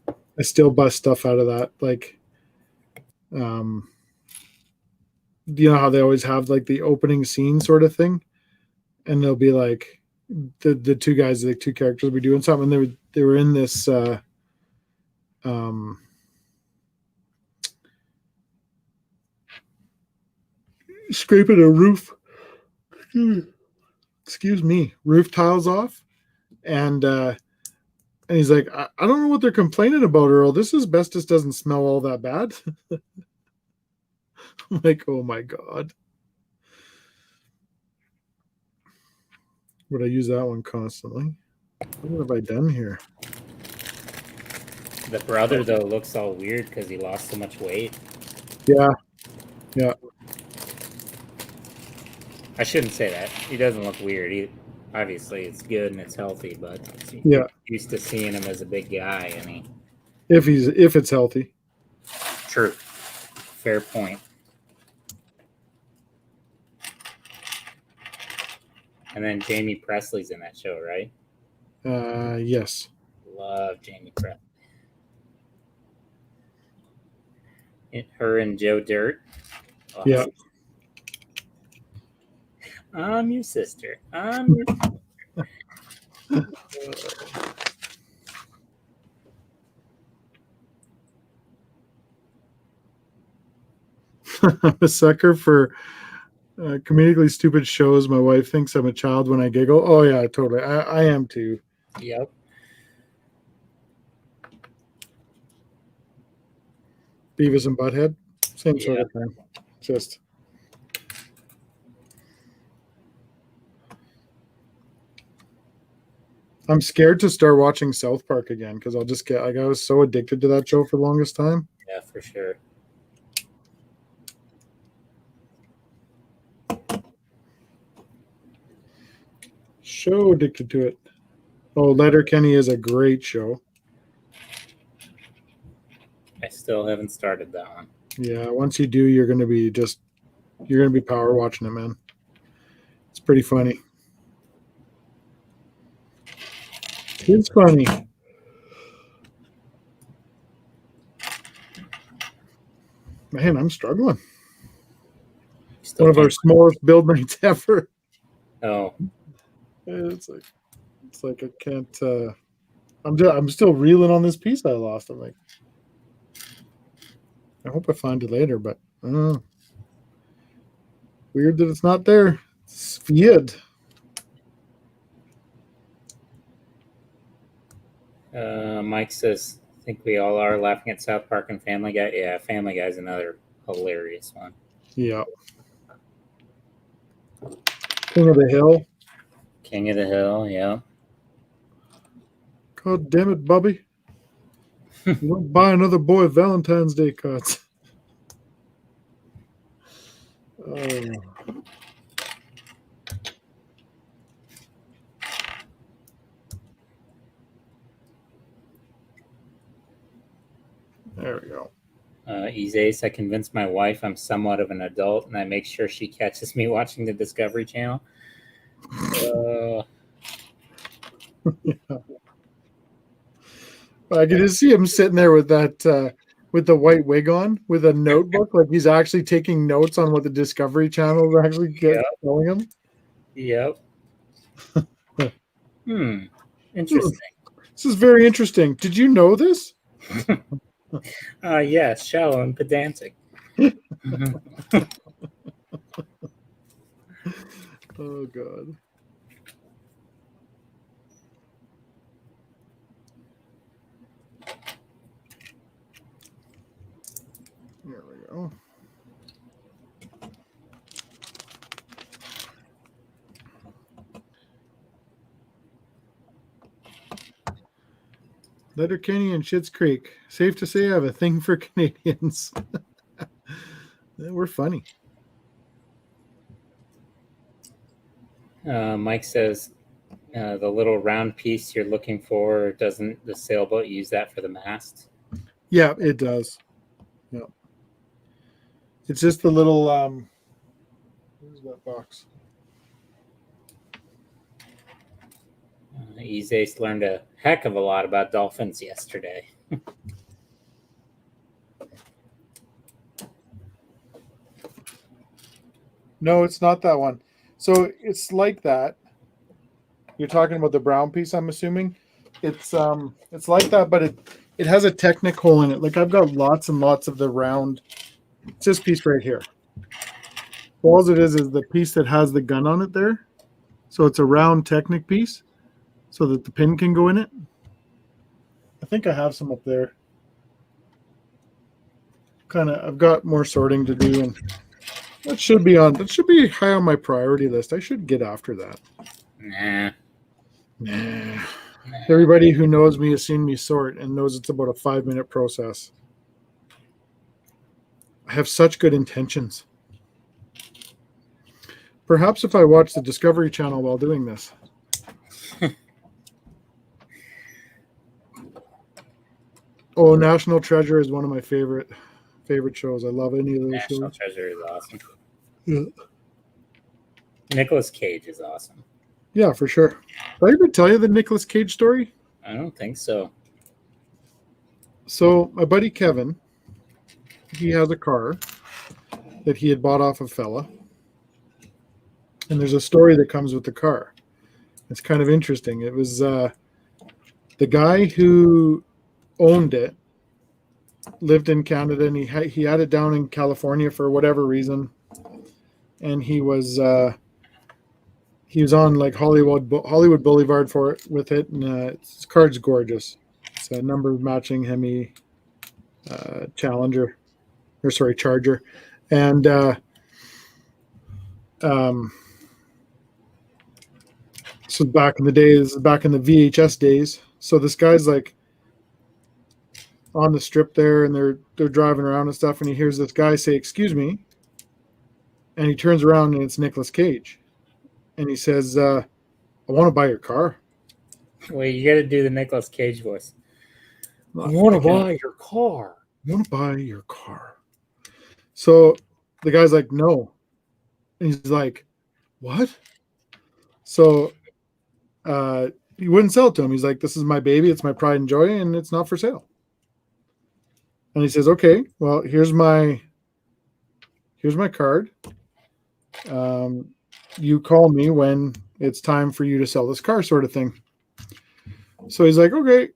[SPEAKER 1] I still bust stuff out of that. Like, you know how they always have like the opening scene sort of thing, and they'll be like the two guys, like two characters, will be doing something. And they were in this scraping a roof. Excuse me, roof tiles off, and he's like, I don't know what they're complaining about, Earl. This asbestos doesn't smell all that bad. I'm like, oh my god. Would I use that one constantly? What have I done here?
[SPEAKER 2] The brother, though, looks all weird because he lost so much weight.
[SPEAKER 1] Yeah.
[SPEAKER 2] I shouldn't say that. He doesn't look weird. Obviously, it's good and it's healthy, but
[SPEAKER 1] Yeah.
[SPEAKER 2] Used to seeing him as a big guy, and he.
[SPEAKER 1] If it's healthy.
[SPEAKER 2] True. Fair point. And then Jamie Presley's in that show, right?
[SPEAKER 1] Yes.
[SPEAKER 2] Love Jamie Presley. Her and Joe Dirt. Awesome.
[SPEAKER 1] Yeah.
[SPEAKER 2] I'm your sister. I'm your
[SPEAKER 1] I'm a sucker for comedically stupid shows. My wife thinks I'm a child when I giggle. Oh yeah, totally. I am too.
[SPEAKER 2] Yep.
[SPEAKER 1] Beavis and Butthead, same sort of thing. Just I'm scared to start watching South Park again because I'll just get like, I was so addicted to that show for the longest time.
[SPEAKER 2] Yeah, for sure.
[SPEAKER 1] So addicted to it. Oh, Letterkenny is a great show.
[SPEAKER 2] I still haven't started that one.
[SPEAKER 1] Yeah, once you do, you're gonna be power watching it, man. It's pretty funny. It's funny. Man, I'm struggling. One of our smallest build nights ever.
[SPEAKER 2] Oh.
[SPEAKER 1] It's like I can't. I'm still reeling on this piece I lost. I'm like, I hope I find it later, but weird that it's not there. It's weird.
[SPEAKER 2] Mike says, I think we all are laughing at South Park and Family Guy. Yeah, Family Guy is another hilarious one.
[SPEAKER 1] Yeah. King of the Hill.
[SPEAKER 2] King of the Hill, yeah.
[SPEAKER 1] God damn it, Bubby. You don't buy another boy Valentine's Day cards. Oh. There we go.
[SPEAKER 2] Izace, I convinced my wife I'm somewhat of an adult, and I make sure she catches me watching the Discovery Channel.
[SPEAKER 1] Yeah. I can just see him sitting there with that, with the white wig on, with a notebook, like he's actually taking notes on what the Discovery Channel is actually showing him.
[SPEAKER 2] Yep. Interesting.
[SPEAKER 1] This is very interesting. Did you know this?
[SPEAKER 2] Yes, shallow and pedantic.
[SPEAKER 1] Oh, God. There we go. Letterkenny and Schitt's Creek. Safe to say I have a thing for Canadians. We're funny.
[SPEAKER 2] Mike says the little round piece you're looking for, doesn't the sailboat use that for the mast?
[SPEAKER 1] Yeah, it does. Yeah. It's just the little where's that box?
[SPEAKER 2] Izace learned a heck of a lot about dolphins yesterday.
[SPEAKER 1] No, it's not that one. So it's like that. You're talking about the brown piece, I'm assuming. It's like that, but it has a Technic hole in it. Like I've got lots and lots of the round. It's this piece right here. All it is the piece that has the gun on it there. So it's a round Technic piece, so that the pin can go in it. I think I have some up there. I've got more sorting to do, and that should be high on my priority list. I should get after that. Nah. Everybody who knows me has seen me sort and knows it's about a 5-minute process. I have such good intentions. Perhaps if I watch the Discovery Channel while doing this. Oh, National Treasure is one of my favorite shows. I love any of those shows.
[SPEAKER 2] National Treasure is awesome.
[SPEAKER 1] Yeah.
[SPEAKER 2] Nicolas Cage is awesome.
[SPEAKER 1] Yeah, for sure. Did I ever tell you the Nicolas Cage story?
[SPEAKER 2] I don't think so.
[SPEAKER 1] So my buddy Kevin, he has a car that he had bought off a fella. And there's a story that comes with the car. It's kind of interesting. It was the guy who owned it lived in Canada, and he had it down in California for whatever reason. And he was on like Hollywood Boulevard with it, and his car's gorgeous. It's a number matching Hemi Charger, and so back in the days, back in the VHS days. So this guy's like on the strip there, and they're driving around and stuff, and he hears this guy say, "Excuse me," and he turns around and it's Nicolas Cage. And he says, I want to buy your car.
[SPEAKER 2] Wait, you got to do the Nicolas Cage voice. I want to buy your car.
[SPEAKER 1] I want to buy your car. So the guy's like, no. And he's like, what? So he wouldn't sell it to him. He's like, this is my baby. It's my pride and joy, and it's not for sale. And he says, okay, well, here's my card. You call me when it's time for you to sell this car, sort of thing. So he's like, okay.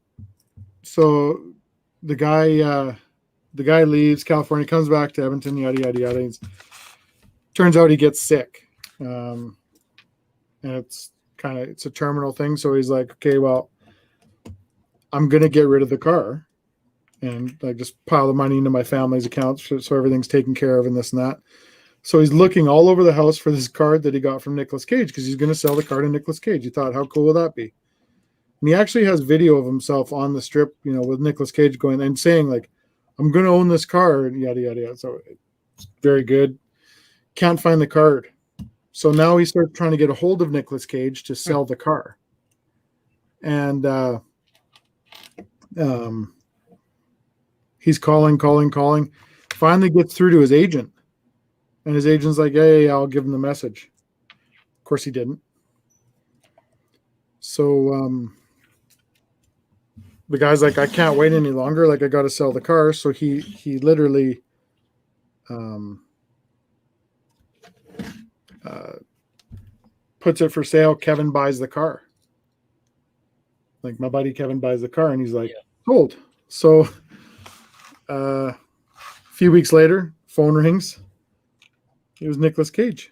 [SPEAKER 1] So the guy leaves California, comes back to Edmonton, yada, yada, yada. Turns out he gets sick. And it's a terminal thing. So he's like, okay, well, I'm going to get rid of the car and like just pile the money into my family's accounts so everything's taken care of and this and that. So he's looking all over the house for this card that he got from Nicolas Cage because he's going to sell the car to Nicolas Cage. He thought, how cool would that be? And he actually has video of himself on the strip, with Nicolas Cage going and saying, like, I'm going to own this car, and yada, yada, yada. So it's very good. Can't find the card. So now he starts trying to get a hold of Nicolas Cage to sell the car. And he's calling. Finally gets through to his agent. And his agent's like, yeah, I'll give him the message. Of course he didn't. So the guy's like, I can't wait any longer. Like, I got to sell the car. So he literally puts it for sale. Kevin buys the car. Like, my buddy Kevin buys the car, and he's like, sold. So a few weeks later, phone rings. It was Nicolas Cage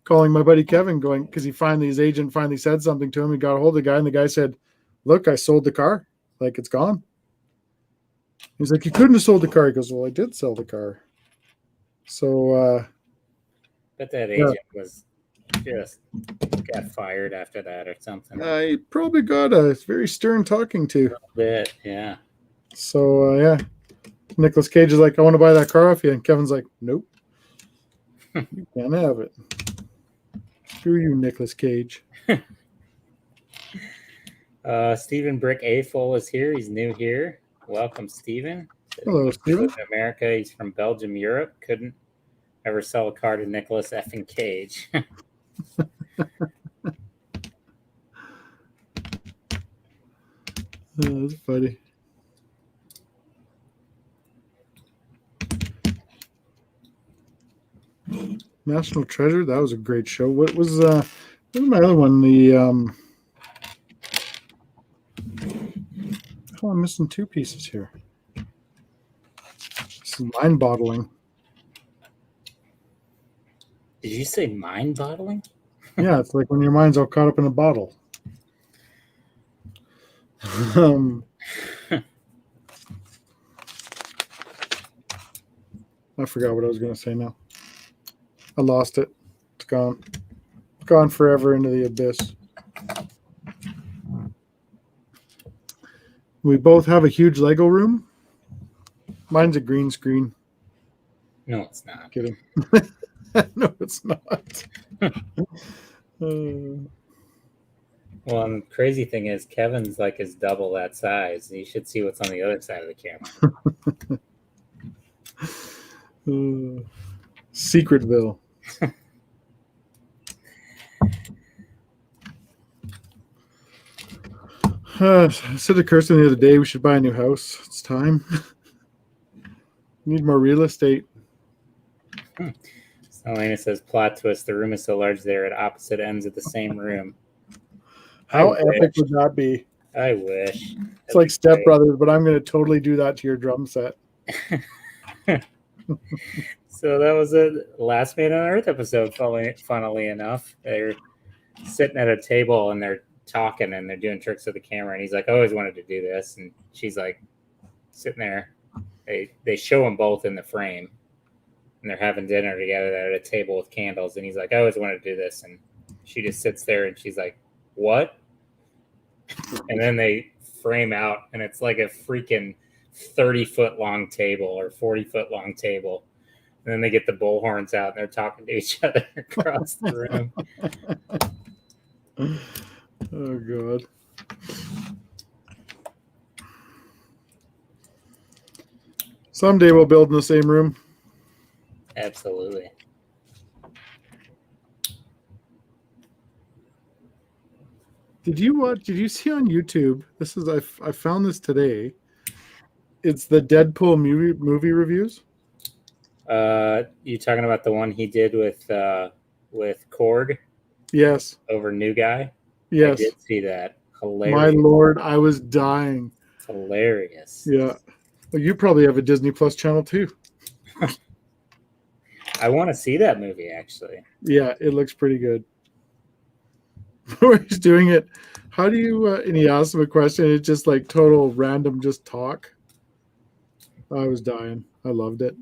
[SPEAKER 1] calling my buddy Kevin, going, because his agent finally said something to him. He got a hold of the guy, and the guy said, look, I sold the car. Like, it's gone. He's like, you couldn't have sold the car. He goes, well, I did sell the car. So
[SPEAKER 2] but that agent was just got fired after that or something.
[SPEAKER 1] I probably got a very stern talking to.
[SPEAKER 2] A little bit, yeah.
[SPEAKER 1] So yeah, Nicolas Cage is like, I want to buy that car off you, and Kevin's like, nope, you can't have it. Screw you, Nicolas Cage.
[SPEAKER 2] Stephen Brick Afol is here. He's new here. Welcome, Stephen.
[SPEAKER 1] Hello, Stephen.
[SPEAKER 2] In America, he's from Belgium, Europe. Couldn't ever sell a car to Nicolas effing Cage.
[SPEAKER 1] That's funny. National Treasure. That was a great show. What was my other one? The oh, I'm missing two pieces here. This is mind-boggling.
[SPEAKER 2] Did you say mind-boggling?
[SPEAKER 1] Yeah, it's like when your mind's all caught up in a bottle. I forgot what I was going to say now. I lost it. It's gone. It's gone forever into the abyss. We both have a huge Lego room. Mine's a green screen.
[SPEAKER 2] No, it's not.
[SPEAKER 1] Kidding. No, it's not.
[SPEAKER 2] Well, and the crazy thing is Kevin's like is double that size. You should see what's on the other side of the camera.
[SPEAKER 1] Secretville. I said to Kirsten the other day, we should buy a new house. It's time. Need more real estate.
[SPEAKER 2] Elena says, plot twist, the room is so large they're at opposite ends of the same room.
[SPEAKER 1] How epic would that be?
[SPEAKER 2] I wish.
[SPEAKER 1] It's like Step Brothers, but I'm going to totally do that to your drum set.
[SPEAKER 2] So that was a Last Man on Earth episode, funnily enough. They're sitting at a table and they're talking and they're doing tricks with the camera. And he's like, I always wanted to do this. And she's like sitting there. They show them both in the frame. And they're having dinner together at a table with candles. And he's like, I always wanted to do this. And she just sits there and she's like, what? And then they frame out and it's like a freaking 30-foot long table or 40-foot long table. And then they get the bullhorns out and they're talking to each other across the room.
[SPEAKER 1] Oh, God. Someday we'll build in the same room.
[SPEAKER 2] Absolutely.
[SPEAKER 1] Did you see on YouTube? This is I found this today. It's the Deadpool movie reviews.
[SPEAKER 2] You talking about the one he did with Korg?
[SPEAKER 1] Yes.
[SPEAKER 2] Over New Guy?
[SPEAKER 1] Yes.
[SPEAKER 2] I did see that. Hilarious.
[SPEAKER 1] My Lord, I was dying.
[SPEAKER 2] It's hilarious.
[SPEAKER 1] Yeah. Well, you probably have a Disney Plus channel too.
[SPEAKER 2] I want to see that movie, actually.
[SPEAKER 1] Yeah, it looks pretty good. He's doing it. How do you? And he asked him a question. It's just like total random, just talk. I was dying. I loved it.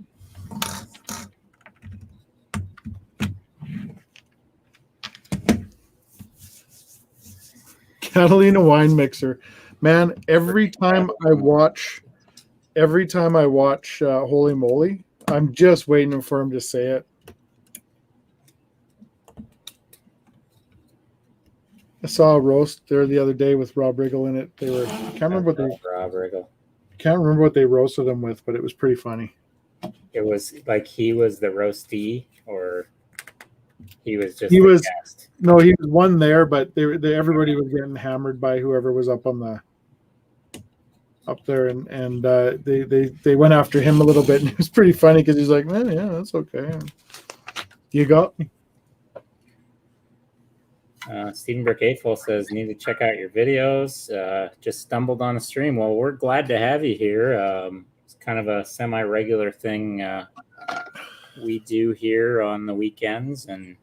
[SPEAKER 1] Catalina wine mixer, man. Every time I watch Holy Moly, I'm just waiting for him to say it. I saw a roast there the other day with Rob Riggle in it. They were can't remember what they roasted him with, but it was pretty funny.
[SPEAKER 2] It was like he was the roastee, or he was just
[SPEAKER 1] he was
[SPEAKER 2] guest.
[SPEAKER 1] No, he was one there, but everybody was getting hammered by whoever was up there, and they went after him a little bit, and it was pretty funny because he's like, man, yeah, that's okay. You got me.
[SPEAKER 2] Stephen Brick Afol says, need to check out your videos. Just stumbled on a stream. Well, we're glad to have you here. It's kind of a semi-regular thing we do here on the weekends, and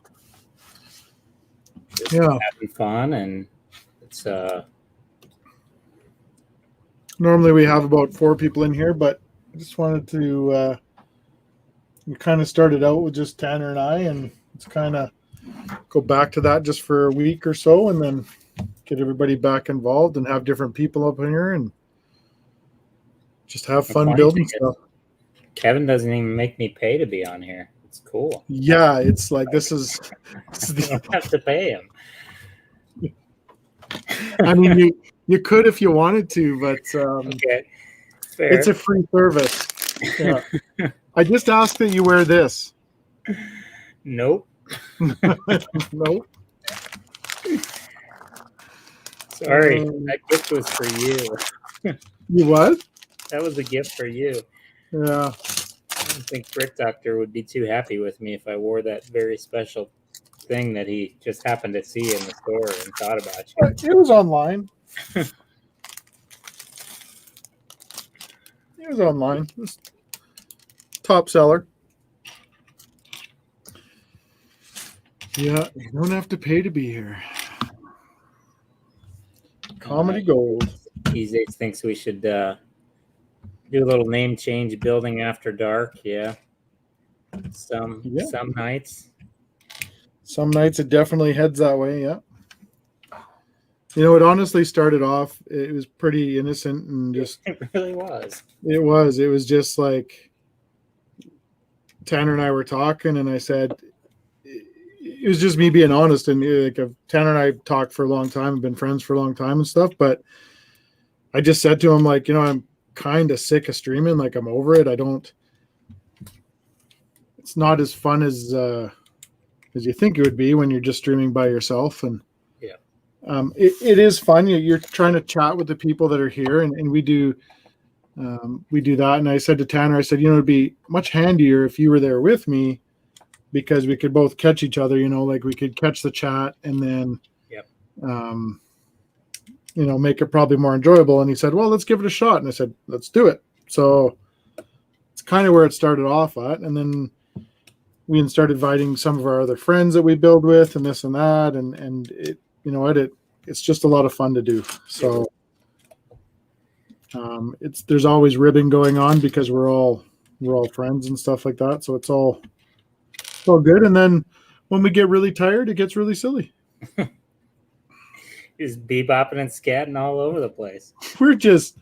[SPEAKER 2] just having fun. And it's
[SPEAKER 1] normally we have about 4 people in here, but I just wanted to we kind of started out with just Tanner and I, and it's kind of go back to that just for a week or so, and then get everybody back involved and have different people up in here and just have fun building stuff.
[SPEAKER 2] Kevin doesn't even make me pay to be on here. It's cool.
[SPEAKER 1] Yeah, it's like this is
[SPEAKER 2] You don't have to pay him.
[SPEAKER 1] I mean, you could if you wanted to, but
[SPEAKER 2] Okay, fair.
[SPEAKER 1] it's a free service. Yeah. I just ask that you wear this.
[SPEAKER 2] Nope.
[SPEAKER 1] Nope.
[SPEAKER 2] Sorry, that gift was for you.
[SPEAKER 1] You what?
[SPEAKER 2] That was a gift for you.
[SPEAKER 1] Yeah.
[SPEAKER 2] I don't think Brick Doctor would be too happy with me if I wore that very special thing that he just happened to see in the store and thought about you.
[SPEAKER 1] It was online. It was online. It was top seller. Yeah, you don't have to pay to be here. Comedy gold.
[SPEAKER 2] Easy thinks we should do a little name change. Building After Dark. Yeah. Some nights.
[SPEAKER 1] Some nights it definitely heads that way. Yeah. You know, it honestly started off. It was pretty innocent and just.
[SPEAKER 2] It really was.
[SPEAKER 1] It was. It was just like Tanner and I were talking, and I said, it was just me being honest. And like Tanner and I talked for a long time, been friends for a long time and stuff. But I just said to him, like, you know, I'm kind of sick of streaming. Like, I'm over it. It's not as fun as you think it would be when you're just streaming by yourself. And
[SPEAKER 2] yeah,
[SPEAKER 1] it is fun. You're trying to chat with the people that are here, and we do that. And I said to Tanner, I said, you know, it'd be much handier if you were there with me, because we could both catch each other, you know, like we could catch the chat and then, you know, make it probably more enjoyable. And he said, well, let's give it a shot. And I said, let's do it. So it's kind of where it started off at. And then we started inviting some of our other friends that we build with and this and that. And it, you know what, it's just a lot of fun to do. So there's always ribbing going on because we're all friends and stuff like that. So it's all good. And then when we get really tired, it gets really silly.
[SPEAKER 2] Just bebopping and scatting all over the place.
[SPEAKER 1] We're just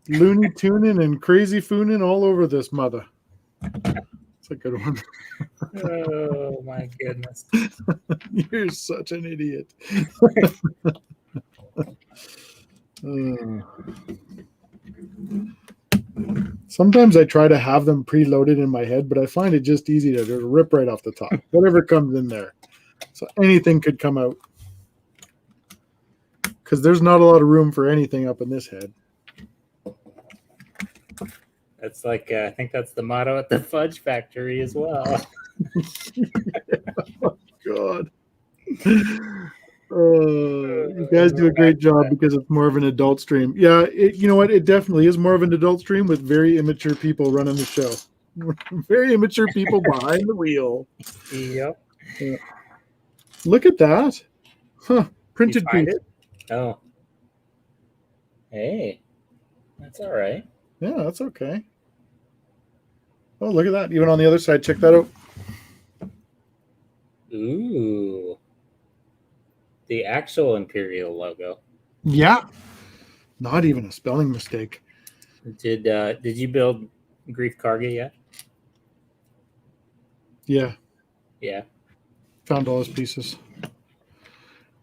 [SPEAKER 1] loony tuning and crazy fooning all over this mother. It's a good one.
[SPEAKER 2] Oh my goodness.
[SPEAKER 1] You're such an idiot. Sometimes I try to have them preloaded in my head, but I find it just easy to just rip right off the top. Whatever comes in there. So anything could come out. Because there's not a lot of room for anything up in this head.
[SPEAKER 2] That's like, I think that's the motto at the Fudge Factory as well.
[SPEAKER 1] Oh, God. You guys do a great job because it's more of an adult stream. Yeah, you know what? It definitely is more of an adult stream with very immature people running the show. Very immature people behind the wheel.
[SPEAKER 2] Yep.
[SPEAKER 1] Yeah. Look at that. Huh. Printed piece.
[SPEAKER 2] Oh. Hey. That's all right.
[SPEAKER 1] Yeah, that's okay. Oh, look at that. Even on the other side, check that out.
[SPEAKER 2] Ooh. The actual Imperial logo.
[SPEAKER 1] Yeah. Not even a spelling mistake.
[SPEAKER 2] Did you build Grief Karga yet?
[SPEAKER 1] Yeah.
[SPEAKER 2] Yeah.
[SPEAKER 1] Found all his pieces.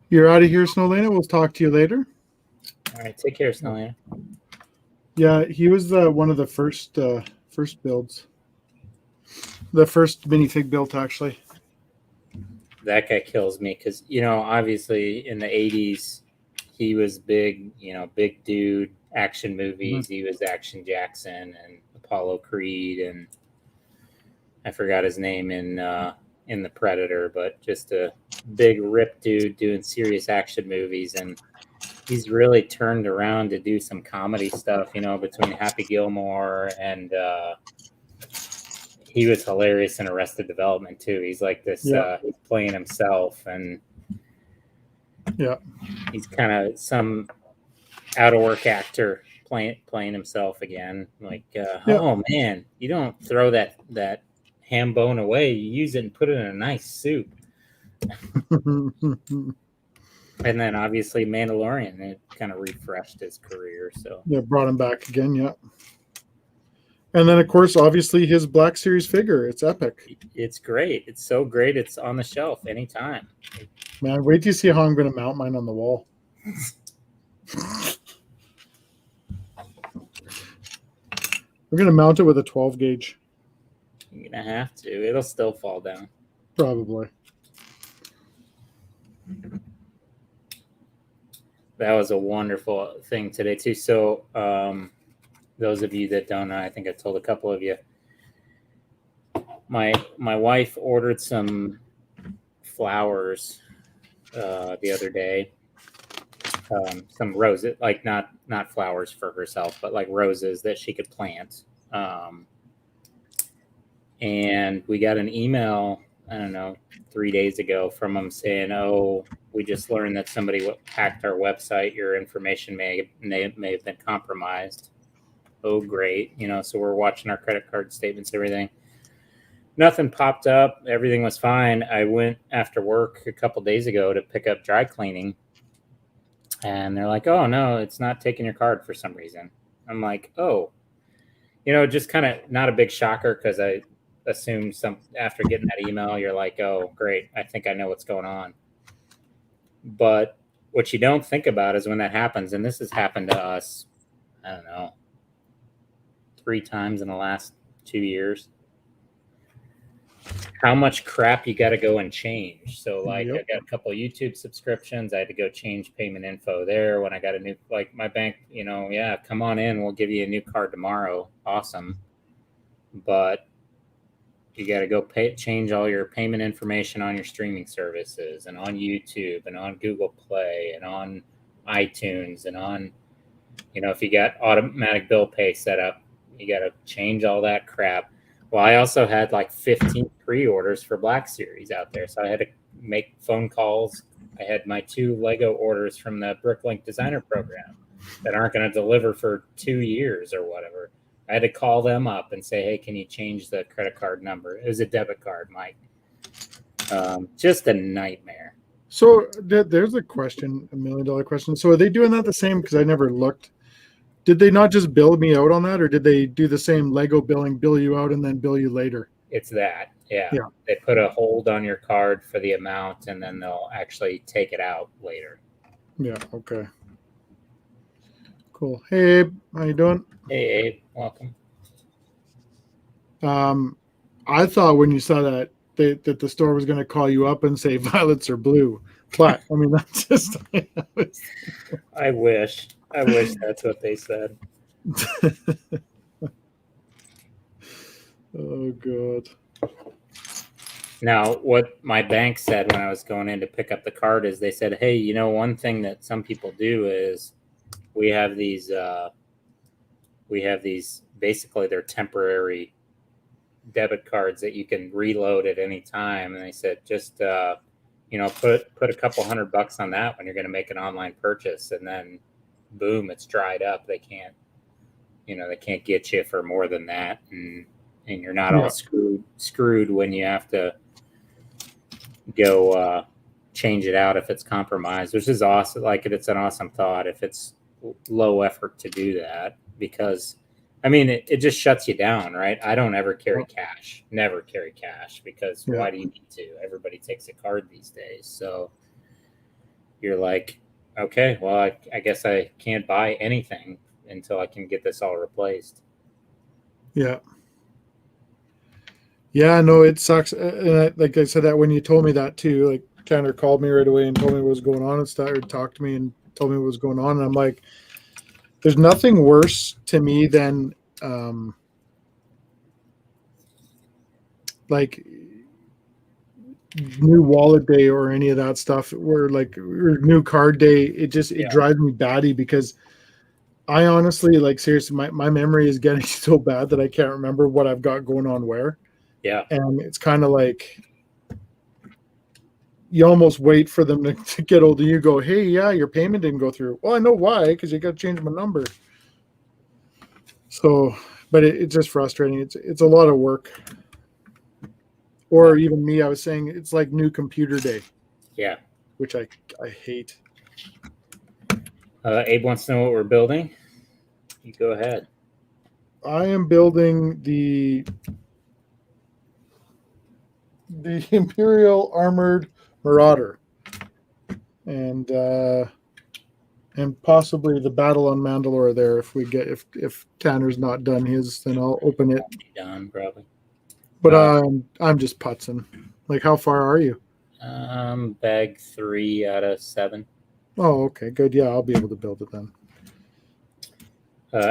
[SPEAKER 1] You're out of here, Snowlana. We'll talk to you later.
[SPEAKER 2] All right. Take care, Snowlana.
[SPEAKER 1] Yeah, he was one of the first builds. The first minifig built, actually.
[SPEAKER 2] That guy kills me because, you know, obviously in the 80s, he was big, you know, big dude, action movies. Mm-hmm. He was Action Jackson and Apollo Creed, and I forgot his name in The Predator, but just a big rip dude doing serious action movies. And he's really turned around to do some comedy stuff, you know, between Happy Gilmore and he was hilarious in Arrested Development too. He's like this, he's playing himself, and he's kind of some out of work actor playing himself again. Like, oh man, you don't throw that ham bone away. You use it and put it in a nice soup. And then obviously Mandalorian, it kind of refreshed his career. So
[SPEAKER 1] Yeah, brought him back again. Yeah. And then, of course, obviously his Black Series figure. It's epic.
[SPEAKER 2] it's great. It's so great. It's on the shelf anytime.
[SPEAKER 1] Man, wait till you see how I'm going to mount mine on the wall. We're going to mount it with a 12 gauge.
[SPEAKER 2] You're going to have to. It'll still fall down.
[SPEAKER 1] Probably.
[SPEAKER 2] That was a wonderful thing today, too. So, those of you that don't know, I think I told a couple of you, my wife ordered some flowers the other day, some roses, like not flowers for herself, but like roses that she could plant. And we got an email, I don't know, 3 days ago from them saying, "Oh, we just learned that somebody hacked our website. Your information may have been compromised." Oh, great. So we're watching our credit card statements, everything. Nothing popped up. Everything was fine. I went after work a couple days ago to pick up dry cleaning. And they're like, "Oh, no, it's not taking your card for some reason." I'm like, "Oh." Just kind of not a big shocker because I assumed after getting that email, you're like, "Oh, great. I think I know what's going on." But what you don't think about is when that happens, and this has happened to us, I don't know, 3 times in the last 2 years, how much crap you got to go and change. So like,
[SPEAKER 1] Yep.
[SPEAKER 2] I got a couple of YouTube subscriptions. I had to go change payment info there when I got a new, like my bank, yeah, come on in. We'll give you a new card tomorrow. Awesome. But you got to go change all your payment information on your streaming services and on YouTube and on Google Play and on iTunes and on, if you got automatic bill pay set up, you got to change all that crap. Well, I also had like 15 pre-orders for Black Series out there. So I had to make phone calls. I had my 2 Lego orders from the Bricklink Designer Program that aren't going to deliver for 2 years or whatever. I had to call them up and say, "Hey, can you change the credit card number?" It was a debit card, Mike. Just a nightmare.
[SPEAKER 1] So there's a question, $1 million question. So are they doing that the same? Because I never looked. Did they not just bill me out on that, or did they do the same Lego billing, bill you out, and then bill you later?
[SPEAKER 2] It's that, yeah.
[SPEAKER 1] Yeah.
[SPEAKER 2] They put a hold on your card for the amount, and then they'll actually take it out later.
[SPEAKER 1] Yeah. Okay. Cool. Hey, Abe, how you doing?
[SPEAKER 2] Hey, Abe, welcome.
[SPEAKER 1] I thought when you saw that the store was going to call you up and say violets are blue. But I mean, that's just.
[SPEAKER 2] I wish that's what they said.
[SPEAKER 1] Oh God.
[SPEAKER 2] Now, what my bank said when I was going in to pick up the card is they said, "Hey, one thing that some people do is we have these basically they're temporary debit cards that you can reload at any time." And they said, just put a couple $100 on that when you're going to make an online purchase, and then boom, it's dried up. They can't get you for more than that, and you're not all screwed when you have to go change it out if it's compromised, which is awesome. Like, it's an awesome thought if it's low effort to do that, because I mean, it just shuts you down, right? I don't ever carry cash, never carry cash, because why do you need to? Everybody takes a card these days. So you're like, okay, well, I guess I can't buy anything until I can get this all replaced.
[SPEAKER 1] Yeah. Yeah, no, it sucks. And like I said, that when you told me that too, like Tanner called me right away and told me what was going on and started talked to me and told me what was going on. And I'm like, there's nothing worse to me than like new wallet day or any of that stuff, or new card day. It drives me batty, because I honestly, like, seriously, my memory is getting so bad that I can't remember what I've got going on where.
[SPEAKER 2] Yeah.
[SPEAKER 1] And it's kind of like you almost wait for them to get old and you go, "Hey, yeah, your payment didn't go through." Well, I know why, because you got to change my number. So, but it's just frustrating. It's a lot of work Or even me, I was saying it's like new computer day.
[SPEAKER 2] Yeah.
[SPEAKER 1] Which I hate.
[SPEAKER 2] Abe wants to know what we're building. You go ahead.
[SPEAKER 1] I am building the Imperial Armored Marauder, and possibly the Battle on Mandalore. There, if Tanner's not done his, then I'll open it.
[SPEAKER 2] Done probably.
[SPEAKER 1] But I'm just putzing. Like, how far are you?
[SPEAKER 2] Bag 3 out of 7.
[SPEAKER 1] Oh, okay, good. Yeah, I'll be able to build it then.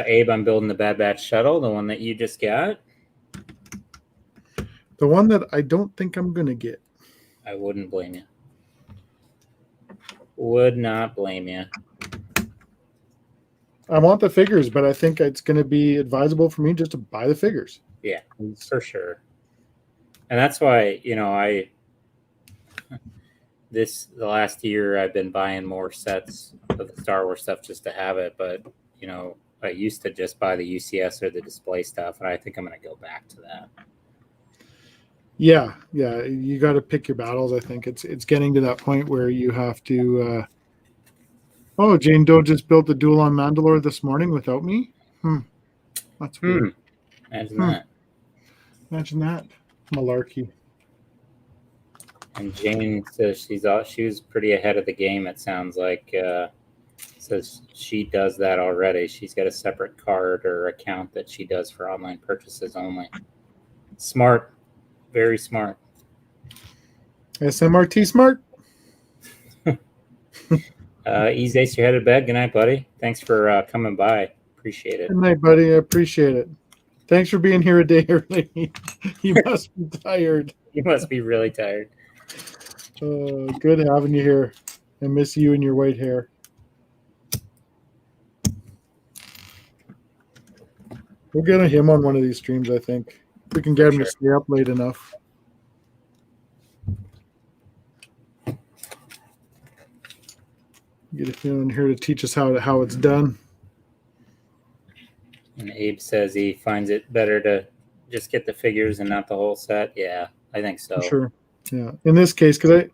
[SPEAKER 2] Abe, I'm building the Bad Batch shuttle, the one that you just got.
[SPEAKER 1] The one that I don't think I'm gonna get.
[SPEAKER 2] I wouldn't blame you. Would not blame you.
[SPEAKER 1] I want the figures, but I think it's going to be advisable for me just to buy the figures.
[SPEAKER 2] Yeah, for sure. And that's why, the last year I've been buying more sets of the Star Wars stuff just to have it. But, I used to just buy the UCS or the display stuff, and I think I'm going to go back to that.
[SPEAKER 1] Yeah. You got to pick your battles. I think it's getting to that point where you have to. Jane Doe just built the duel on Mandalore this morning without me. That's weird.
[SPEAKER 2] Imagine that.
[SPEAKER 1] Imagine that. Malarkey.
[SPEAKER 2] And Jane says she was pretty ahead of the game. It sounds like. Says she does that already. She's got a separate card or account that she does for online purchases only. Smart. Very smart.
[SPEAKER 1] SMRT smart.
[SPEAKER 2] Ease Ace, you're headed to bed. Good night, buddy. Thanks for coming by. Appreciate it.
[SPEAKER 1] Good night, buddy. I appreciate it. Thanks for being here a day early. You must be tired.
[SPEAKER 2] You must be really tired.
[SPEAKER 1] Good having you here. I miss you and your white hair. We'll get him on one of these streams, I think. We can get him to stay up late enough. Get him in here to teach us how it's done.
[SPEAKER 2] And Abe says he finds it better to just get the figures and not the whole set. Yeah, I think so.
[SPEAKER 1] Sure. Yeah. In this case, because I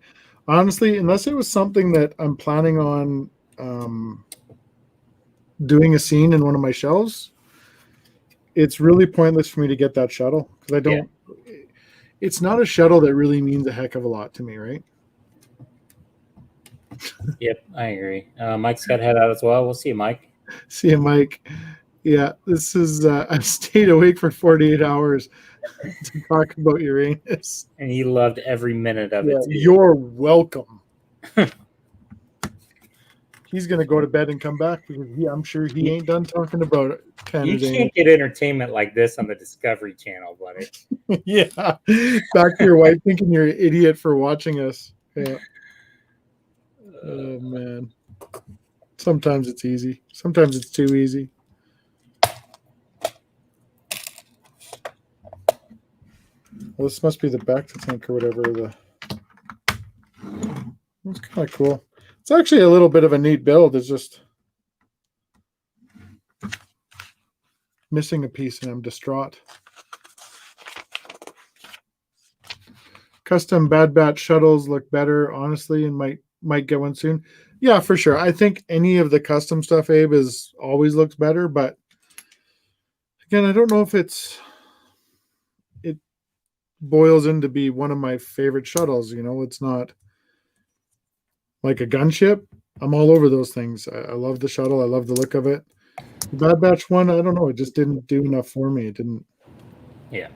[SPEAKER 1] honestly, unless it was something that I'm planning on doing a scene in one of my shelves, it's really pointless for me to get that shuttle because I don't. Yeah. It's not a shuttle that really means a heck of a lot to me, right?
[SPEAKER 2] Yep, I agree. Mike's got to head out as well. We'll see you, Mike.
[SPEAKER 1] See you, Mike. Yeah, this is. I've stayed awake for 48 hours to talk about Uranus,
[SPEAKER 2] and he loved every minute of it. Too.
[SPEAKER 1] You're welcome. He's gonna go to bed and come back because I'm sure he ain't done talking about it.
[SPEAKER 2] You can't get entertainment like this on the Discovery Channel, buddy.
[SPEAKER 1] Yeah, back to your wife thinking you're an idiot for watching us. Yeah. Oh man. Sometimes it's easy. Sometimes it's too easy. Well, this must be the back to tank or whatever. It's kind of cool. It's actually a little bit of a neat build. It's just missing a piece and I'm distraught. Custom Bad Batch shuttles look better, honestly, and might get one soon. Yeah, for sure. I think any of the custom stuff, Abe, always looks better, but again, I don't know if it boils into be one of my favorite shuttles. It's not like a gunship. I'm all over those things. I love the shuttle. I love the look of it. The Bad Batch one, I don't know. It just didn't do enough for me. It didn't.
[SPEAKER 2] Yeah.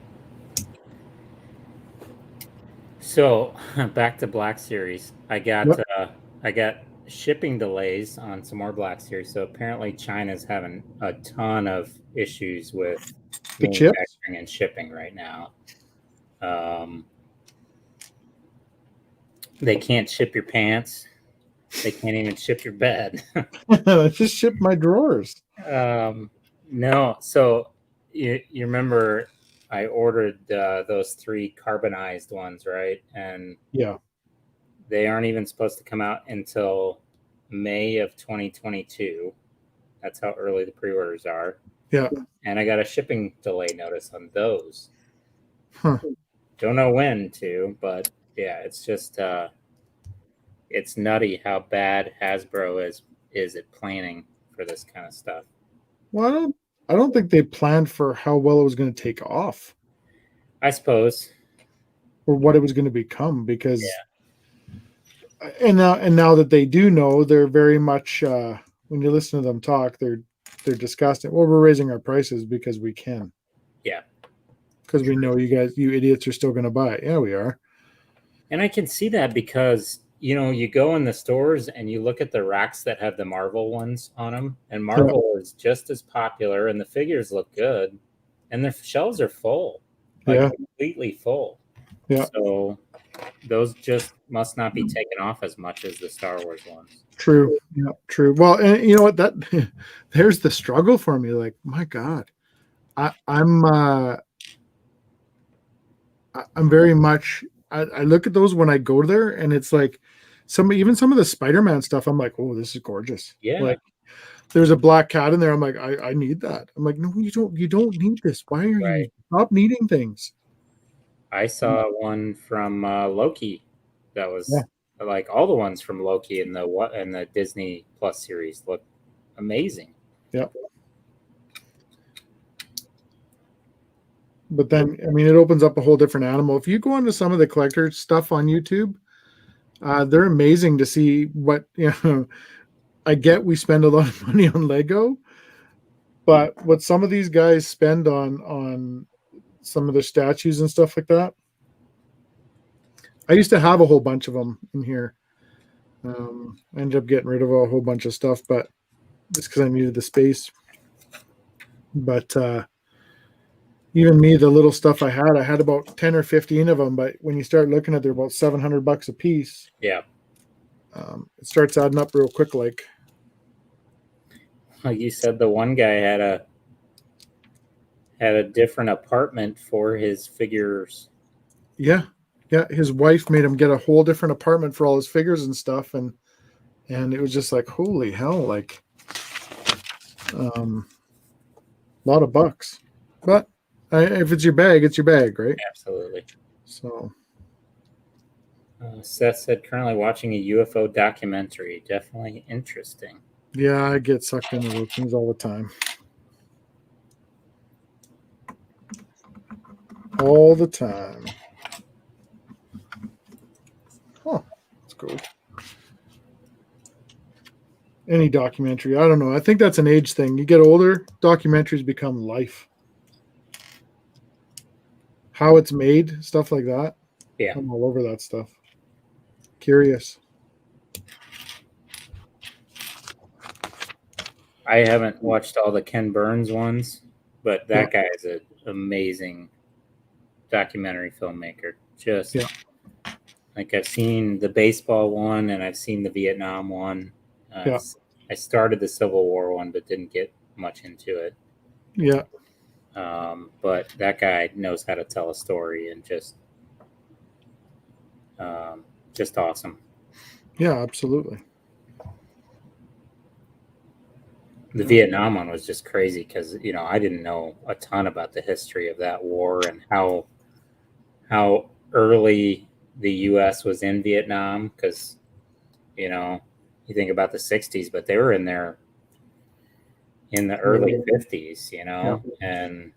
[SPEAKER 2] So back to Black Series. I got shipping delays on some more Black Series. So apparently China's having a ton of issues with
[SPEAKER 1] the
[SPEAKER 2] manufacturing and shipping right now. They can't ship your pants. They can't even ship your bed.
[SPEAKER 1] Just ship my drawers.
[SPEAKER 2] No. So you remember I ordered those 3 carbonized ones, right? And
[SPEAKER 1] yeah,
[SPEAKER 2] they aren't even supposed to come out until May of 2022. That's how early the pre-orders are.
[SPEAKER 1] Yeah.
[SPEAKER 2] And I got a shipping delay notice on those.
[SPEAKER 1] Huh.
[SPEAKER 2] Don't know when to, but yeah, it's just it's nutty how bad Hasbro is at planning for this kind of stuff.
[SPEAKER 1] Well, I don't think they planned for how well it was going to take off
[SPEAKER 2] I suppose.
[SPEAKER 1] or what it was going to become, because
[SPEAKER 2] Yeah.
[SPEAKER 1] and now that they do know, they're very much when you listen to them talk, they're disgusting. Well, we're raising our prices because we can.
[SPEAKER 2] Yeah.
[SPEAKER 1] Because we know you idiots are still going to buy it. Yeah, we are.
[SPEAKER 2] And I can see that because, you go in the stores and you look at the racks that have the Marvel ones on them, and Marvel is just as popular, and the figures look good, and their shelves are full, like
[SPEAKER 1] Yeah.
[SPEAKER 2] completely full.
[SPEAKER 1] Yeah.
[SPEAKER 2] So those just must not be taken off as much as the Star Wars ones.
[SPEAKER 1] True. Yeah, true. Well, and you know what? That there's the struggle for me. Like, my God, I'm I'm very much. I look at those when I go there, and it's like even some of the Spider-Man stuff. I'm like, oh, this is gorgeous.
[SPEAKER 2] Yeah.
[SPEAKER 1] Like, there's a black cat in there. I'm like, I need that. I'm like, no, you don't. You don't need this. Why are you
[SPEAKER 2] Right.
[SPEAKER 1] stop needing things?
[SPEAKER 2] I saw one from Loki that was
[SPEAKER 1] Yeah.
[SPEAKER 2] like all the ones from Loki in the Disney Plus series look amazing.
[SPEAKER 1] Yeah. But then, I mean, it opens up a whole different animal. If you go into some of the collector stuff on YouTube, they're amazing to see what, I get we spend a lot of money on Lego, but what some of these guys spend on some of the statues and stuff like that. I used to have a whole bunch of them in here. I ended up getting rid of a whole bunch of stuff, but just because I needed the space. But even me, the little stuff I had about 10 or 15 of them. But when you start looking at, they're about $700 a piece.
[SPEAKER 2] Yeah.
[SPEAKER 1] It starts adding up real quick. Like
[SPEAKER 2] you said, the one guy had a different apartment for his figures.
[SPEAKER 1] Yeah. His wife made him get a whole different apartment for all his figures and stuff, and it was just like, holy hell, like a lot of bucks. But if it's your bag, it's your bag, right?
[SPEAKER 2] Absolutely.
[SPEAKER 1] So
[SPEAKER 2] Seth said currently watching a UFO documentary. Definitely interesting.
[SPEAKER 1] yeah, I get sucked into those things all the time. All the time. Oh, that's cool. Any documentary, I don't know. I think that's an age thing. You get older, documentaries become life. How it's made, stuff like that.
[SPEAKER 2] Yeah.
[SPEAKER 1] I'm all over that stuff. Curious.
[SPEAKER 2] I haven't watched all the Ken Burns ones, but that guy is an amazing documentary filmmaker. Just like, I've seen the baseball one and I've seen the Vietnam one. I started the Civil War one, but didn't get much into it.
[SPEAKER 1] Yeah.
[SPEAKER 2] But that guy knows how to tell a story, and just awesome.
[SPEAKER 1] Yeah, absolutely.
[SPEAKER 2] The Vietnam one was just crazy because, I didn't know a ton about the history of that war and how early the U.S. was in Vietnam, because, you think about the 60s, but they were in there in the early 50s, and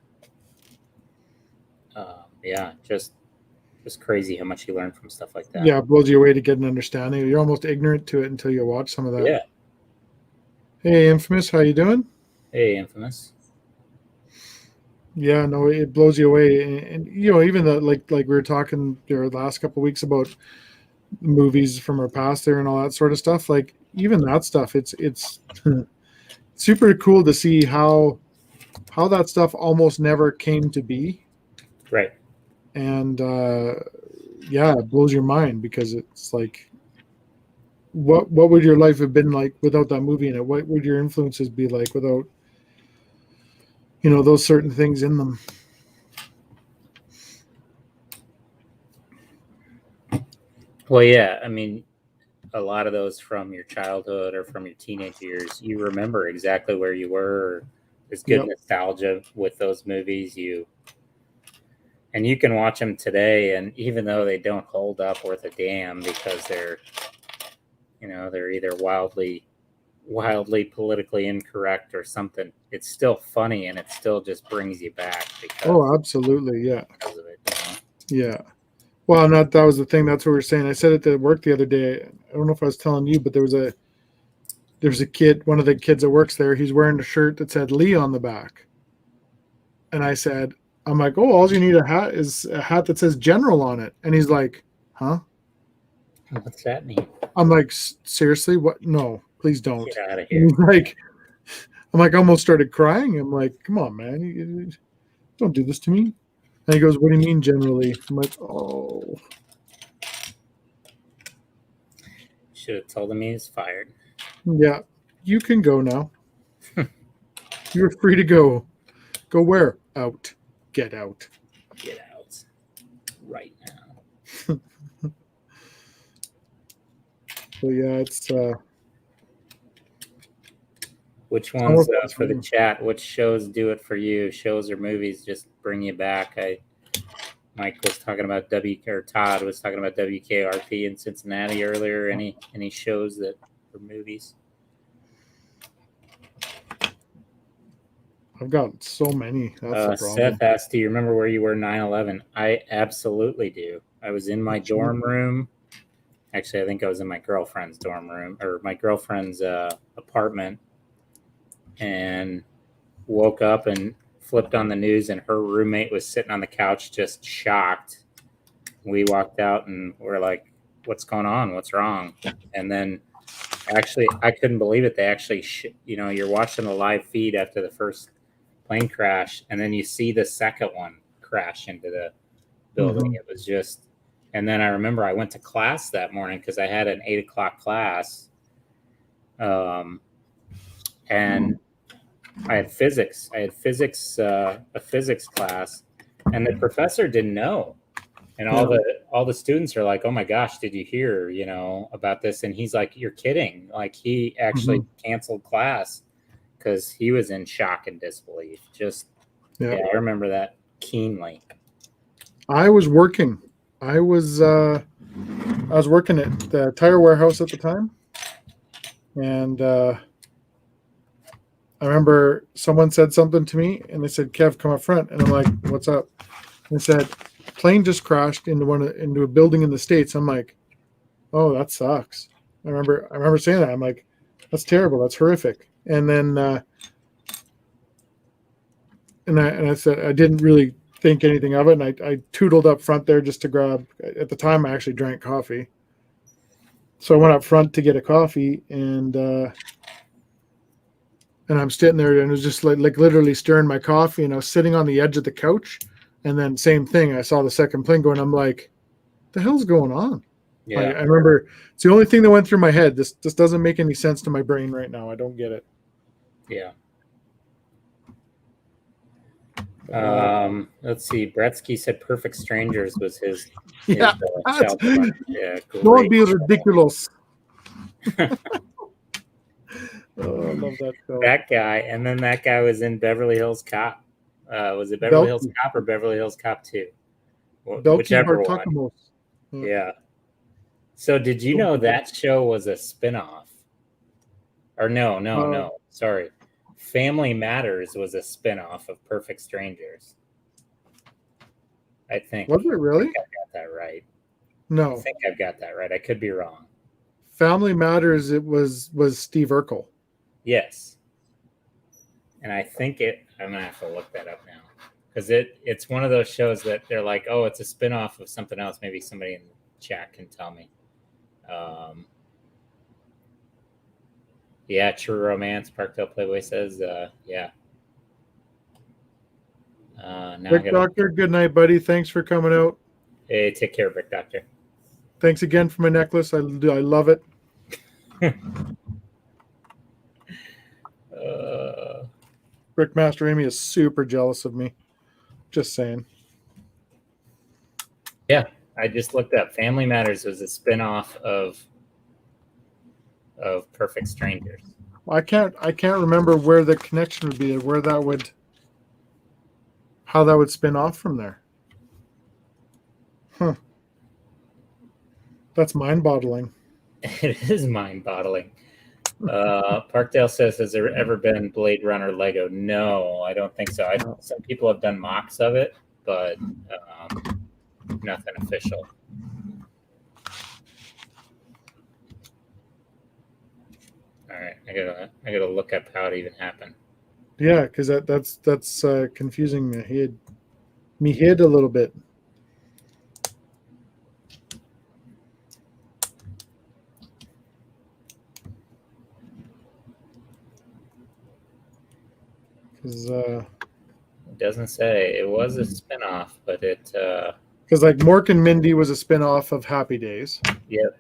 [SPEAKER 2] just crazy how much you learn from stuff like that.
[SPEAKER 1] Yeah, it blows you away to get an understanding. You're almost ignorant to it until you watch some of that.
[SPEAKER 2] Yeah.
[SPEAKER 1] Hey, Infamous, how you doing?
[SPEAKER 2] Hey, Infamous.
[SPEAKER 1] Yeah, no, it blows you away, and even the like we were talking there the last couple of weeks about movies from our past there and all that sort of stuff. Like, even that stuff, it's super cool to see how that stuff almost never came to be.
[SPEAKER 2] Right.
[SPEAKER 1] And it blows your mind, because it's like, what would your life have been like without that movie in it? What would your influences be like without those certain things in them?
[SPEAKER 2] Well, yeah, I mean, a lot of those from your childhood or from your teenage years, you remember exactly where you were. There's good nostalgia with those movies. And you can watch them today, and even though they don't hold up worth a damn because they're either wildly politically incorrect or something, it's still funny and it still just brings you back
[SPEAKER 1] Oh, absolutely, yeah,
[SPEAKER 2] because of it.
[SPEAKER 1] yeah. Well, that was the thing. That's what we were saying. I said it at work the other day. I don't know if I was telling you, but there's a kid, one of the kids that works there. He's wearing a shirt that said Lee on the back, and I'm like, oh, all you need is a hat that says General on it, and he's like, huh?
[SPEAKER 2] What's that mean?
[SPEAKER 1] I'm like, seriously? What? No, please don't.
[SPEAKER 2] Get out of here.
[SPEAKER 1] I'm like, I almost started crying. I'm like, come on, man, you don't do this to me. And he goes, what do you mean generally? I'm like, oh.
[SPEAKER 2] Should have told him he was fired.
[SPEAKER 1] Yeah, you can go now. You're free to go. Go where? Out. Get out.
[SPEAKER 2] Get out. Right now.
[SPEAKER 1] So yeah, it's
[SPEAKER 2] which ones for the chat? Which shows do it for you? Shows or movies just bring you back? Mike was talking about Todd was talking about WKRP in Cincinnati earlier. Any shows that or movies?
[SPEAKER 1] I've got so many. That's the problem.
[SPEAKER 2] Seth asked, do you remember where you were 9/11? I absolutely do. I was in my dorm room. Actually, I think I was in my girlfriend's dorm room or my girlfriend's apartment, and woke up and flipped on the news, and her roommate was sitting on the couch just shocked. We walked out and we're like, what's going on? What's wrong? And then actually, I couldn't believe it. They actually, you're watching the live feed after the first plane crash, and then you see the second one crash into the building. Mm-hmm. It was just, and then I remember I went to class that morning because I had an 8 o'clock class. And I had physics. A physics class, and the professor didn't know. And all the students are like, "Oh my gosh, did you hear, about this?" And he's like, "You're kidding!" Like he actually canceled class because he was in shock and disbelief. I remember that keenly.
[SPEAKER 1] I was working. I was working at the tire warehouse at the time, and I remember someone said something to me, and they said, "Kev, come up front." And I'm like, "What's up?" And they said, "Plane just crashed into a building in the States." I'm like, "Oh, that sucks." I remember saying that. I'm like, "That's terrible. That's horrific." And then, and I said I didn't really think anything of it, and I tootled up front there just to grab. At the time, I actually drank coffee, so I went up front to get a coffee, and I'm sitting there, and it was just like literally stirring my coffee, and I was sitting on the edge of the couch, and then same thing. I saw the second plane going. I'm like, "What the hell's going on?" Yeah, I remember it's the only thing that went through my head. This doesn't make any sense to my brain right now. I don't get it.
[SPEAKER 2] Yeah. Let's see. Bretsky said "Perfect Strangers" was his.
[SPEAKER 1] Yeah,
[SPEAKER 2] great.
[SPEAKER 1] Don't be ridiculous. Oh, I love that show.
[SPEAKER 2] That guy, and then that guy was in Beverly Hills Cop. Was it Beverly Hills Cop or Beverly Hills Cop 2? Whichever one. Yeah. So did you know that show was a spinoff? Or no. Sorry. Family Matters was a spinoff of Perfect Strangers. I think.
[SPEAKER 1] Was it really?
[SPEAKER 2] I got that right.
[SPEAKER 1] No.
[SPEAKER 2] I think I've got that right. I could be wrong.
[SPEAKER 1] Family Matters, it was Steve Urkel.
[SPEAKER 2] Yes. And I think I'm going to have to look that up now. Because it's one of those shows that they're like, oh, it's a spinoff of something else. Maybe somebody in the chat can tell me. Yeah, True Romance, Parkdale Playboy says, yeah.
[SPEAKER 1] Brick Doctor, good night, buddy. Thanks for coming out.
[SPEAKER 2] Hey, take care, Brick Doctor.
[SPEAKER 1] Thanks again for my necklace. I love it. Brickmaster Amy is super jealous of me. Just saying.
[SPEAKER 2] Yeah, I just looked up. Family Matters was a spinoff of Perfect Strangers.
[SPEAKER 1] I can't remember where the connection would be, how that would spin off from there. Huh. That's mind-boggling.
[SPEAKER 2] It is mind-boggling. Parkdale says, has there ever been Blade Runner Lego? No, I don't think so. Some people have done mocks of it, but nothing official. All right, I gotta look up how it even happened.
[SPEAKER 1] Yeah, because that's confusing me head a little bit. Because
[SPEAKER 2] it doesn't say. It was a spinoff, but it.
[SPEAKER 1] Because like Mork and Mindy was a spinoff of Happy Days.
[SPEAKER 2] Yep.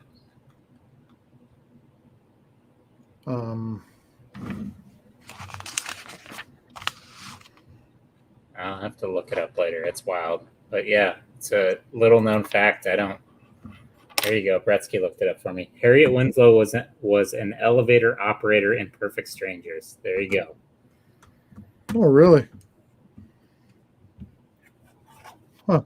[SPEAKER 2] I'll have to look it up later. It's wild, but yeah, it's a little known fact. There you go. Bretsky looked it up for me. Harriet Winslow was an elevator operator in Perfect Strangers. There you go.
[SPEAKER 1] Oh, really? Huh.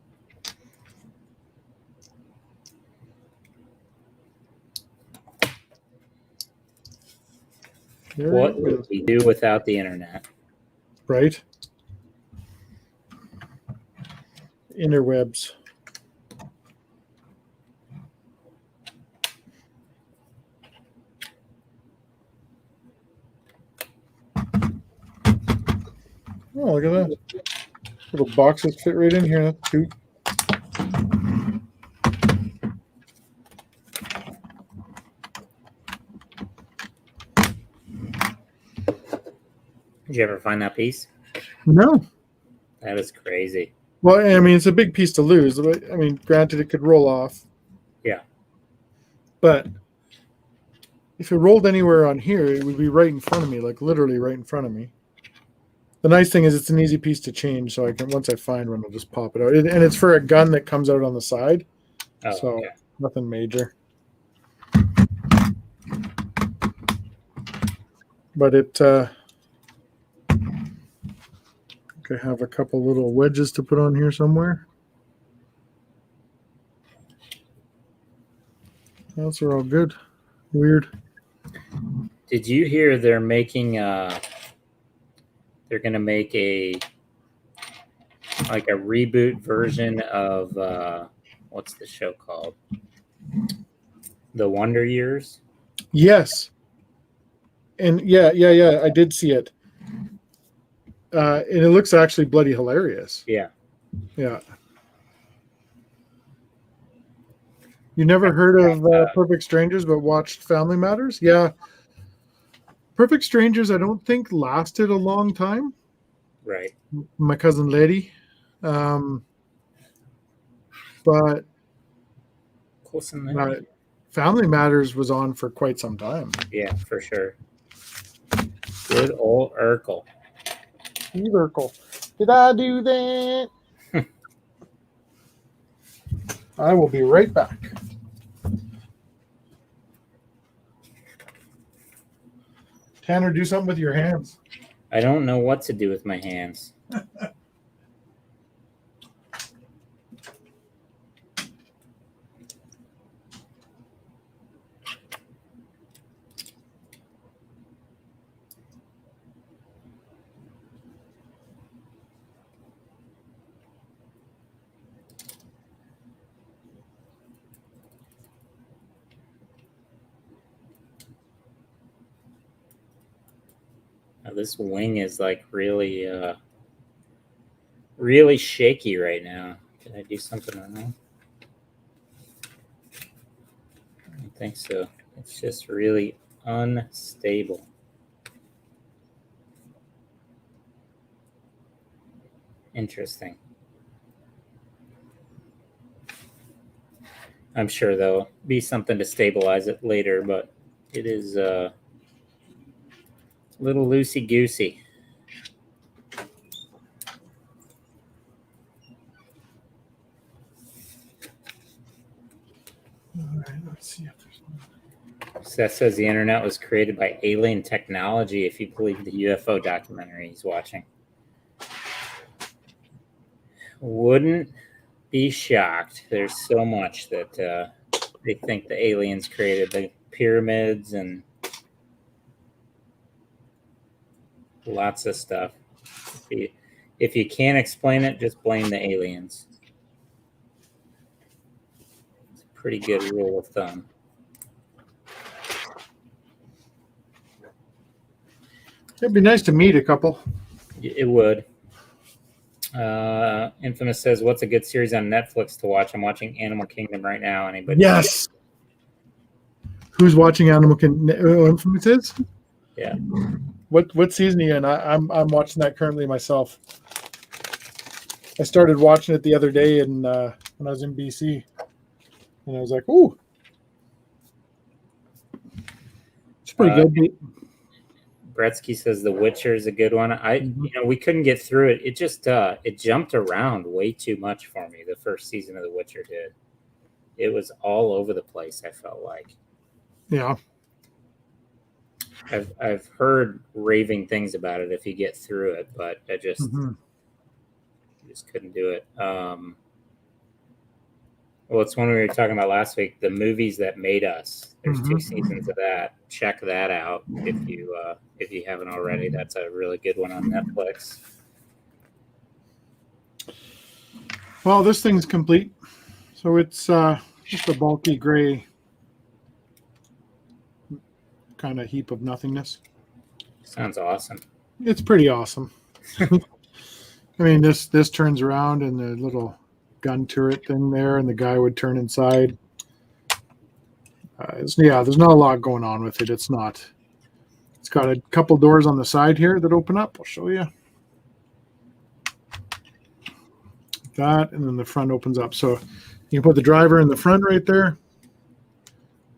[SPEAKER 2] What would we do without the internet?
[SPEAKER 1] Right. Interwebs. Oh, look at that. Little boxes fit right in here. That's cute.
[SPEAKER 2] Did you ever find that piece?
[SPEAKER 1] No.
[SPEAKER 2] That is crazy.
[SPEAKER 1] Well, I mean, it's a big piece to lose. I mean, granted, it could roll off.
[SPEAKER 2] Yeah.
[SPEAKER 1] But if it rolled anywhere on here, it would be right in front of me, like literally right in front of me. The nice thing is it's an easy piece to change, so I can, once I find one, I'll just pop it out. And it's for a gun that comes out on the side.
[SPEAKER 2] Oh,
[SPEAKER 1] so
[SPEAKER 2] okay. Nothing
[SPEAKER 1] major. But it I have a couple little wedges to put on here somewhere. Those are all good. Weird.
[SPEAKER 2] Did you hear they're making they're gonna make a reboot version of what's the show called? The Wonder Years?
[SPEAKER 1] Yes. And yeah, I did see it. And it looks actually bloody hilarious.
[SPEAKER 2] Yeah.
[SPEAKER 1] Yeah. You never heard of Perfect Strangers but watched Family Matters? Yeah. Perfect Strangers, I don't think lasted a long time.
[SPEAKER 2] Right.
[SPEAKER 1] My cousin Letty. But Family Matters was on for quite some time.
[SPEAKER 2] Yeah, for sure. Good old Urkel.
[SPEAKER 1] Urkel. Did I do that? I will be right back. Tanner, do something with your hands.
[SPEAKER 2] I don't know what to do with my hands. Now, this wing is like really shaky right now. Did I do something wrong? I don't think so. It's just really unstable. Interesting. I'm sure there'll be something to stabilize it later, but it is a little loosey-goosey.
[SPEAKER 1] All right, let's see if there's one.
[SPEAKER 2] Seth says the internet was created by alien technology, if you believe the UFO documentary he's watching. Wouldn't be shocked. There's so much that they think the aliens created, the pyramids and lots of stuff. If you can't explain it, just blame the aliens. It's a pretty good rule of thumb.
[SPEAKER 1] It'd be nice to meet a couple.
[SPEAKER 2] It would. Infamous says, "What's a good series on Netflix to watch? I'm watching Animal Kingdom right now." Anybody?
[SPEAKER 1] Yes. Who's watching Animal Kingdom? Infamous is?
[SPEAKER 2] Yeah.
[SPEAKER 1] What season are you in? I'm watching that currently myself. I started watching it the other day when I was in BC, and I was like, "Ooh, it's pretty good."
[SPEAKER 2] Bretsky says The Witcher is a good one. We couldn't get through it. It just it jumped around way too much for me. The first season of The Witcher did. It was all over the place. I felt like.
[SPEAKER 1] Yeah.
[SPEAKER 2] I've heard raving things about it if you get through it, but I just couldn't do it. Well, it's one we were talking about last week. The Movies That Made Us. There's 2 seasons of that. Check that out if you haven't already. That's a really good one on Netflix.
[SPEAKER 1] Well, this thing's complete, so it's just a bulky gray kind of heap of nothingness.
[SPEAKER 2] Sounds awesome.
[SPEAKER 1] It's pretty awesome. I mean, this turns around and the little gun turret thing there, and the guy would turn inside. There's not a lot going on with it. It's got a couple doors on the side here that open up. I'll show you that, and then the front opens up. So you can put the driver in the front right there.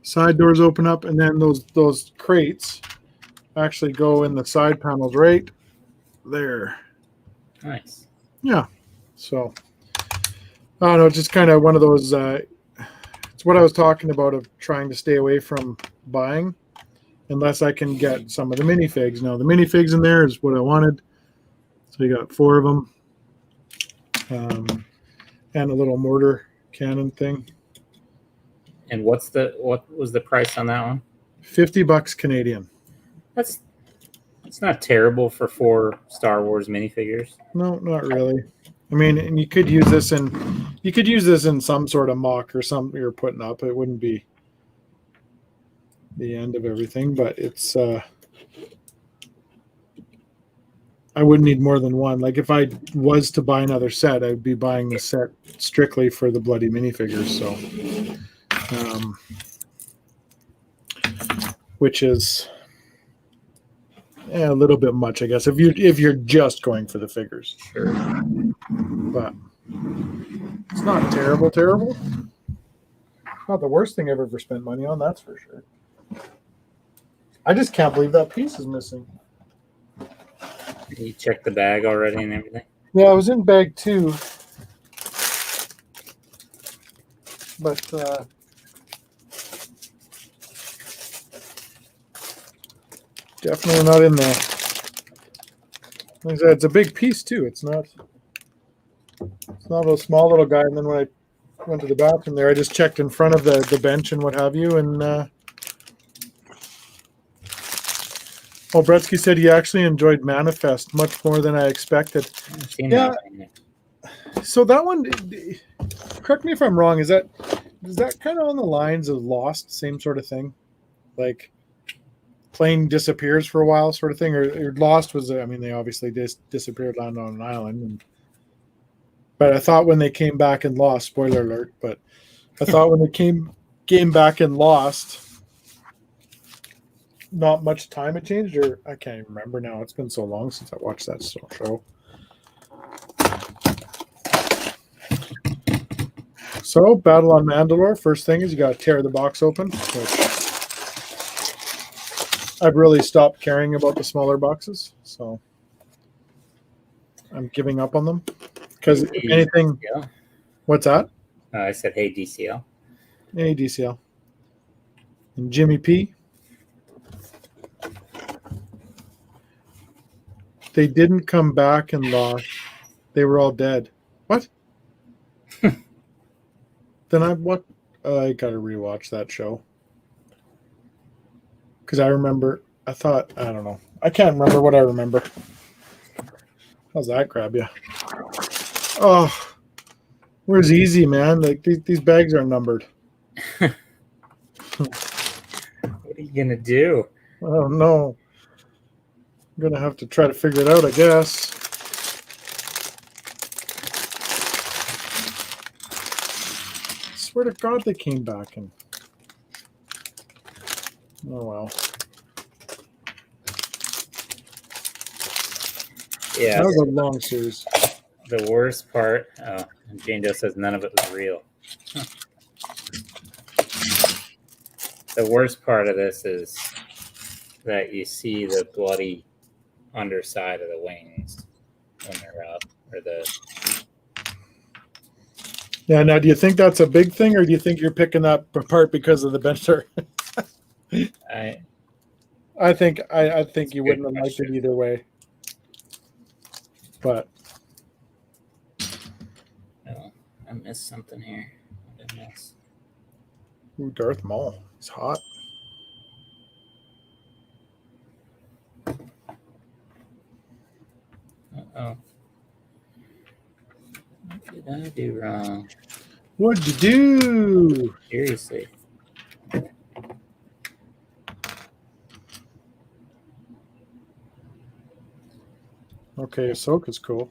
[SPEAKER 1] Side doors open up, and then those crates actually go in the side panels right there.
[SPEAKER 2] Nice.
[SPEAKER 1] Yeah. So I don't know, just kind of one of those. It's what I was talking about of trying to stay away from buying unless I can get some of the minifigs. Now the minifigs in there is what I wanted. So you got 4 of them, and a little mortar cannon thing.
[SPEAKER 2] And what was the price on that one?
[SPEAKER 1] $50 Canadian.
[SPEAKER 2] It's not terrible for 4 Star Wars minifigures.
[SPEAKER 1] No, not really. I mean, and you could use this in some sort of mock or something you're putting up. It wouldn't be the end of everything, but it's I wouldn't need more than one. Like if I was to buy another set, I'd be buying the set strictly for the bloody minifigures. So, which is a little bit much, I guess, if you're just going for the figures.
[SPEAKER 2] Sure.
[SPEAKER 1] But it's not terrible. Not the worst thing I've ever spent money on, that's for sure. I just can't believe that piece is missing.
[SPEAKER 2] You checked the bag already and everything?
[SPEAKER 1] Yeah, I was in bag 2. But definitely not in there. Like I said, it's a big piece too. It's not a small little guy. And then when I went to the bathroom there, I just checked in front of the bench and what have you. And Bretsky said he actually enjoyed Manifest much more than I expected. Yeah. So that one, correct me if I'm wrong, is that kind of on the lines of Lost, same sort of thing? Like plane disappears for a while sort of thing? Or Lost was, I mean, they obviously disappeared, landed on an island. But I thought when they came back and Lost, spoiler alert, but I thought when they came back and Lost, not much time had changed, or I can't even remember now. It's been so long since I watched that show. So, Battle on Mandalore. First thing is you got to tear the box open, which I've really stopped caring about the smaller boxes, so I'm giving up on them. Because if anything,
[SPEAKER 2] DCL.
[SPEAKER 1] What's that?
[SPEAKER 2] I said, hey, DCL.
[SPEAKER 1] Hey, DCL. And Jimmy P. They didn't come back and Lost. They were all dead. What? Then I gotta rewatch that show because I remember. I don't know. I can't remember what I remember. How's that grab you? Oh, where's easy, man? Like these bags are numbered.
[SPEAKER 2] What are you gonna do?
[SPEAKER 1] Oh no. I'm gonna have to try to figure it out, I guess. I swear to God, they came back and. Oh well.
[SPEAKER 2] Yeah,
[SPEAKER 1] That was a long series.
[SPEAKER 2] the worst part. Oh, Jane Doe says none of it was real. The worst part of this is that you see the bloody underside of the wings when they're up, or the.
[SPEAKER 1] Yeah. Now, do you think that's a big thing, or do you think you're picking that apart because of the bencher? I think you wouldn't have liked it either way. But
[SPEAKER 2] Oh, I missed something here. What did I miss?
[SPEAKER 1] ooh, Darth Maul. It's hot.
[SPEAKER 2] Oh. What did I do wrong?
[SPEAKER 1] What'd you do?
[SPEAKER 2] Seriously.
[SPEAKER 1] Okay, Ahsoka's cool.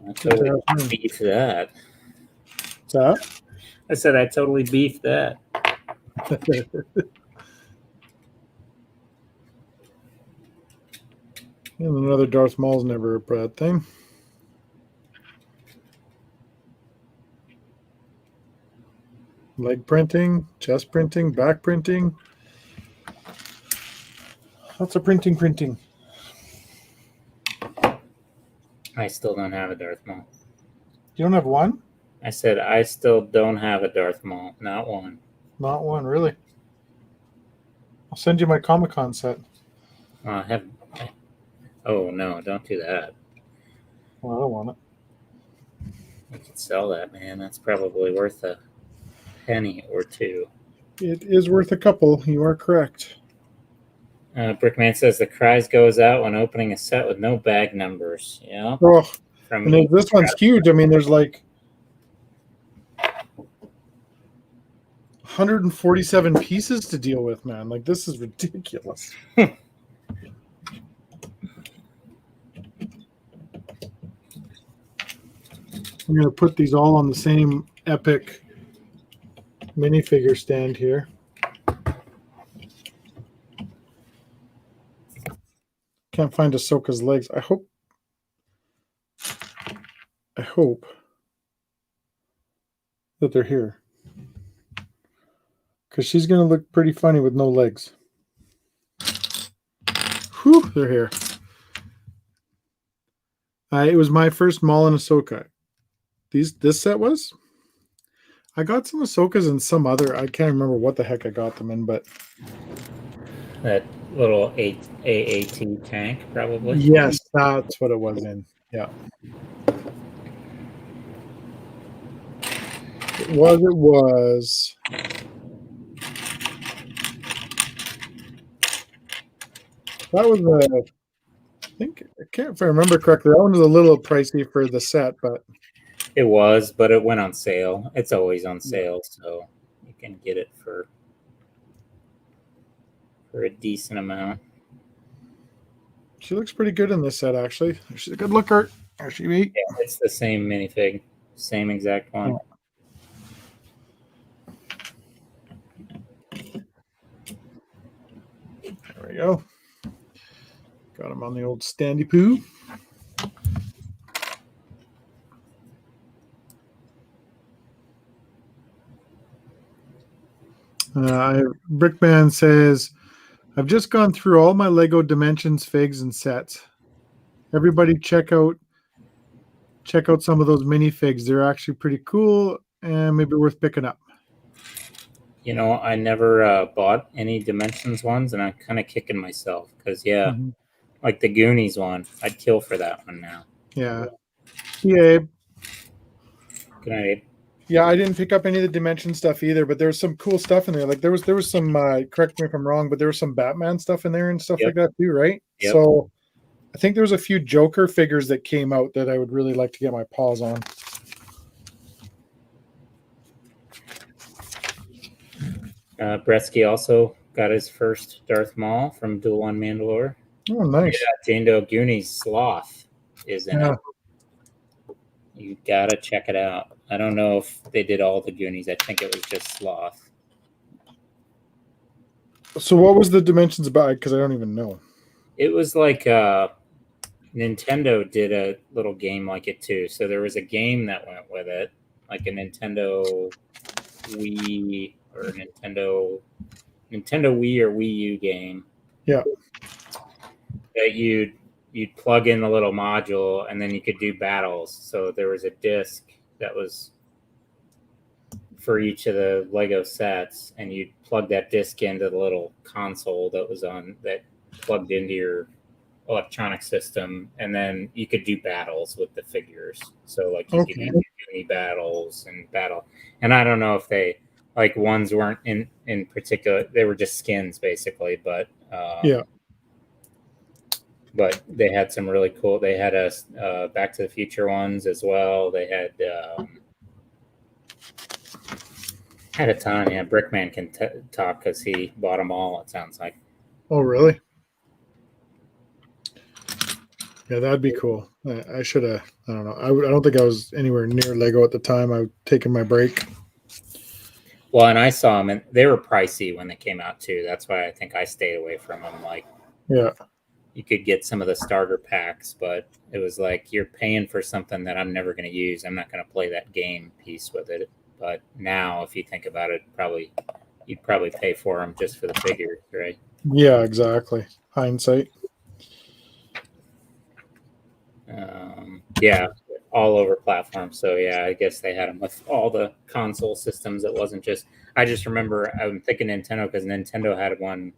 [SPEAKER 2] I totally beefed that.
[SPEAKER 1] What's that?
[SPEAKER 2] I said I totally beefed that.
[SPEAKER 1] And another Darth Maul's never a bad thing. Leg printing, chest printing, back printing. Lots of printing.
[SPEAKER 2] I still don't have a Darth Maul.
[SPEAKER 1] You don't have one?
[SPEAKER 2] I said I still don't have a Darth Maul. Not one.
[SPEAKER 1] Not one, really. I'll send you my Comic-Con set.
[SPEAKER 2] I have. Oh no! Don't do that.
[SPEAKER 1] Well, I don't want it.
[SPEAKER 2] You could sell that, man. That's probably worth a penny or two.
[SPEAKER 1] It is worth a couple. You are correct.
[SPEAKER 2] Brickman says the cries goes out when opening a set with no bag numbers. Yeah.
[SPEAKER 1] Oh,
[SPEAKER 2] From
[SPEAKER 1] and
[SPEAKER 2] me.
[SPEAKER 1] this one's huge. I mean, there's like 147 pieces to deal with, man. Like, this is ridiculous. I'm going to put these all on the same epic minifigure stand here. Can't find Ahsoka's legs. I hope that they're here. Because she's going to look pretty funny with no legs. Whew, they're here. It was my first Maul and Ahsoka. This set was? I got some Ahsokas and some other. I can't remember what the heck I got them in, but
[SPEAKER 2] That little AAT tank, probably.
[SPEAKER 1] yes, that's what it was in. Yeah. It was. That was I can't if I remember correctly. That one was a little pricey for the set, but
[SPEAKER 2] It was, but it went on sale. It's always on sale, so you can get it for a decent amount.
[SPEAKER 1] she looks pretty good in this set, actually. She's a good looker. There she be.
[SPEAKER 2] Yeah, it's the same minifig, same exact one.
[SPEAKER 1] Oh. There we go. Got him on the old standy poo. Brickman says, I've just gone through all my Lego Dimensions figs and sets. Everybody check out some of those minifigs. They're actually pretty cool and maybe worth picking up.
[SPEAKER 2] You know, I never bought any Dimensions ones, and I'm kind of kicking myself because, like the Goonies one. I'd kill for that one now.
[SPEAKER 1] Yeah. Yeah.
[SPEAKER 2] Good night.
[SPEAKER 1] Yeah, I didn't pick up any of the Dimension stuff either, but there was some cool stuff in there. Like there was some correct me if I'm wrong, but there was some Batman stuff in there and stuff like that too, right?
[SPEAKER 2] Yep.
[SPEAKER 1] So I think there was a few Joker figures that came out that I would really like to get my paws on.
[SPEAKER 2] Bretsky also got his first Darth Maul from Duel 1 Mandalore.
[SPEAKER 1] Oh, nice.
[SPEAKER 2] Yeah, Jane Doe Goonies Sloth is in it. You gotta check it out. I don't know if they did all the Goonies. I think it was just Sloth.
[SPEAKER 1] So what was the Dimensions about? Because I don't even know.
[SPEAKER 2] It was like Nintendo did a little game like it too. So there was a game that went with it, like a Nintendo Wii or Nintendo Wii or Wii U game.
[SPEAKER 1] Yeah.
[SPEAKER 2] That you'd plug in the little module and then you could do battles. So there was a disc that was for each of the Lego sets, and you'd plug that disc into the little console that was on that plugged into your electronic system, and then you could do battles with the figures. So like you could do any battles and battle. And I don't know if they like ones weren't in particular, they were just skins basically, but
[SPEAKER 1] yeah.
[SPEAKER 2] But they had some really cool. They had a Back to the Future ones as well. They had a ton. Yeah, Brickman can talk because he bought them all. It sounds like.
[SPEAKER 1] Oh, really? Yeah, that'd be cool. I should have. I don't know. I don't think I was anywhere near Lego at the time. I was taking my break.
[SPEAKER 2] Well, and I saw them, and they were pricey when they came out too. That's why I think I stayed away from them. Like,
[SPEAKER 1] yeah.
[SPEAKER 2] You could get some of the starter packs, but it was like you're paying for something that I'm never going to use. I'm not going to play that game piece with it. But now, if you think about it, you'd probably pay for them just for the figures, right?
[SPEAKER 1] Yeah, exactly. Hindsight.
[SPEAKER 2] Yeah, all over platforms. So yeah, I guess they had them with all the console systems. It wasn't just. I just remember I'm thinking Nintendo because Nintendo had one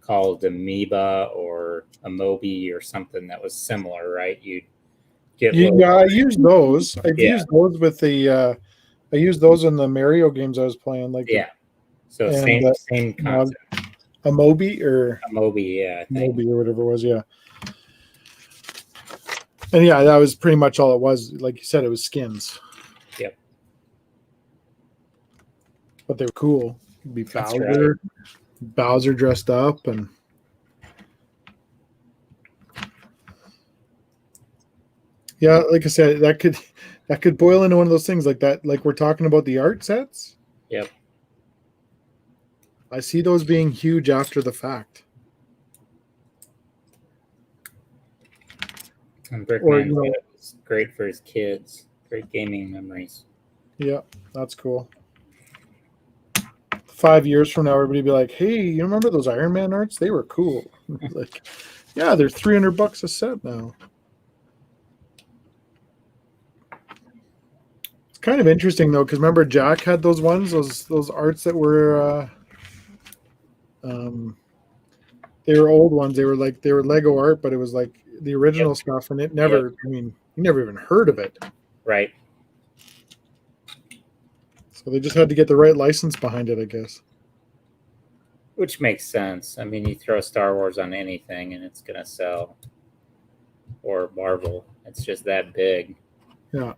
[SPEAKER 2] called Amoeba or Amobi or something that was similar, right? You'd get
[SPEAKER 1] I used those. I've used those with the I used those in the Mario games I was playing. Like
[SPEAKER 2] so same concept.
[SPEAKER 1] Amobi or
[SPEAKER 2] Amobi, yeah.
[SPEAKER 1] Amobi or whatever it was, yeah. And yeah, that was pretty much all it was. Like you said, it was skins.
[SPEAKER 2] Yep.
[SPEAKER 1] But they were cool. It'd be Bowser. Right. Bowser dressed up and yeah, like I said, that could boil into one of those things like that. Like we're talking about the art sets.
[SPEAKER 2] Yep.
[SPEAKER 1] I see those being huge after the fact.
[SPEAKER 2] And Brickman was great for his kids. Great gaming memories.
[SPEAKER 1] Yeah, that's cool. 5 years from now, everybody be like, "Hey, you remember those Iron Man arts? They were cool." Like, yeah, they're $300 a set now. It's kind of interesting though, because remember Jack had those ones, those arts that were, they were old ones. They were Lego art, but it was like the original stuff, and it never. I mean, you never even heard of it,
[SPEAKER 2] right?
[SPEAKER 1] So they just had to get the right license behind it, I guess.
[SPEAKER 2] Which makes sense. I mean, you throw Star Wars on anything and it's going to sell. Or Marvel. It's just that big.
[SPEAKER 1] Yeah.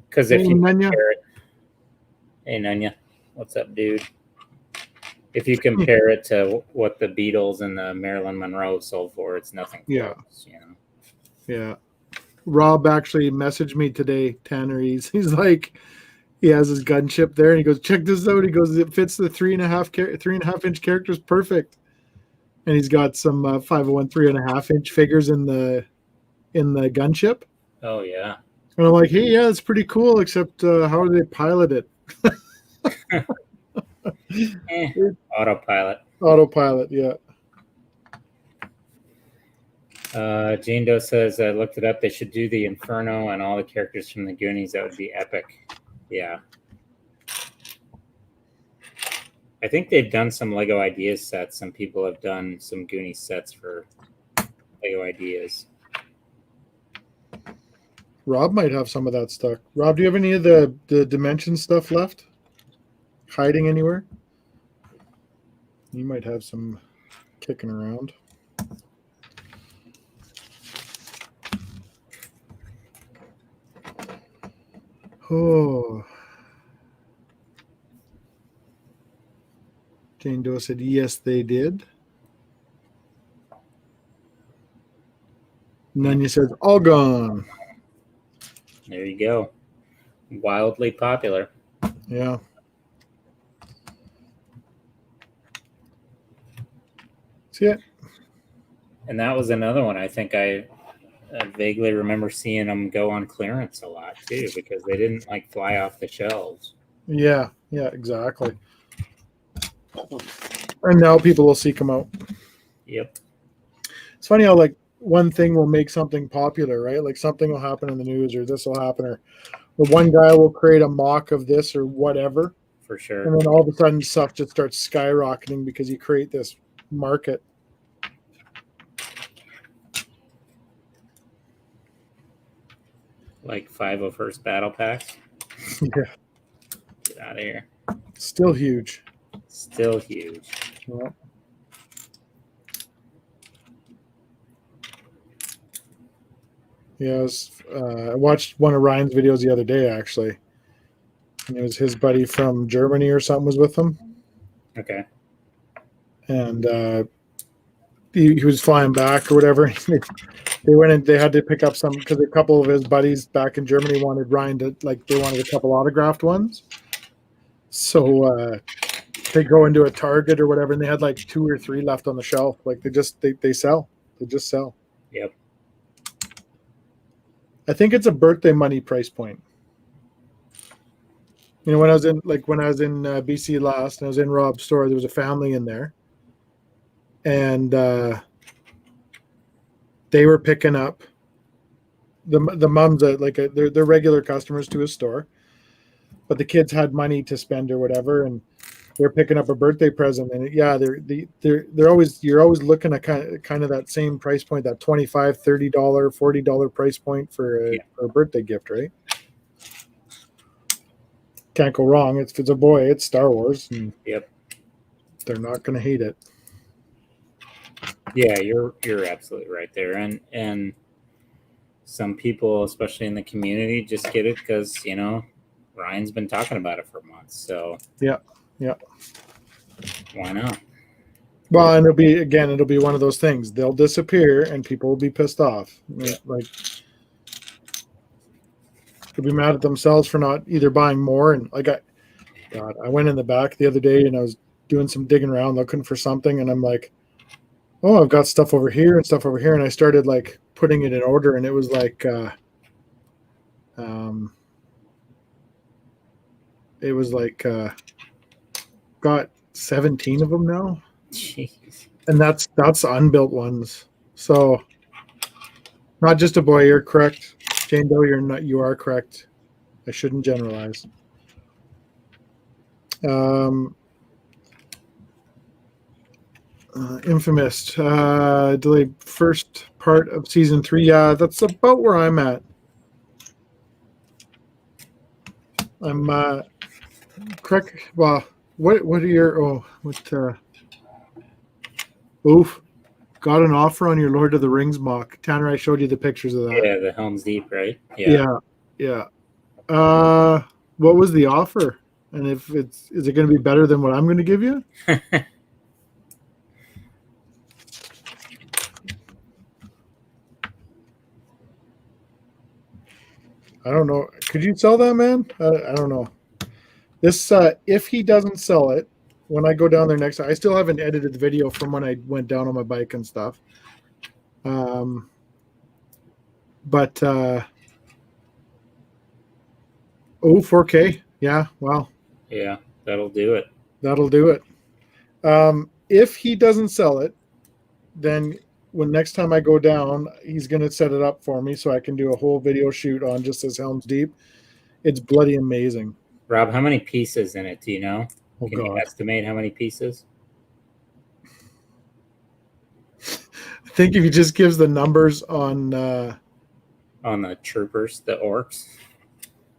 [SPEAKER 2] Because if you compare it... Hey, Nunya. What's up, dude? If you compare it to what the Beatles and the Marilyn Monroe sold for, it's nothing close, you know?
[SPEAKER 1] Yeah. Rob actually messaged me today, Tanner. He's like... He has his gunship there, and he goes, "Check this out." He goes, "It fits the 3.5 inch characters perfect." And he's got some 501 3.5 inch figures in the gunship.
[SPEAKER 2] Oh yeah.
[SPEAKER 1] And I'm like, "Hey, yeah, it's pretty cool. Except how do they pilot it?"
[SPEAKER 2] Autopilot.
[SPEAKER 1] Autopilot, yeah.
[SPEAKER 2] Jane Doe says, I looked it up. They should do the Inferno and all the characters from the Goonies. That would be epic. Yeah. I think they've done some Lego Ideas sets. Some people have done some Goonies sets for Lego ideas.
[SPEAKER 1] Rob might have some of that stuff. Rob, do you have any of the dimension stuff left? Hiding anywhere? You might have some kicking around. Oh. Jane Doe said, yes, they did. Nunya says, all gone.
[SPEAKER 2] There you go. Wildly popular.
[SPEAKER 1] Yeah. See it?
[SPEAKER 2] And that was another one. I think I vaguely remember seeing them go on clearance a lot too, because they didn't like fly off the shelves.
[SPEAKER 1] Yeah, exactly. And now people will seek them out.
[SPEAKER 2] Yep.
[SPEAKER 1] It's funny how like one thing will make something popular, right? Like something will happen in the news, or this will happen, or one guy will create a mock of this or whatever.
[SPEAKER 2] For sure.
[SPEAKER 1] And then all of a sudden stuff just starts skyrocketing because you create this market.
[SPEAKER 2] Like 501st battle packs.
[SPEAKER 1] Yeah.
[SPEAKER 2] Get out of here.
[SPEAKER 1] Still huge.
[SPEAKER 2] Still huge.
[SPEAKER 1] Yeah. Yeah, I watched one of Ryan's videos the other day, actually. And it was his buddy from Germany or something was with him.
[SPEAKER 2] Okay.
[SPEAKER 1] And he was flying back or whatever. They went and they had to pick up some, because a couple of his buddies back in Germany wanted Ryan to, like, they wanted a couple autographed ones. So they go into a Target or whatever, and they had like 2 or 3 left on the shelf. Like they sell. They just sell.
[SPEAKER 2] Yep.
[SPEAKER 1] I think it's a birthday money price point. You know, when I was in BC last, and I was in Rob's store, there was a family in there, and they were picking up the mums they're regular customers to his store, but the kids had money to spend or whatever, and they're picking up a birthday present. And they're always, you're always looking at kind of that same price point, that $25, $30, $40 price point for a birthday gift, right? Can't go wrong. If it's a boy, it's Star Wars. And
[SPEAKER 2] yep.
[SPEAKER 1] They're not going to hate it.
[SPEAKER 2] Yeah, you're absolutely right there. And some people, especially in the community, just get it because, you know, Ryan's been talking about it for months. So
[SPEAKER 1] yeah.
[SPEAKER 2] Why not?
[SPEAKER 1] Well, and it'll be one of those things. They'll disappear and people will be pissed off. Yeah. Like, they'll be mad at themselves for not either buying more. And like, I went in the back the other day and I was doing some digging around looking for something, and I'm like, oh, I've got stuff over here and stuff over here. And I started like putting it in order, and it was like, got 17 of them now.
[SPEAKER 2] Jeez.
[SPEAKER 1] And that's unbuilt ones. So not just a boy, you're correct. Jane Doe, you are correct. I shouldn't generalize. Infamous delayed first part of season 3. Yeah, that's about where I'm at. I'm correct. Well, what are your oof, got an offer on your Lord of the Rings mock. Tanner, I showed you the pictures of that.
[SPEAKER 2] Yeah, the Helm's Deep, right?
[SPEAKER 1] Yeah. What was the offer? And is it going to be better than what I'm going to give you? I don't know. Could you sell that, man? I don't know. This, if he doesn't sell it, when I go down there next, I still haven't edited the video from when I went down on my bike and stuff. But 4K. Yeah, well.
[SPEAKER 2] Yeah, that'll do it.
[SPEAKER 1] That'll do it. If he doesn't sell it, then when next time I go down, he's going to set it up for me so I can do a whole video shoot on just his Helm's Deep. It's bloody amazing.
[SPEAKER 2] Rob, how many pieces in it do you know?
[SPEAKER 1] Oh,
[SPEAKER 2] Can you estimate how many pieces?
[SPEAKER 1] think if he just gives the numbers on
[SPEAKER 2] the troopers, the orcs.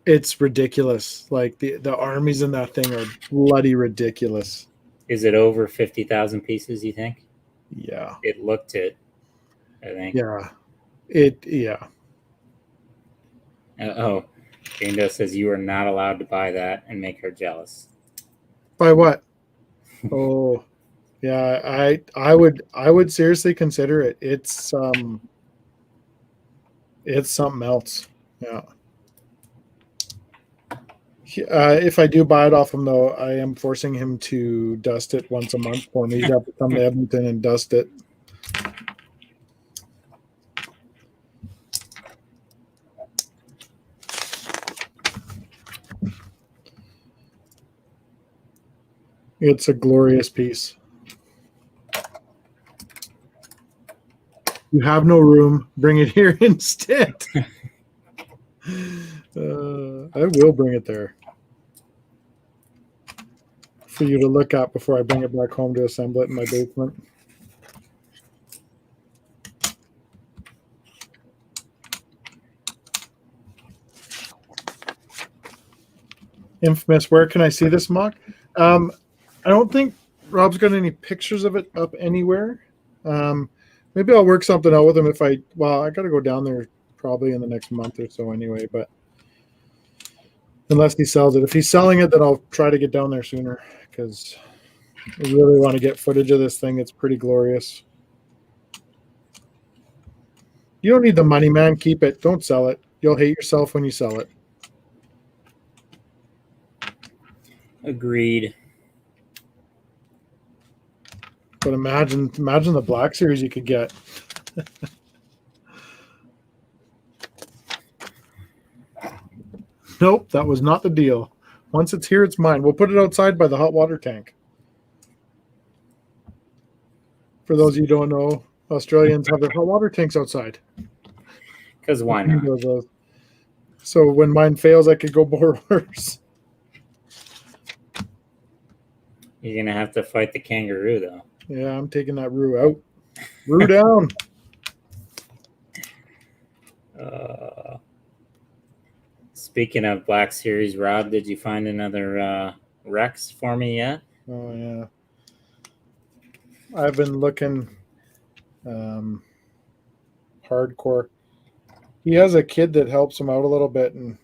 [SPEAKER 1] It's ridiculous. Like the armies in that thing are bloody ridiculous.
[SPEAKER 2] Is it over 50,000 pieces, you think?
[SPEAKER 1] Yeah.
[SPEAKER 2] It looked it, I think.
[SPEAKER 1] Yeah. Yeah.
[SPEAKER 2] Oh, Jane Doe says you are not allowed to buy that and make her jealous.
[SPEAKER 1] By what? Oh, yeah. I would seriously consider it. It's something else. Yeah. If I do buy it off him, though, I am forcing him to dust it once a month for me. He'd have to come to Edmonton and dust it. It's a glorious piece. You have no room. Bring it here instead. I will bring it there for you to look at before I bring it back home to assemble it in my basement. Infamous, where can I see this mock? I don't think Rob's got any pictures of it up anywhere. Maybe I'll work something out with him I got to go down there probably in the next month or so anyway, but unless he sells it. If he's selling it, then I'll try to get down there sooner because I really want to get footage of this thing. It's pretty glorious. You don't need the money, man. Keep it. Don't sell it. You'll hate yourself when you sell it.
[SPEAKER 2] Agreed.
[SPEAKER 1] But imagine the Black Series you could get. Nope, that was not the deal. Once it's here, it's mine. We'll put it outside by the hot water tank. For those of you who don't know, Australians have their hot water tanks outside.
[SPEAKER 2] Because why not?
[SPEAKER 1] So when mine fails, I could go borers.
[SPEAKER 2] You're going to have to fight the kangaroo, though.
[SPEAKER 1] Yeah, I'm taking that Roo out. Roo down.
[SPEAKER 2] Speaking of Black Series, Rob, did you find another Rex for me yet?
[SPEAKER 1] Oh, yeah. I've been looking hardcore. He has a kid that helps him out a little bit, and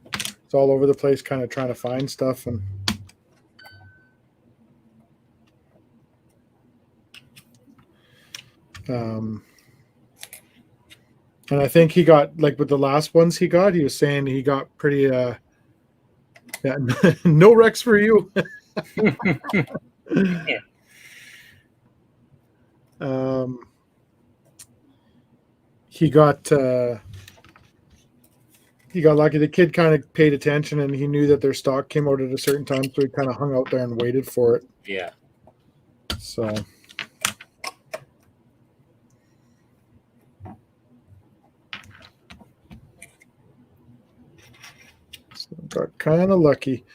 [SPEAKER 1] it's all over the place kind of trying to find stuff. And I think he got, like with the last ones he was saying he got pretty, no Rex for you.
[SPEAKER 2] Yeah.
[SPEAKER 1] He got lucky. The kid kind of paid attention and he knew that their stock came out at a certain time, so he kind of hung out there and waited for it.
[SPEAKER 2] Yeah.
[SPEAKER 1] So got kind of lucky.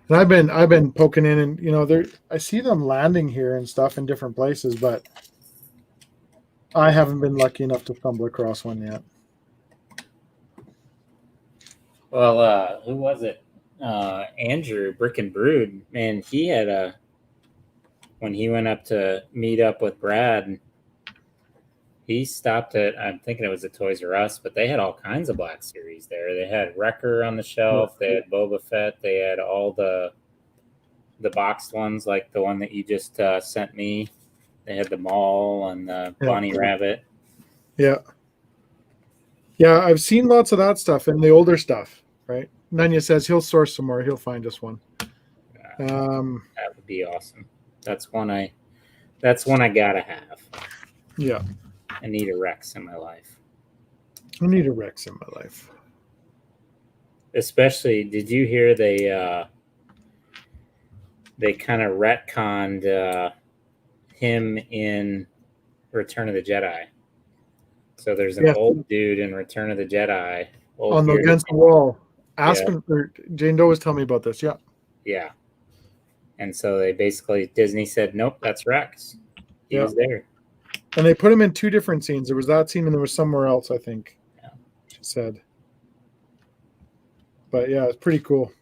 [SPEAKER 1] And I've been poking in, and I see them landing here and stuff in different places, but I haven't been lucky enough to stumble across one yet.
[SPEAKER 2] Well, who was it? Andrew Brick and Brood. Man, he had when he went up to meet up with Brad, he stopped at, I'm thinking it was a Toys R Us, but they had all kinds of Black Series there. They had Wrecker on the shelf. They had Boba Fett. They had all the boxed ones, like the one that you just sent me. They had the Maul and the Bunny Rabbit.
[SPEAKER 1] Yeah. Yeah, I've seen lots of that stuff and the older stuff, right? Nanya says he'll source some more. He'll find us one.
[SPEAKER 2] That would be awesome. That's one I gotta have.
[SPEAKER 1] Yeah.
[SPEAKER 2] I need a Rex in my life.
[SPEAKER 1] I need a Rex in my life.
[SPEAKER 2] Especially, did you hear they kind of retconned him in Return of the Jedi? So there's an old dude in Return of the Jedi.
[SPEAKER 1] On the against the wall. Jane Doe was telling me about this. Yeah.
[SPEAKER 2] Yeah. And so they basically, Disney said, nope, that's Rex. He was there.
[SPEAKER 1] And they put them in 2 different scenes. There was that scene and there was somewhere else, I think.
[SPEAKER 2] Yeah.
[SPEAKER 1] She said. But yeah, it's pretty cool.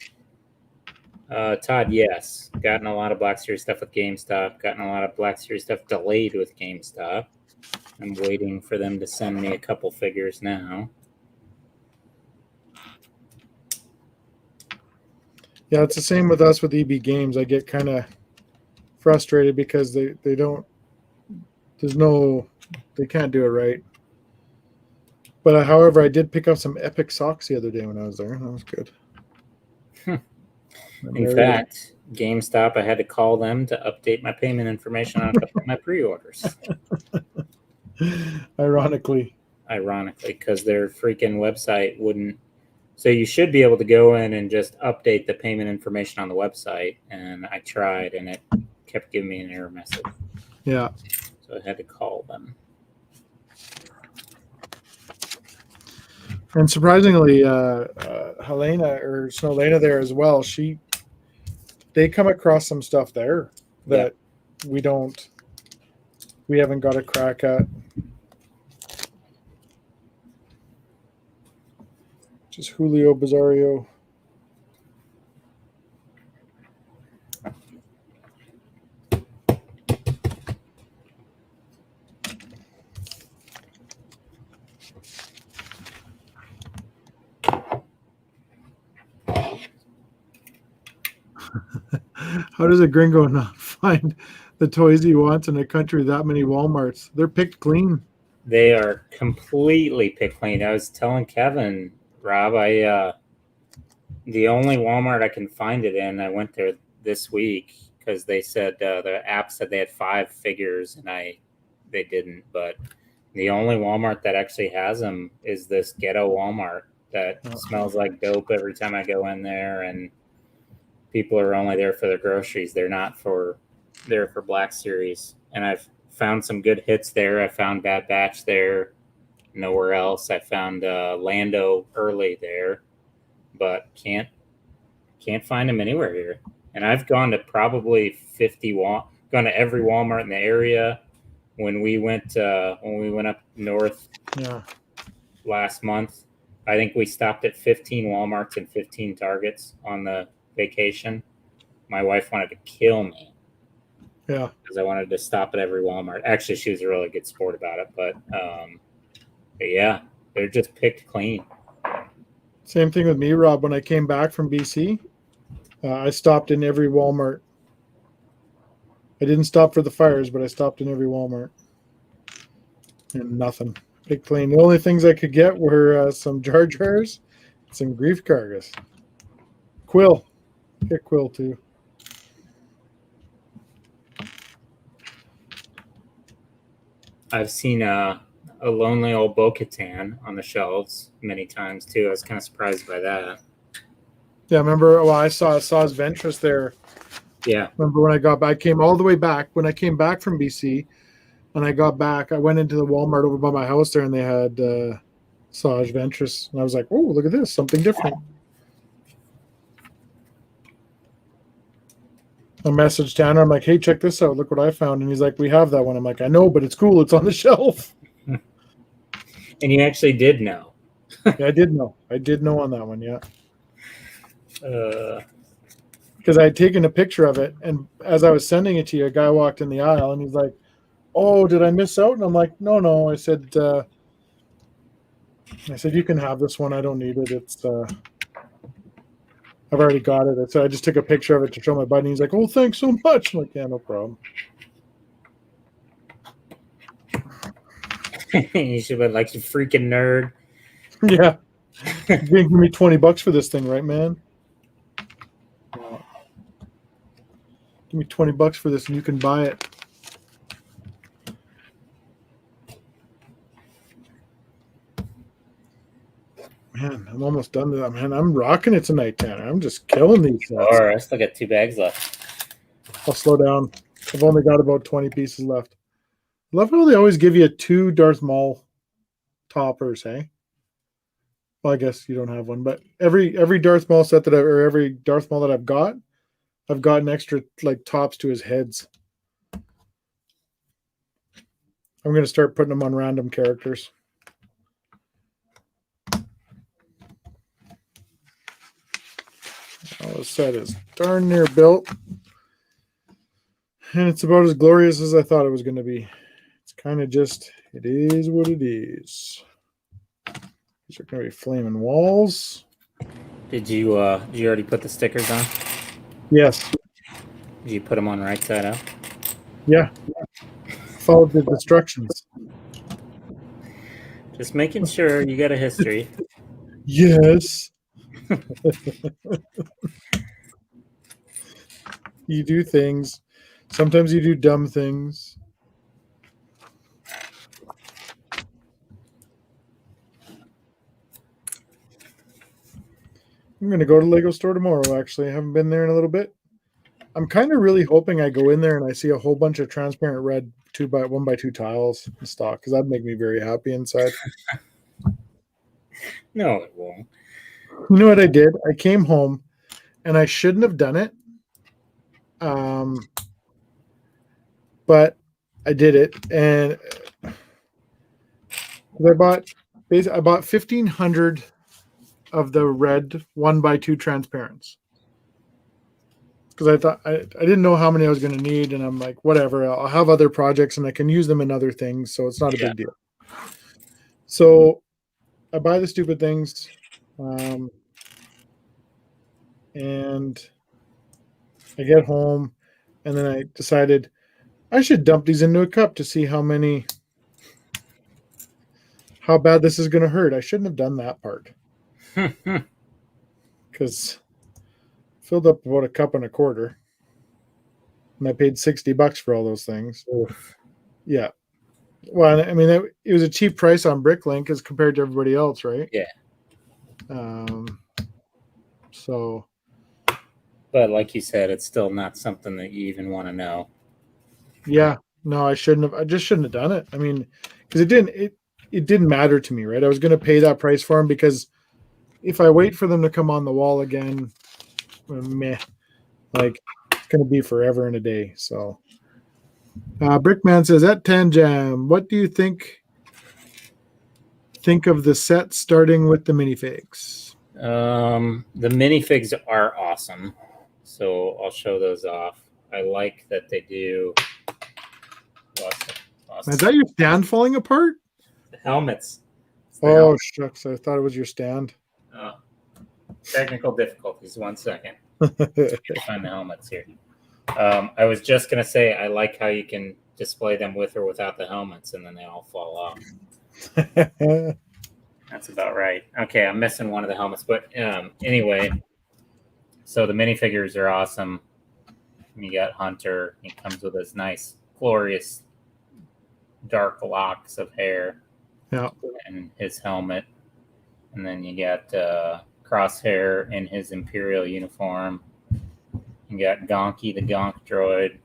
[SPEAKER 2] Todd, yes. Gotten a lot of Black Series stuff with GameStop. Gotten a lot of Black Series stuff delayed with GameStop. I'm waiting for them to send me a couple figures now.
[SPEAKER 1] Yeah, it's the same with us with EB Games. I get kind of frustrated because they don't, they can't do it right. But however, I did pick up some epic socks the other day when I was there. That was good.
[SPEAKER 2] In fact, GameStop, I had to call them to update my payment information on a couple of my pre-orders.
[SPEAKER 1] Ironically,
[SPEAKER 2] because their freaking website wouldn't. So you should be able to go in and just update the payment information on the website. And I tried, and it kept giving me an error message.
[SPEAKER 1] Yeah.
[SPEAKER 2] So I had to call them.
[SPEAKER 1] And surprisingly, Helena or Snowlena there as well. They come across some stuff there that we haven't got a crack at. Just Julio Bizarro. How does a gringo not find the toys he wants in a country with that many Walmarts? They're picked clean.
[SPEAKER 2] They are completely picked clean. I was telling Kevin, Rob, the only Walmart I can find it in, I went there this week because they said the app said they had 5 figures, and they didn't. But the only Walmart that actually has them is this ghetto Walmart that smells like dope every time I go in there, and people are only there for their groceries. They're not there for Black Series. And I've found some good hits there. I found Bad Batch there. Nowhere else. I found Lando early there, but can't find them anywhere here. And I've gone to probably gone to every Walmart in the area. When we went up north last month, I think we stopped at 15 Walmarts and 15 Targets on the vacation. My wife wanted to kill me.
[SPEAKER 1] Yeah.
[SPEAKER 2] Because I wanted to stop at every Walmart. Actually, she was a really good sport about it. But yeah, they're just picked clean.
[SPEAKER 1] Same thing with me, Rob. When I came back from BC, I stopped in every Walmart. I didn't stop for the fires, but I stopped in every Walmart. And nothing. Picked clean. The only things I could get were some Jar Jars, some Grief Cargas. Quill. Get Quill too.
[SPEAKER 2] I've seen a lonely old Bo-Katan on the shelves many times too. I was kind of surprised by that.
[SPEAKER 1] Yeah, remember? Well, I saw Saw's Ventress there.
[SPEAKER 2] Yeah.
[SPEAKER 1] Remember when I got back? I came all the way back. When I came back from BC, and I got back, I went into the Walmart over by my house there, and they had Saw's Ventress, and I was like, "Oh, look at this! Something different." I messaged Tanner. I'm like, "Hey, check this out! Look what I found!" And he's like, "We have that one." I'm like, "I know, but it's cool. It's on the shelf."
[SPEAKER 2] And you actually did know.
[SPEAKER 1] Yeah, I did know. I did know on that one. Yeah. Because I had taken a picture of it, and as I was sending it to you, a guy walked in the aisle, and he's like, "Oh, did I miss out?" And I'm like, "No." I said, "You can have this one. I don't need it. It's I've already got it." So I just took a picture of it to show my buddy. He's like, "Oh, thanks so much." I'm like, "Yeah, no problem."
[SPEAKER 2] You should have been like, "You freaking nerd."
[SPEAKER 1] Yeah. You're gonna give me $20 for this thing, right, man? Yeah. Give me $20 for this and you can buy it. Man, I'm almost done with that, man. I'm rocking it tonight, Tanner. I'm just killing these sets.
[SPEAKER 2] Or I still got 2 bags left.
[SPEAKER 1] I'll slow down. I've only got about 20 pieces left. I love how they always give you 2 Darth Maul toppers, hey? Well, I guess you don't have one, but every Darth Maul set every Darth Maul that I've gotten extra like tops to his heads. I'm going to start putting them on random characters. The set is darn near built. And it's about as glorious as I thought it was going to be. It's kind of just, it is what it is. These are going to be flaming walls.
[SPEAKER 2] Did you already put the stickers on?
[SPEAKER 1] Yes.
[SPEAKER 2] Did you put them on right side up?
[SPEAKER 1] Yeah. Followed the instructions.
[SPEAKER 2] Just making sure you got a history.
[SPEAKER 1] Yes. You do things. Sometimes you do dumb things. I'm going to go to Lego store tomorrow, actually. I haven't been there in a little bit. I'm kind of really hoping I go in there and I see a whole bunch of transparent red 1x2 tiles in stock, because that'd make me very happy inside.
[SPEAKER 2] No, it won't.
[SPEAKER 1] You know what I did? I came home and I shouldn't have done it. But I did it, and I bought 1,500 of the red 1x2 transparents, because I thought I didn't know how many I was going to need, and I'm like, whatever, I'll have other projects and I can use them in other things, so it's not a big deal. So I buy the stupid things, and I get home, and then I decided I should dump these into a cup to see how bad this is going to hurt. I shouldn't have done that part, because filled up about a cup and a quarter, and I paid $60 for all those things.
[SPEAKER 2] Oof.
[SPEAKER 1] Yeah. Well, I mean, it was a cheap price on Bricklink as compared to everybody else, right?
[SPEAKER 2] Yeah.
[SPEAKER 1] So.
[SPEAKER 2] But like you said, it's still not something that you even want to know.
[SPEAKER 1] Yeah. No, I shouldn't have. I just shouldn't have done it. I mean, because it didn't matter to me, right? I was going to pay that price for them, because if I wait for them to come on the wall again, meh, like, it's going to be forever and a day. So, Brickman says, at Tanjam, what do you think of the set starting with the minifigs?
[SPEAKER 2] The minifigs are awesome, so I'll show those off. I like that they do.
[SPEAKER 1] Is that your stand falling apart?
[SPEAKER 2] The helmets.
[SPEAKER 1] Oh, shucks. I thought it was your stand.
[SPEAKER 2] Oh, technical difficulties. 1 second. Find the helmets here. I was just going to say, I like how you can display them with or without the helmets, and then they all fall off. That's about right. Okay, I'm missing one of the helmets. But anyway, so the minifigures are awesome. You got Hunter. He comes with his nice, glorious, dark locks of hair.
[SPEAKER 1] Yeah.
[SPEAKER 2] And his helmet. And then you got Crosshair in his Imperial uniform. You got Gonky, the Gonk droid.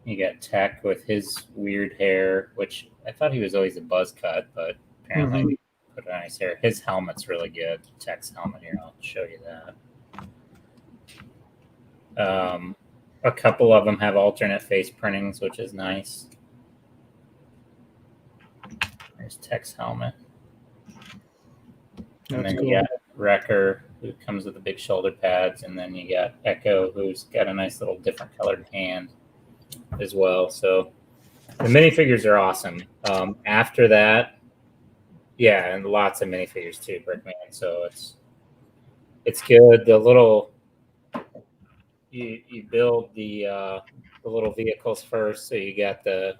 [SPEAKER 2] You got Tech with his weird hair, which I thought he was always a buzz cut, but apparently he put nice hair. His helmet's really good. Tech's helmet here, I'll show you that. A couple of them have alternate face printings, which is nice. There's Tech's helmet. And then you got Wrecker, who comes with the big shoulder pads, and then you got Echo, who's got a nice little different colored hand as well. So the minifigures are awesome. After that, yeah, and lots of minifigures too, Brickman. So it's good. The little you build the little vehicles first, so you got the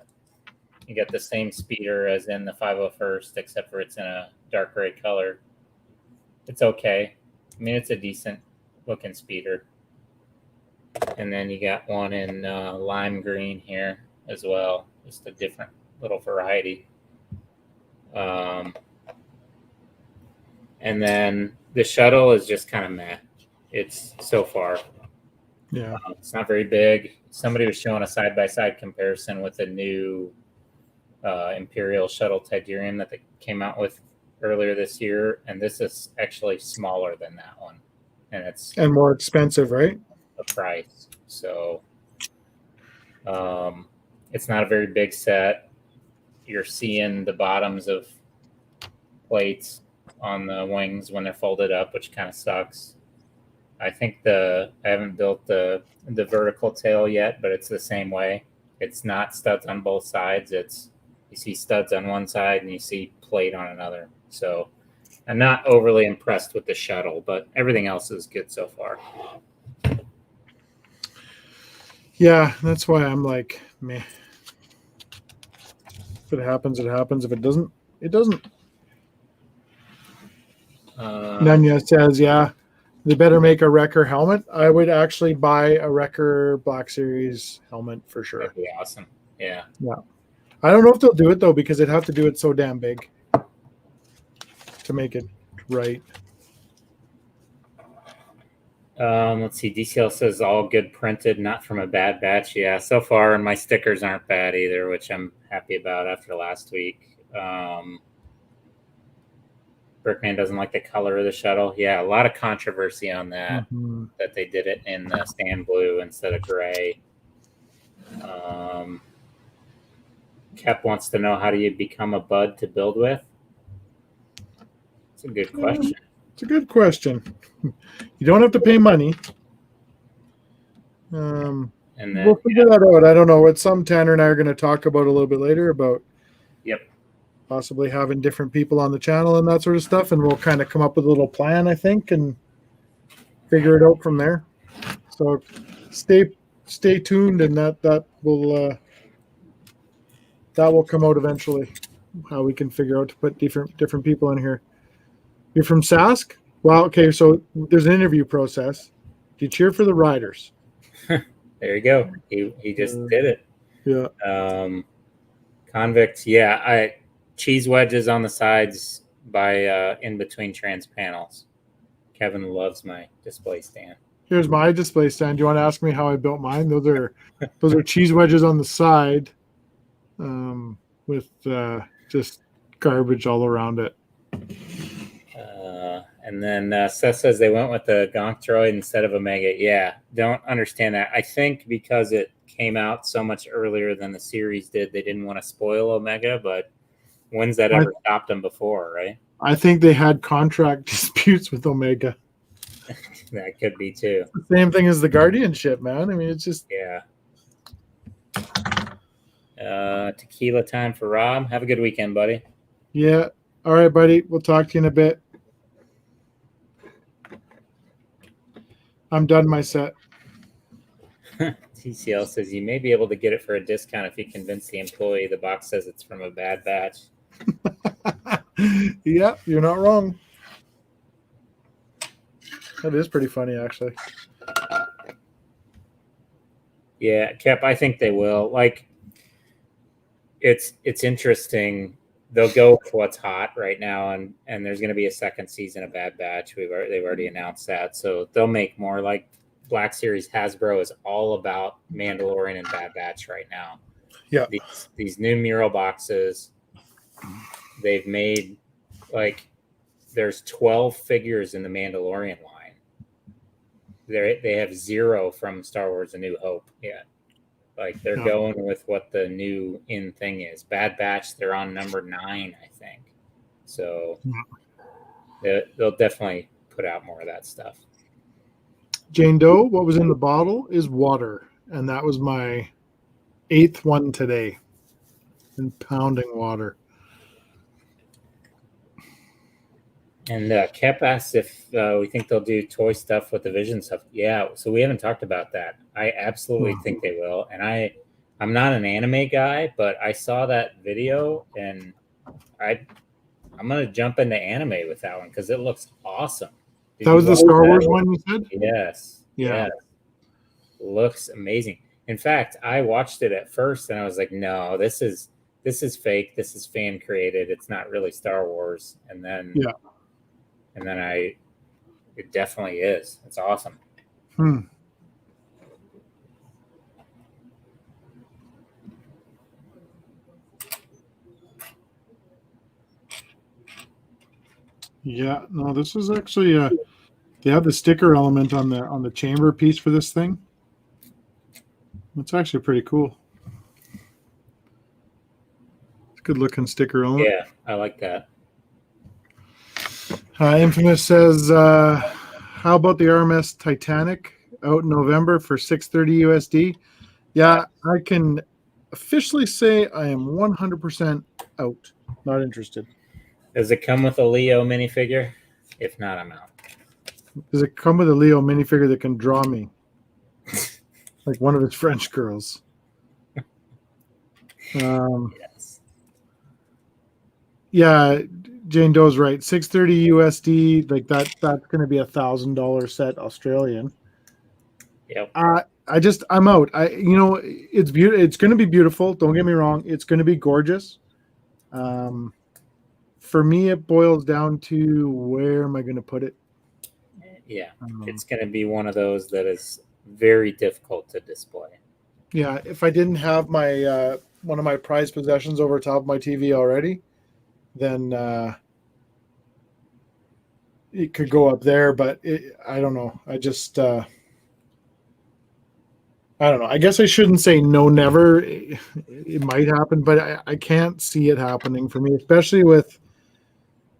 [SPEAKER 2] same speeder as in the 501st, except for it's in a dark gray color. It's okay. I mean, it's a decent looking speeder. And then you got one in lime green here as well. Just a different little variety. And then the shuttle is just kind of meh. It's so far.
[SPEAKER 1] Yeah.
[SPEAKER 2] It's not very big. Somebody was showing a side-by-side comparison with the new Imperial shuttle Tiderium that they came out with earlier this year, and this is actually smaller than that one, and
[SPEAKER 1] more expensive, right?
[SPEAKER 2] The price. So It's not a very big set. You're seeing the bottoms of plates on the wings when they're folded up, which kind of sucks. I think I haven't built the vertical tail yet, but it's the same way. It's not studs on both sides. You see studs on one side and you see plate on another. So I'm not overly impressed with the shuttle, but everything else is good so far.
[SPEAKER 1] Yeah, that's why I'm like, meh. If it happens, it happens. If it doesn't, it doesn't. Nanya says, yeah, they better make a Wrecker helmet. I would actually buy a Wrecker Black Series helmet for sure.
[SPEAKER 2] That'd be awesome. Yeah.
[SPEAKER 1] Yeah. I don't know if they'll do it, though, because they'd have to do it so damn big to make it right.
[SPEAKER 2] Let's see. DCL says all good printed, not from a bad batch. Yeah, so far, and my stickers aren't bad either, which I'm happy about after last week. Brickman doesn't like the color of the shuttle. Yeah, a lot of controversy on that, that they did it in the sand blue instead of gray. Kep wants to know, how do you become a bud to build with? It's a good question.
[SPEAKER 1] It's a good question. You don't have to pay money. And then, we'll figure that out. I don't know. It's some Tanner and I are going to talk about a little bit later about possibly having different people on the channel and that sort of stuff. And we'll kind of come up with a little plan, I think, and figure it out from there. So stay tuned, and that will come out eventually, how we can figure out to put different people in here. You're from Sask? Well, okay, so there's an interview process. Do you cheer for the riders?
[SPEAKER 2] There you go. He just did it.
[SPEAKER 1] Yeah.
[SPEAKER 2] Convict, yeah. Cheese wedges on the sides by in between trans panels. Kevin loves my display stand.
[SPEAKER 1] Here's my display stand. Do you want to ask me how I built mine? Those are cheese wedges on the side, with just garbage all around it.
[SPEAKER 2] And then Seth says they went with the Gonk droid instead of Omega. Yeah, don't understand that. I think because it came out so much earlier than the series did, they didn't want to spoil Omega, but when's that ever stopped them before, right?
[SPEAKER 1] I think they had contract disputes with Omega.
[SPEAKER 2] That could be too.
[SPEAKER 1] Same thing as the guardianship, man. I mean, it's just...
[SPEAKER 2] Yeah. Tequila time for Rob. Have a good weekend, buddy.
[SPEAKER 1] Yeah. All right, buddy. We'll talk to you in a bit. I'm done my set.
[SPEAKER 2] TCL says you may be able to get it for a discount if you convince the employee the box says it's from a bad batch.
[SPEAKER 1] Yeah, you're not wrong. That is pretty funny, actually.
[SPEAKER 2] Yeah, Kep, I think they will. Like, it's interesting. They'll go for what's hot right now, and there's going to be a second season of Bad Batch. They've already announced that, so they'll make more. Like Black Series Hasbro is all about Mandalorian and Bad Batch right now.
[SPEAKER 1] Yeah,
[SPEAKER 2] these new mural boxes. They've made, like, there's 12 figures in the Mandalorian line. They have 0 from Star Wars: A New Hope yet. Like, they're going with what the new in thing is. Bad Batch, they're on number 9, I think. So they'll definitely put out more of that stuff.
[SPEAKER 1] Jane Doe, what was in the bottle is water. And that was my 8th one today. In pounding water.
[SPEAKER 2] And Kep asks if we think they'll do toy stuff with the Vision stuff. Yeah, so we haven't talked about that. I absolutely think they will. And I'm not an anime guy, but I saw that video, and I'm going to jump into anime with that one because it looks awesome.
[SPEAKER 1] That was the Star Wars one you said?
[SPEAKER 2] Yes.
[SPEAKER 1] Yeah.
[SPEAKER 2] Yes. Looks amazing. In fact, I watched it at first, and I was like, no, this is fake. This is fan created. It's not really Star Wars. And then it definitely is. It's awesome.
[SPEAKER 1] Yeah, no, this is actually they have the sticker element on the chamber piece for this thing. It's actually pretty cool. Good looking sticker on it.
[SPEAKER 2] Yeah, I like that.
[SPEAKER 1] Infamous says, how about the RMS Titanic out in November for $630 USD? Yeah, I can officially say I am 100% out. Not interested.
[SPEAKER 2] Does it come with a Leo minifigure? If not, I'm out.
[SPEAKER 1] Does it come with a Leo minifigure that can draw me? Like one of his French girls.
[SPEAKER 2] Yes.
[SPEAKER 1] Yeah, Jane Doe's right. $630 USD, like that's gonna be $1,000 set Australian.
[SPEAKER 2] Yep.
[SPEAKER 1] I'm out. It's beautiful. It's gonna be beautiful. Don't get me wrong. It's gonna be gorgeous. For me, it boils down to where am I gonna put it?
[SPEAKER 2] Yeah, it's going to be one of those that is very difficult to display.
[SPEAKER 1] Yeah, if I didn't have my one of my prized possessions over top of my TV already, then it could go up there. But I don't know. I just I don't know. I guess I shouldn't say no, never. It might happen, but I can't see it happening for me, especially with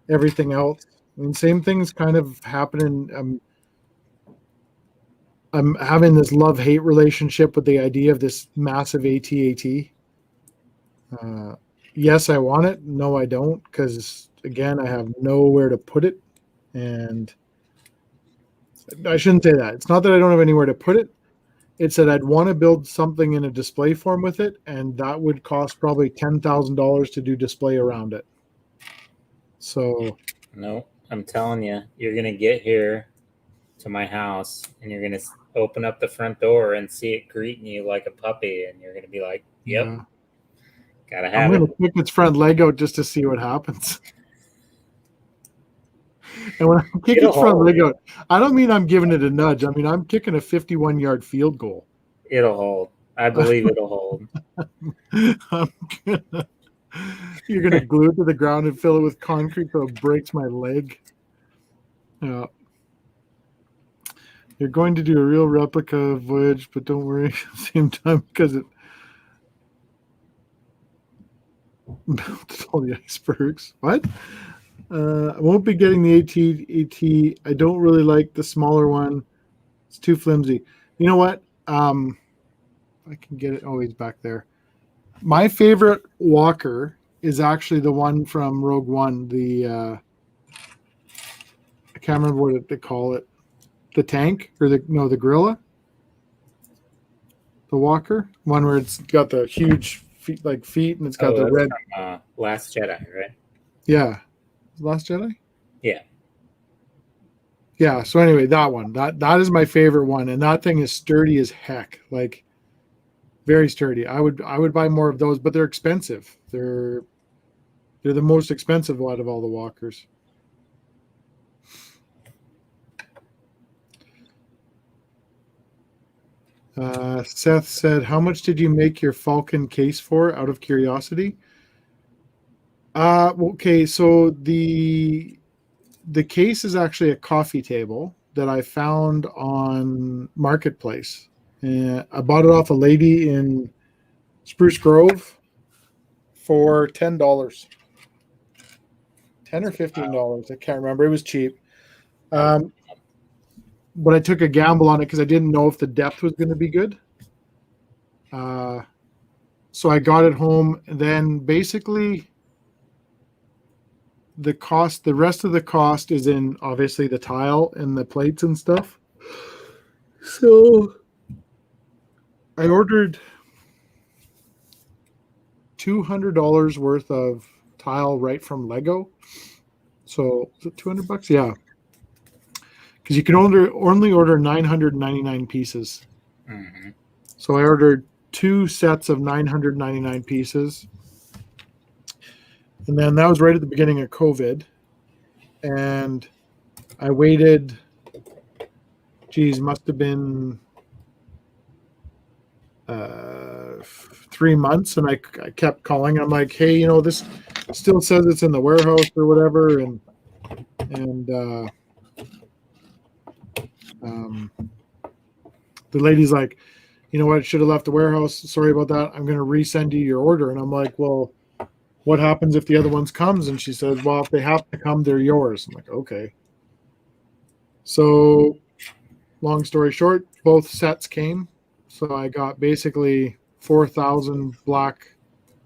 [SPEAKER 1] everything else. I mean, same thing's kind of happening. I'm having this love-hate relationship with the idea of this massive AT-AT. Yes, I want it. No, I don't, because again, I have nowhere to put it, and I shouldn't say that. It's not that I don't have anywhere to put it. It's that I'd want to build something in a display form with it, and that would cost probably $10,000 to do display around it. So,
[SPEAKER 2] no, I'm telling you, you're gonna get here to my house, and you're gonna open up the front door and see it greeting you like a puppy, and you're gonna be like, "Yep,
[SPEAKER 1] yeah.
[SPEAKER 2] gotta
[SPEAKER 1] I'm
[SPEAKER 2] have
[SPEAKER 1] going
[SPEAKER 2] it."
[SPEAKER 1] to kick its front leg out just to see what happens. And when I kick its front leg out, I don't mean I'm giving it a nudge. I mean, I'm kicking a 51-yard field goal.
[SPEAKER 2] It'll hold. I believe it'll hold.
[SPEAKER 1] You're going to glue it to the ground and fill it with concrete so it breaks my leg. Yeah. You're going to do a real replica of Voyage, but don't worry at the same time because it melted all the icebergs. What? I won't be getting the AT. I don't really like the smaller one. It's too flimsy. You know what? I can get it. Oh, he's back there. My favorite walker is actually the one from Rogue One. I can't remember what they call it. The tank or the gorilla. The walker, one where it's got the huge feet, and it's got the red.
[SPEAKER 2] From, Last Jedi, right?
[SPEAKER 1] Yeah, Last Jedi.
[SPEAKER 2] Yeah.
[SPEAKER 1] Yeah. So anyway, that one that is my favorite one, and that thing is sturdy as heck. Like very sturdy. I would buy more of those, but they're expensive. They're the most expensive out of all the walkers. Seth said, "How much did you make your Falcon case for? Out of curiosity." Okay, so the case is actually a coffee table that I found on Marketplace. I bought it off a lady in Spruce Grove for $10, $10 or $15. I can't remember. It was cheap. But I took a gamble on it because I didn't know if the depth was going to be good. So I got it home. And then basically the rest of the cost is in obviously the tile and the plates and stuff. So I ordered $200 worth of tile right from Lego. So is it $200? Yeah. Because you can only order 999 pieces.
[SPEAKER 2] Mm-hmm.
[SPEAKER 1] So I ordered 2 sets of 999 pieces. And then that was right at the beginning of COVID. And I waited, must have been 3 months. And I kept calling. I'm like, hey, this still says it's in the warehouse or whatever. And the lady's like, you know what, should have left the warehouse. Sorry about that. I'm going to resend you your order. And I'm like, well, what happens if the other ones comes? And she says, well, if they have to come, they're yours. I'm like, okay. So long story short, both sets came. So I got basically 4,000 black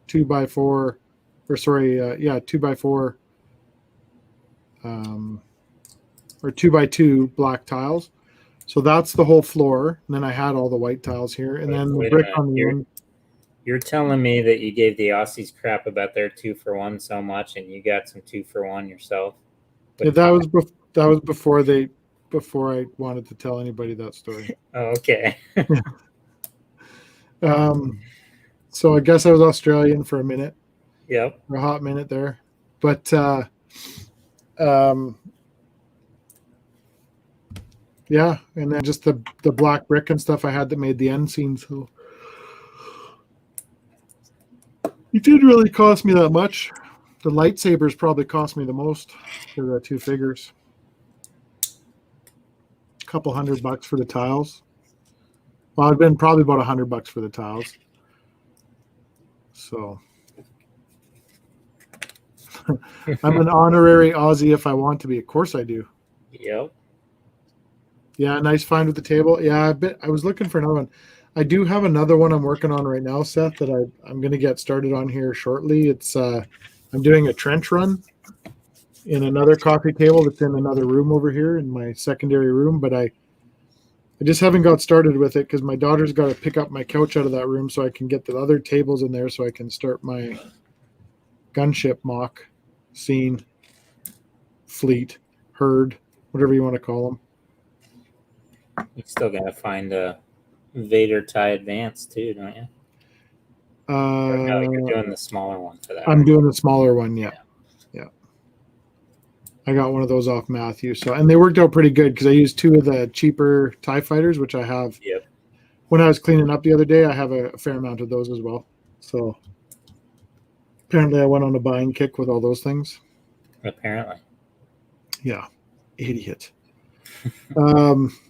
[SPEAKER 1] 2x4, or sorry, 2x4, or 2x2 black tiles. So that's the whole floor. And then I had all the white tiles here, and then the brick on the end.
[SPEAKER 2] You're telling me that you gave the Aussies crap about their 2-for-1 so much, and you got some 2-for-1 yourself?
[SPEAKER 1] Yeah, that was before I wanted to tell anybody that story.
[SPEAKER 2] Oh, okay.
[SPEAKER 1] So I guess I was Australian for a minute.
[SPEAKER 2] Yep.
[SPEAKER 1] For a hot minute there, but yeah, and then just the black brick and stuff I had that made the end scene. So it didn't really cost me that much. The lightsabers probably cost me the most for the two figures. A couple $100 for the tiles. Well, it'd been probably about $100 for the tiles. So I'm an honorary Aussie if I want to be. Of course I do.
[SPEAKER 2] Yep.
[SPEAKER 1] Yeah, nice find with the table. Yeah, I was looking for another one. I do have another one I'm working on right now, Seth, that I'm going to get started on here shortly. It's I'm doing a trench run in another coffee table that's in another room over here in my secondary room, but I just haven't got started with it because my daughter's got to pick up my couch out of that room so I can get the other tables in there so I can start my gunship mock scene, fleet, herd, whatever you want to call them.
[SPEAKER 2] You still got to find a Vader TIE Advance too, don't you? No, you're doing the smaller one for that.
[SPEAKER 1] I'm doing the smaller one, yeah. I got one of those off Matthew. So, and they worked out pretty good because I used two of the cheaper TIE fighters, which I have.
[SPEAKER 2] Yep.
[SPEAKER 1] When I was cleaning up the other day, I have a fair amount of those as well. So apparently I went on a buying kick with all those things.
[SPEAKER 2] Apparently.
[SPEAKER 1] Yeah. Idiot.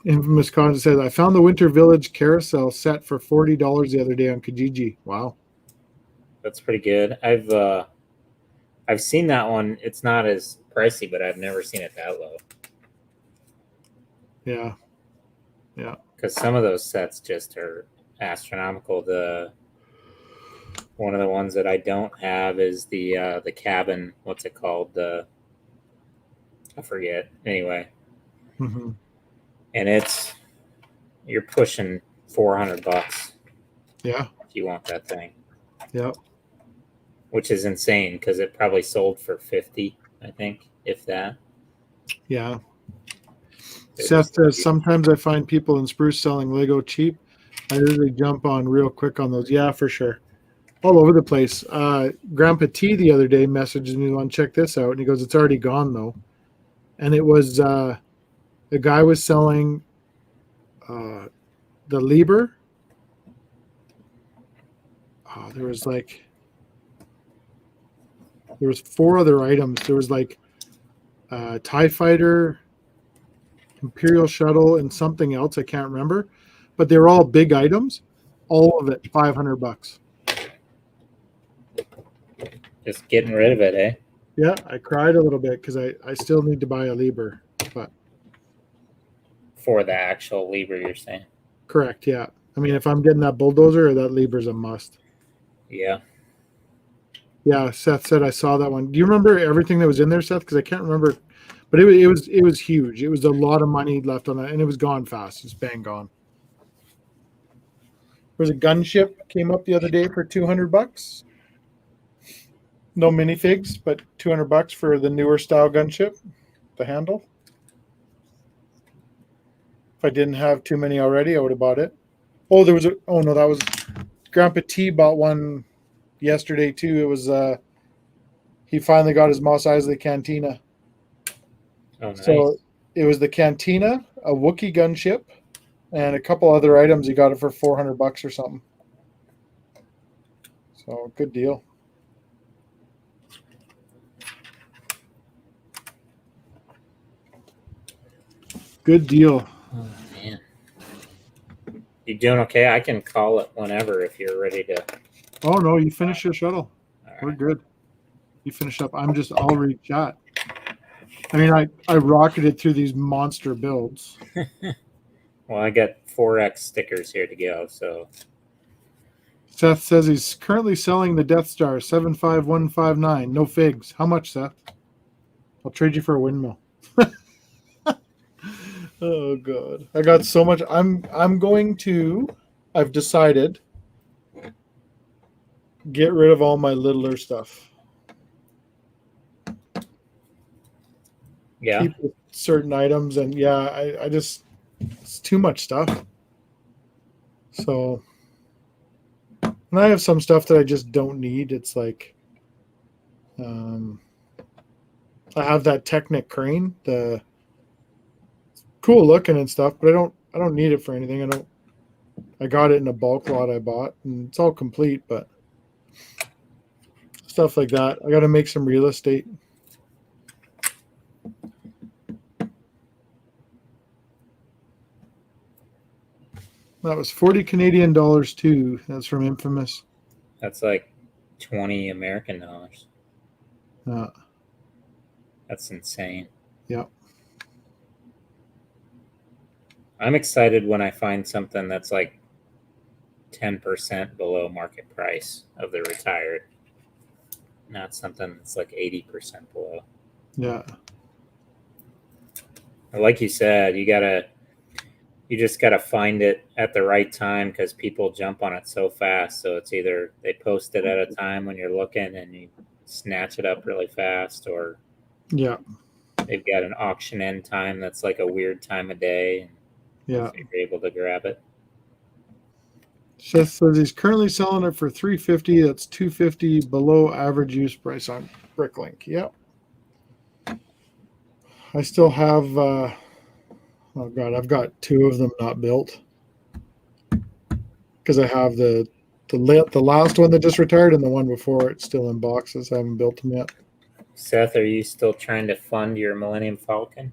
[SPEAKER 1] Infamous Content says, I found the Winter Village carousel set for $40 the other day on Kijiji. Wow.
[SPEAKER 2] That's pretty good. I've seen that one. It's not as pricey, but I've never seen it that low.
[SPEAKER 1] Yeah. Yeah.
[SPEAKER 2] Because some of those sets just are astronomical. One of the ones that I don't have is the cabin. What's it called? I forget. Anyway.
[SPEAKER 1] Mm-hmm.
[SPEAKER 2] And you're pushing $400.
[SPEAKER 1] Yeah.
[SPEAKER 2] If you want that thing.
[SPEAKER 1] Yeah.
[SPEAKER 2] Which is insane because it probably sold for $50, I think, if that.
[SPEAKER 1] Yeah. Seth says, sometimes I find people in Spruce selling Lego cheap. I usually jump on real quick on those. Yeah, for sure. All over the place. Grandpa T the other day messaged me on, check this out. And he goes, it's already gone, though. And it was, the guy was selling the Lieber. Oh, there was 4 other items. There was TIE Fighter, Imperial Shuttle, and something else I can't remember, but they were all big items. All of it $500.
[SPEAKER 2] Just getting rid of it, eh?
[SPEAKER 1] Yeah, I cried a little bit because I still need to buy a Lieber, but
[SPEAKER 2] for the actual Lieber, you're saying?
[SPEAKER 1] Correct. Yeah, I mean, if I'm getting that bulldozer, that Lieber's a must.
[SPEAKER 2] Yeah.
[SPEAKER 1] Yeah, Seth said I saw that one. Do you remember everything that was in there, Seth? Because I can't remember, but it was huge. It was a lot of money left on that, and it was gone fast. It's bang gone. There was a gunship came up the other day for $200. No minifigs, but $200 for the newer style gunship, the handle. If I didn't have too many already, I would have bought it. Oh, that was Grandpa T bought one yesterday too. It was he finally got his Mos Eisley Cantina.
[SPEAKER 2] Oh, nice.
[SPEAKER 1] So it was the Cantina, a Wookiee gunship, and a couple other items. He got it for $400 or something. So good deal. Good deal.
[SPEAKER 2] Oh, man. You doing okay? I can call it whenever if you're ready to.
[SPEAKER 1] Oh, no, you finished your shuttle.
[SPEAKER 2] All
[SPEAKER 1] We're
[SPEAKER 2] right.
[SPEAKER 1] good. you finish up. I'm just already shot. I mean, I rocketed through these monster builds.
[SPEAKER 2] Well, I got 4X stickers here to go, so
[SPEAKER 1] Seth says he's currently selling the Death Star 75159. No figs. How much, Seth? I'll trade you for a windmill. Oh god. I got so much. I'm going to, I've decided, get rid of all my littler stuff.
[SPEAKER 2] yeah.
[SPEAKER 1] Keep certain items, and yeah, I just, it's too much stuff. So, and I have some stuff that I just don't need. It's like, I have that Technic crane, the cool looking and stuff, but I don't need it for anything. I got it in a bulk lot I bought, and it's all complete, but stuff like that. I got to make some real estate. That was 40 Canadian dollars too. That's from Infamous.
[SPEAKER 2] That's like 20 American dollars. That's insane.
[SPEAKER 1] Yeah.
[SPEAKER 2] I'm excited when I find something that's like 10% below market price of the retired. Not something that's like 80% below.
[SPEAKER 1] Yeah.
[SPEAKER 2] Like you said, you just gotta find it at the right time because people jump on it so fast. So it's either they post it at a time when you're looking and you snatch it up really fast, or
[SPEAKER 1] yeah,
[SPEAKER 2] they've got an auction end time that's like a weird time of day. And
[SPEAKER 1] yeah.
[SPEAKER 2] you're able to grab it.
[SPEAKER 1] Seth says he's currently selling it for $350. That's $250 below average use price on Bricklink. Yep. I still have. Oh god, I've got 2 of them not built because I have the last one that just retired and the one before it's still in boxes. I haven't built them yet.
[SPEAKER 2] Seth, are you still trying to fund your Millennium Falcon?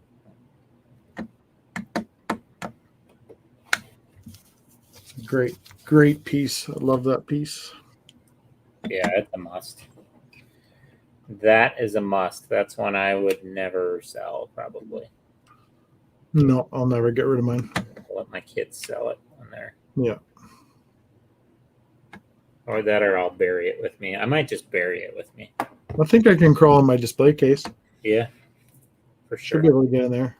[SPEAKER 1] Great piece. I love that piece.
[SPEAKER 2] Yeah, it's a must. That is a must. That's one I would never sell, probably.
[SPEAKER 1] No, I'll never get rid of mine.
[SPEAKER 2] I'll let my kids sell it on there.
[SPEAKER 1] Yeah.
[SPEAKER 2] Or that, or I'll bury it with me. I might just bury it with me.
[SPEAKER 1] I think I can crawl in my display case.
[SPEAKER 2] Yeah, for sure.
[SPEAKER 1] Should be able to get in there.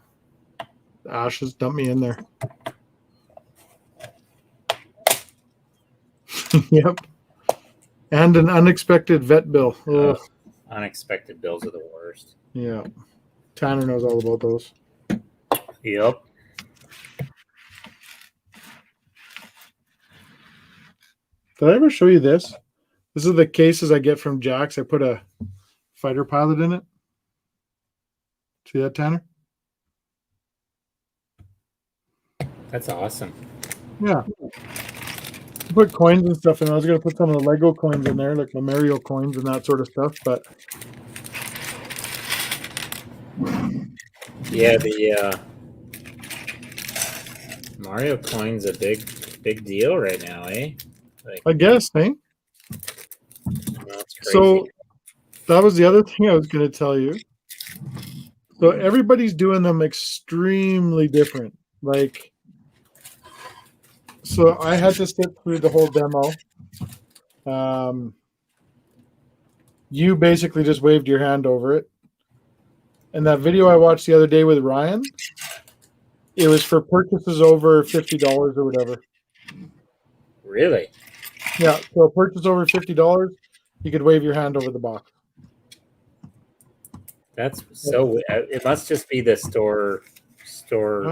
[SPEAKER 1] The ashes, dump me in there. Yep. And an unexpected vet bill. Oh.
[SPEAKER 2] Unexpected bills are the worst.
[SPEAKER 1] Yeah. Tanner knows all about those.
[SPEAKER 2] Yep.
[SPEAKER 1] Did I ever show you this? This is the cases I get from Jack's. I put a fighter pilot in it. See that, Tanner?
[SPEAKER 2] That's awesome.
[SPEAKER 1] Yeah. I put coins and stuff in. I was going to put some of the Lego coins in there, like the Mario coins and that sort of stuff, but
[SPEAKER 2] yeah, the Mario coin's a big deal right now, eh? Like,
[SPEAKER 1] I guess, eh?
[SPEAKER 2] That's crazy.
[SPEAKER 1] So that was the other thing I was going to tell you. So everybody's doing them extremely different. Like, so I had to sit through the whole demo. You basically just waved your hand over it. And that video I watched the other day with Ryan, it was for purchases over $50 or whatever.
[SPEAKER 2] Really?
[SPEAKER 1] Yeah. So a purchase over $50, you could wave your hand over the box.
[SPEAKER 2] That's so. It must just be the store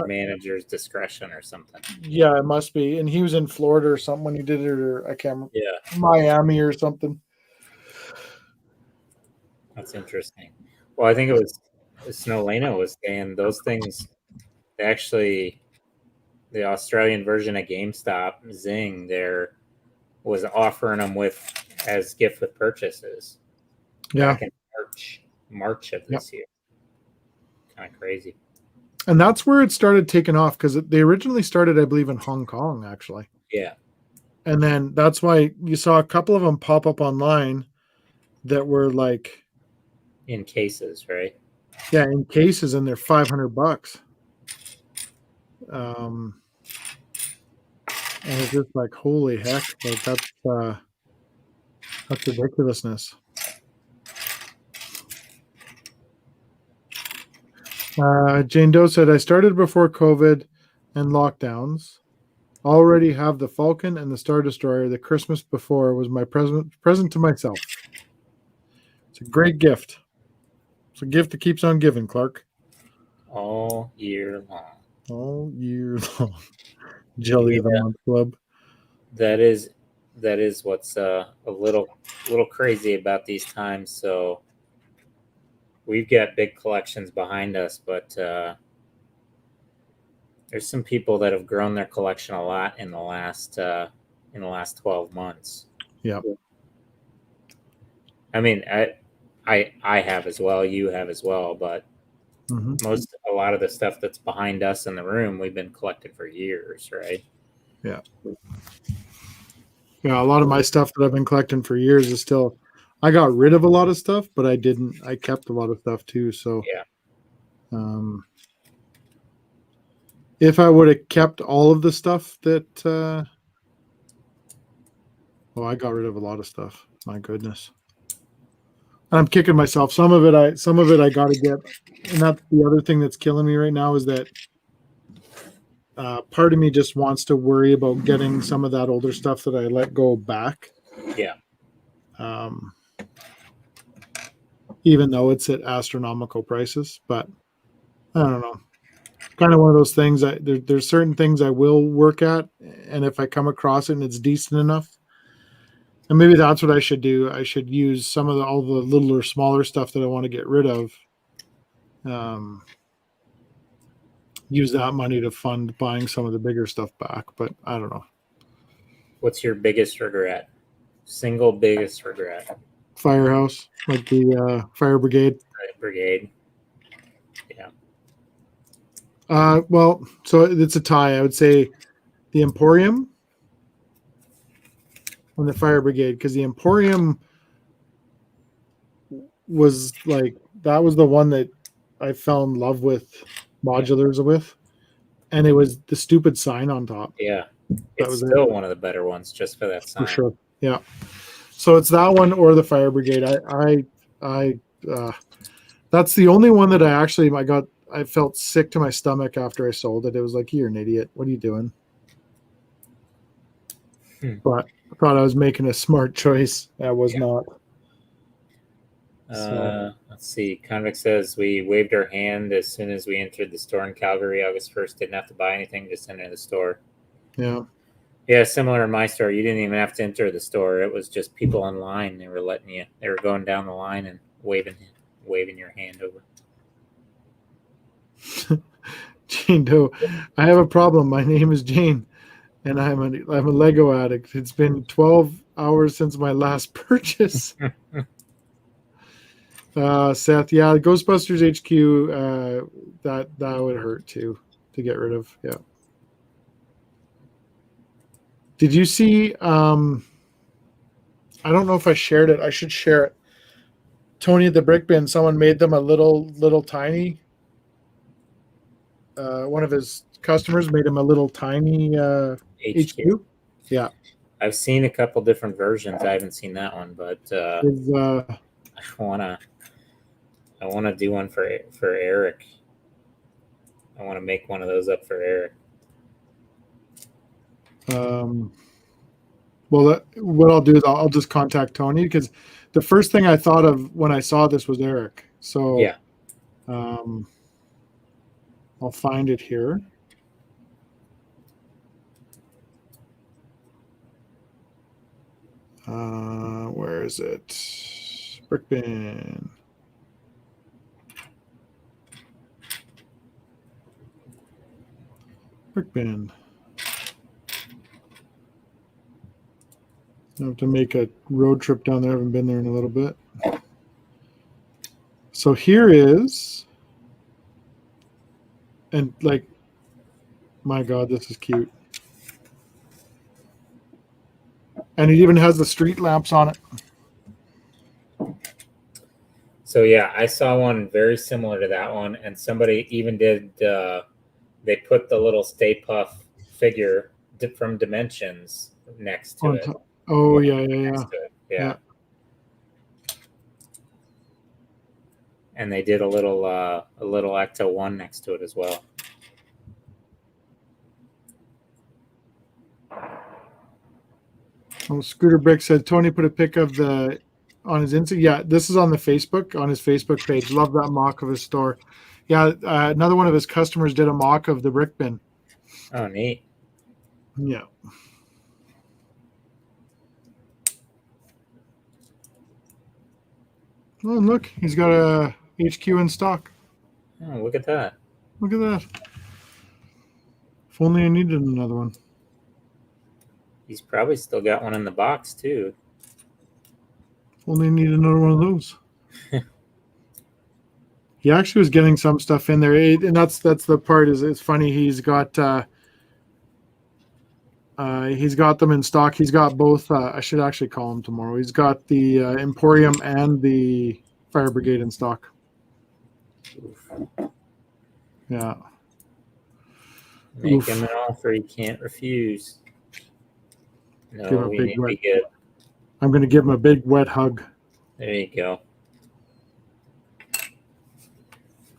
[SPEAKER 2] manager's discretion or something.
[SPEAKER 1] Yeah, it must be. And he was in Florida or something when he did it, or I can't remember.
[SPEAKER 2] Yeah,
[SPEAKER 1] Miami or something.
[SPEAKER 2] That's interesting. Well, I think it was Snowlena was saying those things. Actually, the Australian version of GameStop, Zing, there was offering them as gift with purchases.
[SPEAKER 1] Yeah.
[SPEAKER 2] Back in March of this year. Kind of crazy.
[SPEAKER 1] And that's where it started taking off because they originally started, I believe, in Hong Kong, actually.
[SPEAKER 2] Yeah.
[SPEAKER 1] And then that's why you saw a couple of them pop up online that were like
[SPEAKER 2] in cases, right?
[SPEAKER 1] Yeah, in cases, and they're $500. And it's just like, holy heck, like that's ridiculousness. Jane Doe said, I started before COVID and lockdowns. Already have the Falcon and the Star Destroyer. The Christmas before was my present to myself. It's a great gift. It's a gift that keeps on giving, Clark.
[SPEAKER 2] All year long.
[SPEAKER 1] All year long. Jelly of the Month Club.
[SPEAKER 2] That is what's a little crazy about these times. So we've got big collections behind us, but there's some people that have grown their collection a lot in the last 12 months.
[SPEAKER 1] Yeah.
[SPEAKER 2] I mean, I have as well. You have as well, but a lot of the stuff that's behind us in the room, we've been collecting for years, right?
[SPEAKER 1] Yeah. Yeah, a lot of my stuff that I've been collecting for years is still. I got rid of a lot of stuff, but I didn't. I kept a lot of stuff too. So,
[SPEAKER 2] yeah.
[SPEAKER 1] If I would have kept all of the stuff that, I got rid of a lot of stuff. My goodness, I'm kicking myself. Some of it I got to get, and that's the other thing that's killing me right now is that part of me just wants to worry about getting some of that older stuff that I let go back.
[SPEAKER 2] Yeah.
[SPEAKER 1] Even though it's at astronomical prices, but I don't know. Kind of one of those things. There's certain things I will work at, and if I come across it and it's decent enough, and maybe that's what I should do. I should use some of all the little or smaller stuff that I want to get rid of. Use that money to fund buying some of the bigger stuff back, but I don't know.
[SPEAKER 2] What's your biggest regret? Single biggest regret?
[SPEAKER 1] Firehouse, like the fire brigade.
[SPEAKER 2] Brigade. Yeah.
[SPEAKER 1] Well, so it's a tie. I would say the Emporium and the fire brigade, because the Emporium was like, that was the one that I fell in love with modulars with, and it was the stupid sign on top.
[SPEAKER 2] Yeah, it's still one of the better ones just for that sign.
[SPEAKER 1] For sure. Yeah. So it's that one or the fire brigade. That's the only one that I felt sick to my stomach after I sold it. It was like, you're an idiot. What are you doing? But I thought I was making a smart choice. I was not.
[SPEAKER 2] Let's see. Convict says we waved our hand as soon as we entered the store in Calgary August 1st. Didn't have to buy anything, just enter the store.
[SPEAKER 1] Yeah.
[SPEAKER 2] Yeah, similar in my store. You didn't even have to enter the store. It was just people online. They were going down the line and waving your hand over.
[SPEAKER 1] Jane Doe, I have a problem. My name is Jane, and I'm a Lego addict. It's been 12 hours since my last purchase. Seth, yeah, Ghostbusters HQ, that would hurt too to get rid of. Yeah. Did you see? I don't know if I shared it. I should share it. Tony at the Brick Bin. Someone made them a little tiny. One of his customers made him a little tiny HQ. Yeah.
[SPEAKER 2] I've seen a couple different versions. I haven't seen that one, but I wanna do one for Eric. I want to make one of those up for Eric.
[SPEAKER 1] Well, what I'll do is I'll just contact Tony, because the first thing I thought of when I saw this was Eric. So
[SPEAKER 2] yeah,
[SPEAKER 1] I'll find it here. Where is it? Brick Bin. Brick Bin. I have to make a road trip down there. I haven't been there in a little bit. So here is, and like, my God, this is cute. And it even has the street lamps on it.
[SPEAKER 2] So yeah, I saw one very similar to that one, and somebody even did. They put the little Stay Puft figure from Dimensions next to
[SPEAKER 1] On
[SPEAKER 2] it.
[SPEAKER 1] top. Oh yeah,
[SPEAKER 2] Next to it. Yeah. And they did a little Ecto 1 next to it as well.
[SPEAKER 1] Oh, Scooter Brick said Tony put a pic of the on his Insta. Yeah, this is on the Facebook, on his Facebook page. Love that mock of his store. Yeah, another one of his customers did a mock of the brick bin.
[SPEAKER 2] Oh, neat.
[SPEAKER 1] Yeah. Oh, look, he's got a HQ in stock.
[SPEAKER 2] Oh, look at that.
[SPEAKER 1] Look at that. If only I needed another one.
[SPEAKER 2] He's probably still got one in the box too.
[SPEAKER 1] If only I needed another one of those. He actually was getting some stuff in there, and that's the part. Is it's funny. He's got them in stock. He's got both. I should actually call him tomorrow. He's got the Emporium and the Fire Brigade in stock.
[SPEAKER 2] Oof.
[SPEAKER 1] Yeah.
[SPEAKER 2] Make him an offer he can't refuse. No, we need to be good.
[SPEAKER 1] I'm going to give him a big wet hug.
[SPEAKER 2] There you go.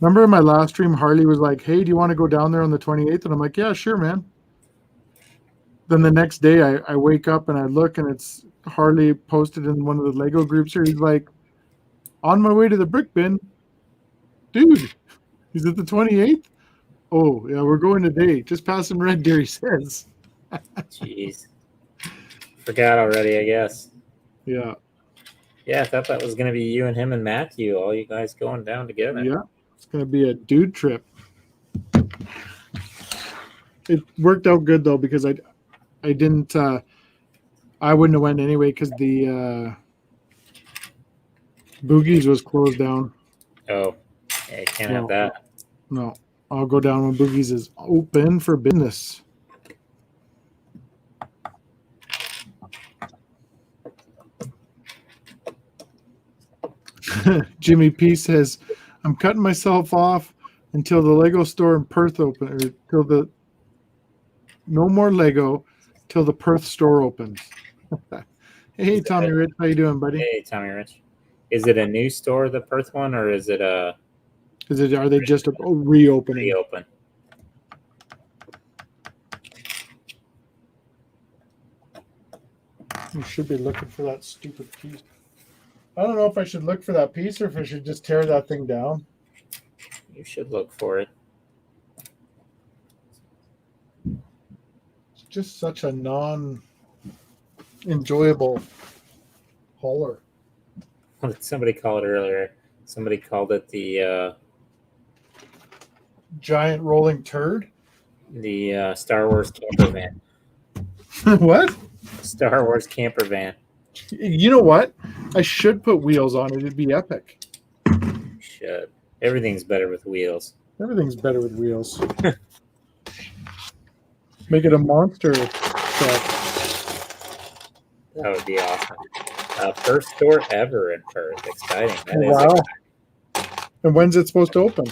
[SPEAKER 1] Remember in my last stream, Harley was like, "Hey, do you want to go down there on the 28th?" And I'm like, "Yeah, sure, man." Then the next day, I wake up and I look, and it's Harley posted in one of the Lego groups here. He's like, "On my way to the brick bin, dude. He's at the 28th. Oh yeah, we're going today. Just passing Red Deer," he says.
[SPEAKER 2] Jeez, forgot already, I guess.
[SPEAKER 1] Yeah.
[SPEAKER 2] Yeah, I thought that was going to be you and him and Matthew, all you guys going down together.
[SPEAKER 1] Yeah, it's going to be a dude trip. It worked out good though, because I didn't I wouldn't have went anyway because the Boogie's was closed down.
[SPEAKER 2] Oh, yeah, you can't have that.
[SPEAKER 1] No, I'll go down when Boogie's is open for business. Jimmy P says, "I'm cutting myself off until the Lego store in Perth open, or till the no more Lego till the Perth store opens." Hey, Tommy Rich, how you doing, buddy?
[SPEAKER 2] Hey, Tommy Rich. Is it a new store, the Perth one, or is it a?
[SPEAKER 1] Are they just reopening?
[SPEAKER 2] Reopen.
[SPEAKER 1] You should be looking for that stupid piece. I don't know if I should look for that piece or if I should just tear that thing down.
[SPEAKER 2] You should look for it.
[SPEAKER 1] It's just such a non-enjoyable hauler.
[SPEAKER 2] What did somebody call it earlier? Somebody called it the
[SPEAKER 1] giant rolling turd.
[SPEAKER 2] The Star Wars camper van.
[SPEAKER 1] What?
[SPEAKER 2] Star Wars camper van.
[SPEAKER 1] You know what? I should put wheels on it. It'd be epic.
[SPEAKER 2] You should. Everything's better with wheels.
[SPEAKER 1] Everything's better with wheels. Make it a monster truck.
[SPEAKER 2] That would be awesome. First store ever in Perth. Exciting. That is
[SPEAKER 1] wow.
[SPEAKER 2] exciting.
[SPEAKER 1] And when's it supposed to open?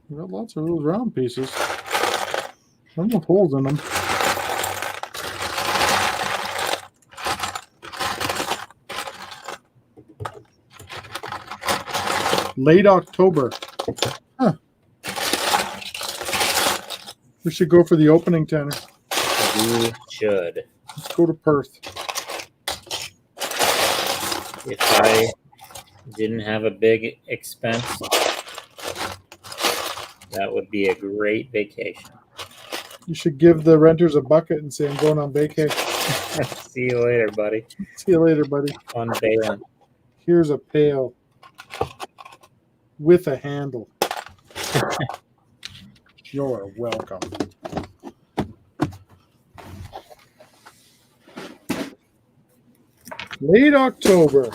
[SPEAKER 1] We got lots of those round pieces. Some with holes in them. Late October. Huh. We should go for the opening, Tanner.
[SPEAKER 2] We should.
[SPEAKER 1] Let's go to Perth.
[SPEAKER 2] If I didn't have a big expense, that would be a great vacation.
[SPEAKER 1] You should give the renters a bucket and say, "I'm going on vacation."
[SPEAKER 2] See you later, buddy.
[SPEAKER 1] See you later, buddy.
[SPEAKER 2] Fun bailing.
[SPEAKER 1] Here's a pail with a handle. You're welcome. Late October.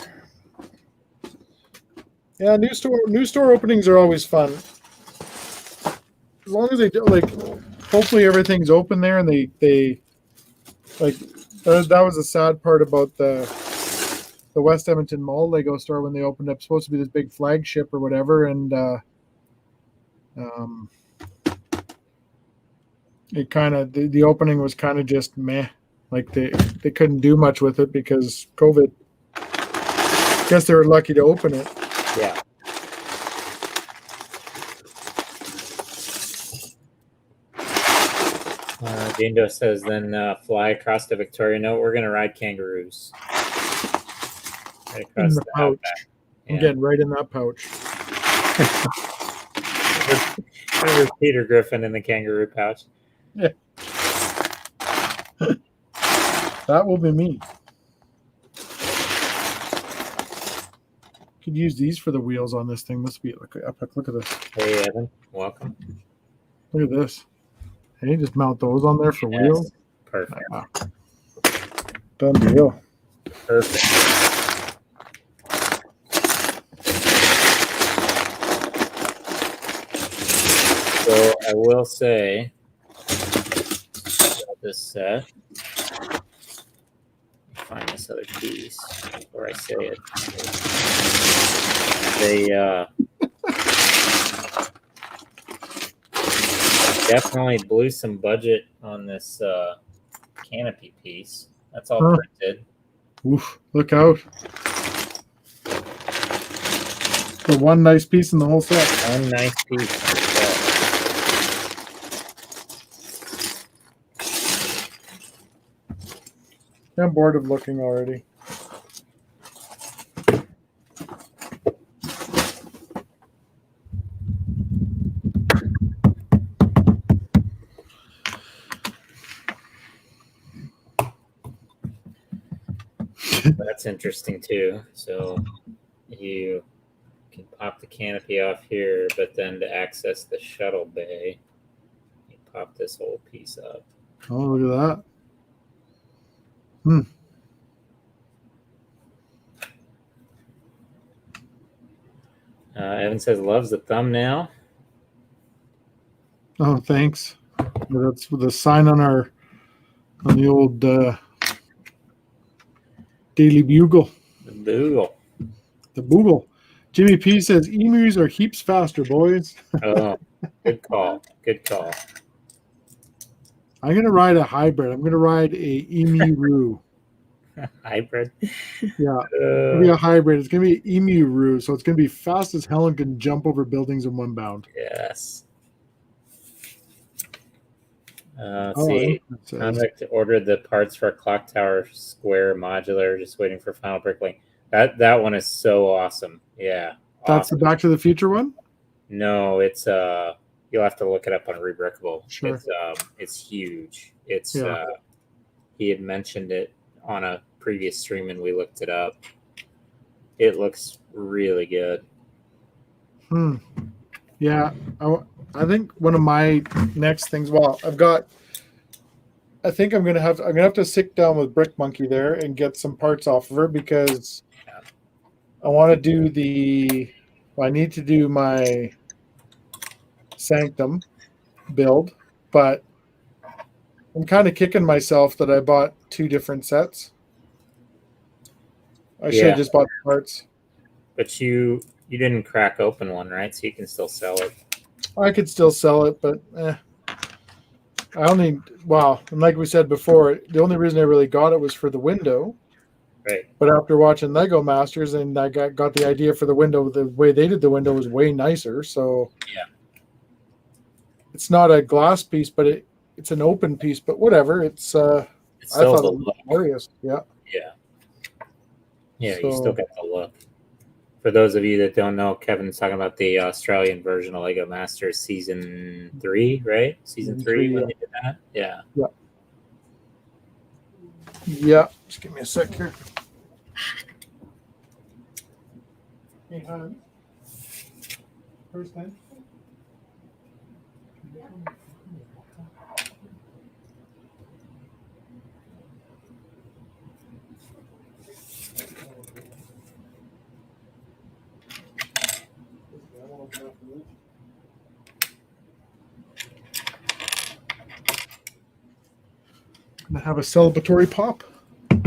[SPEAKER 1] Yeah, new store openings are always fun. long as they do, like, hopefully everything's open there, and they like that was the sad part about the West Edmonton Mall Lego store when they opened up. Supposed to be this big flagship or whatever, and it kind of the opening was kind of just meh. Like they couldn't do much with it because COVID. Guess they were lucky to open it.
[SPEAKER 2] Yeah. Jane Doe says, then fly across the Victoria. No, we're going to ride kangaroos. Right across
[SPEAKER 1] In the pouch.
[SPEAKER 2] outback.
[SPEAKER 1] I'm getting right in that pouch.
[SPEAKER 2] There's Peter Griffin in the kangaroo pouch.
[SPEAKER 1] Yeah. That will be me. Could use these for the wheels on this thing. Must be epic. Look at this.
[SPEAKER 2] Hey, Evan. Welcome.
[SPEAKER 1] Look at this. Hey, just mount those on there for wheels.
[SPEAKER 2] Perfect.
[SPEAKER 1] Done deal.
[SPEAKER 2] Perfect. So I will say about this set. Find this other piece before I say it. They definitely blew some budget on this canopy piece. That's all printed.
[SPEAKER 1] Oof! Look out! The one nice piece in the whole set.
[SPEAKER 2] One nice piece.
[SPEAKER 1] I'm bored of looking already.
[SPEAKER 2] That's interesting too. So you can pop the canopy off here, but then to access the shuttle bay, you pop this whole piece up.
[SPEAKER 1] Oh, look at that.
[SPEAKER 2] Evan says loves the thumbnail.
[SPEAKER 1] Oh, thanks. That's the sign on the old Daily Bugle.
[SPEAKER 2] The Bugle.
[SPEAKER 1] The Bugle. Jimmy P says emus are heaps faster, boys.
[SPEAKER 2] Oh, good call. Good call.
[SPEAKER 1] I'm gonna ride a hybrid. I'm gonna ride a emu.
[SPEAKER 2] Hybrid.
[SPEAKER 1] Yeah, it's gonna be a hybrid. It's gonna be an emu, so it's gonna be fast as hell and can jump over buildings in one bound.
[SPEAKER 2] Yes. Let's see. Convict ordered the parts for a clock tower square modular, just waiting for final bricklaying. That one is so awesome. Yeah.
[SPEAKER 1] That's the Back to the Future one?
[SPEAKER 2] No, it's you'll have to look it up on Rebrickable.
[SPEAKER 1] Sure.
[SPEAKER 2] It's huge. It's he had mentioned it on a previous stream and we looked it up. It looks really good.
[SPEAKER 1] Yeah, I think one of my next things. Well, I think I'm gonna have to sit down with Brick Monkey there and get some parts off of her because I want to do I need to do my Sanctum build, but I'm kind of kicking myself that I bought two different sets. I should have just bought the parts.
[SPEAKER 2] But you didn't crack open one, right? So you can still sell it.
[SPEAKER 1] I could still sell it, but and like we said before, the only reason I really got it was for the window.
[SPEAKER 2] Right.
[SPEAKER 1] But after watching Lego Masters, and I got the idea for the window, the way they did the window was way nicer. So
[SPEAKER 2] yeah,
[SPEAKER 1] it's not a glass piece, but it's an open piece. But whatever, I thought it was glorious. Yeah.
[SPEAKER 2] Yeah. Yeah, so, you still get the look. For those of you that don't know, Kevin's talking about the Australian version of Lego Masters Season 3, right? Season 3 when they did that? Yeah.
[SPEAKER 1] Yeah. Yeah. Just give me a sec here. Hey, hon. First time? gonna have a celebratory pop. Too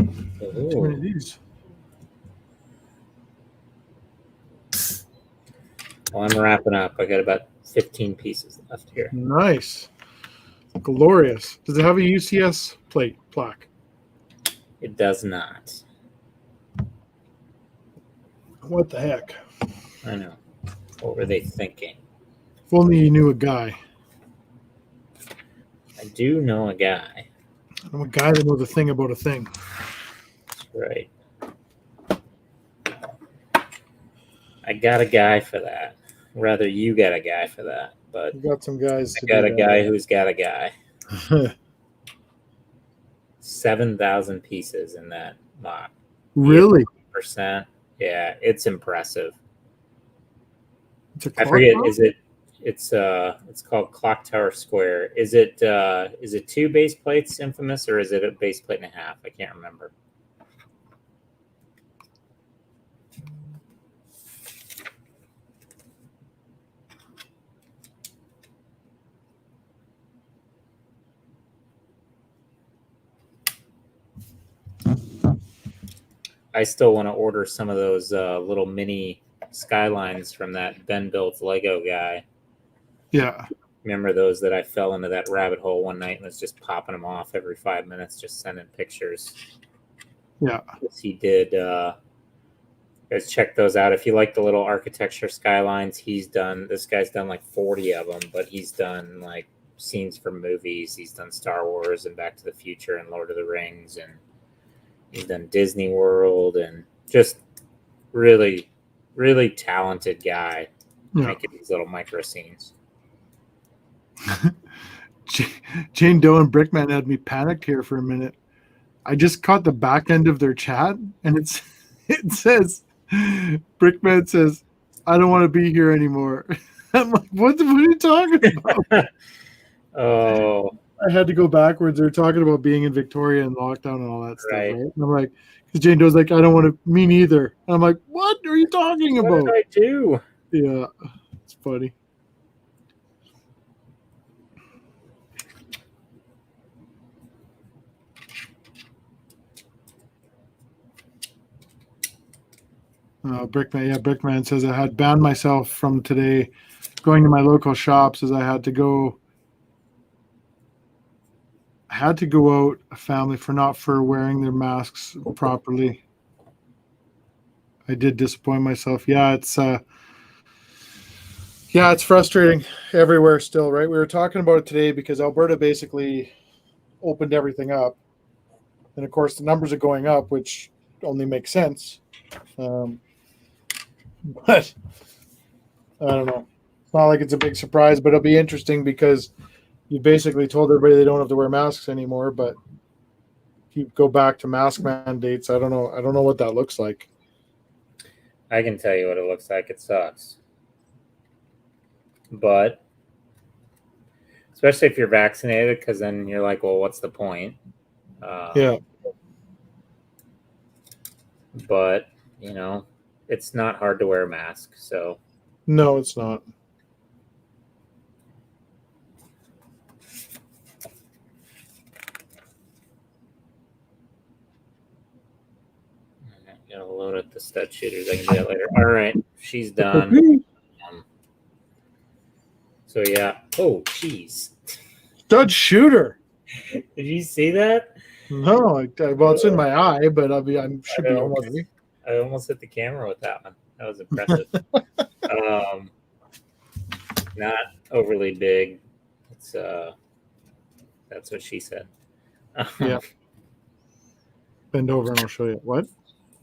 [SPEAKER 1] many of
[SPEAKER 2] Ooh.
[SPEAKER 1] these.
[SPEAKER 2] Well, I'm wrapping up. I got about 15 pieces left here.
[SPEAKER 1] Nice. Glorious. Does it have a UCS plaque?
[SPEAKER 2] It does not.
[SPEAKER 1] What the heck?
[SPEAKER 2] I know. What were they thinking?
[SPEAKER 1] If only you knew a guy.
[SPEAKER 2] I do know a guy.
[SPEAKER 1] I'm a guy that knows a thing about a thing.
[SPEAKER 2] That's right. I got a guy for that. Rather, you got a guy for that. But
[SPEAKER 1] You got some guys.
[SPEAKER 2] I got a guy who's got a guy. 7,000 pieces in that mock.
[SPEAKER 1] Really?
[SPEAKER 2] Percent. Yeah, it's impressive.
[SPEAKER 1] It's a
[SPEAKER 2] I
[SPEAKER 1] clock
[SPEAKER 2] forget.
[SPEAKER 1] tower?
[SPEAKER 2] Is it? It's called Clock Tower Square. Is it 2 base plates, infamous, or is it a base plate and a half? I can't remember. I still want to order some of those little mini skylines from that Ben Builds Lego guy.
[SPEAKER 1] Yeah.
[SPEAKER 2] Remember those that I fell into that rabbit hole one night and was just popping them off every 5 minutes, just sending pictures.
[SPEAKER 1] Yeah.
[SPEAKER 2] He did. Guys, check those out. If you like the little architecture skylines, this guy's done like 40 of them, but he's done like scenes from movies. He's done Star Wars and Back to the Future and Lord of the Rings, and he's done Disney World, and just really, really talented guy making these little micro scenes.
[SPEAKER 1] Jane Doe and Brickman had me panicked here for a minute. I just caught the back end of their chat, and it says, Brickman says, "I don't want to be here anymore." I'm like, what are you talking about?
[SPEAKER 2] Oh,
[SPEAKER 1] I had to go backwards. They're talking about being in Victoria and lockdown and all that stuff,
[SPEAKER 2] right?
[SPEAKER 1] And I'm like, because Jane Doe's like, "I don't want to." Me neither. And I'm like, what are you talking about?
[SPEAKER 2] What did I do?
[SPEAKER 1] Yeah, it's funny. Brickman says, I had banned myself from today going to my local shops as I had to go out a family for wearing their masks properly. I did disappoint myself. Yeah, it's frustrating everywhere still, right? We were talking about it today because Alberta basically opened everything up. And of course the numbers are going up, which only makes sense. But I don't know. It's not like it's a big surprise, but it'll be interesting because you basically told everybody they don't have to wear masks anymore. But if you go back to mask mandates, I don't know. I don't know what that looks like.
[SPEAKER 2] I can tell you what it looks like. It sucks. But especially if you're vaccinated, because then you're like, well, what's the point?
[SPEAKER 1] Yeah.
[SPEAKER 2] But, it's not hard to wear a mask. So
[SPEAKER 1] No, it's not.
[SPEAKER 2] I gotta load up the stud shooters. I can do that later. All right, she's done. So yeah. Oh, jeez.
[SPEAKER 1] Stud shooter.
[SPEAKER 2] Did you see that?
[SPEAKER 1] No, well, it's in my eye, but I should be okay.
[SPEAKER 2] I almost hit the camera with that one. That was impressive. Not overly big. It's that's what she said.
[SPEAKER 1] Yeah. Bend over and I'll show you. What?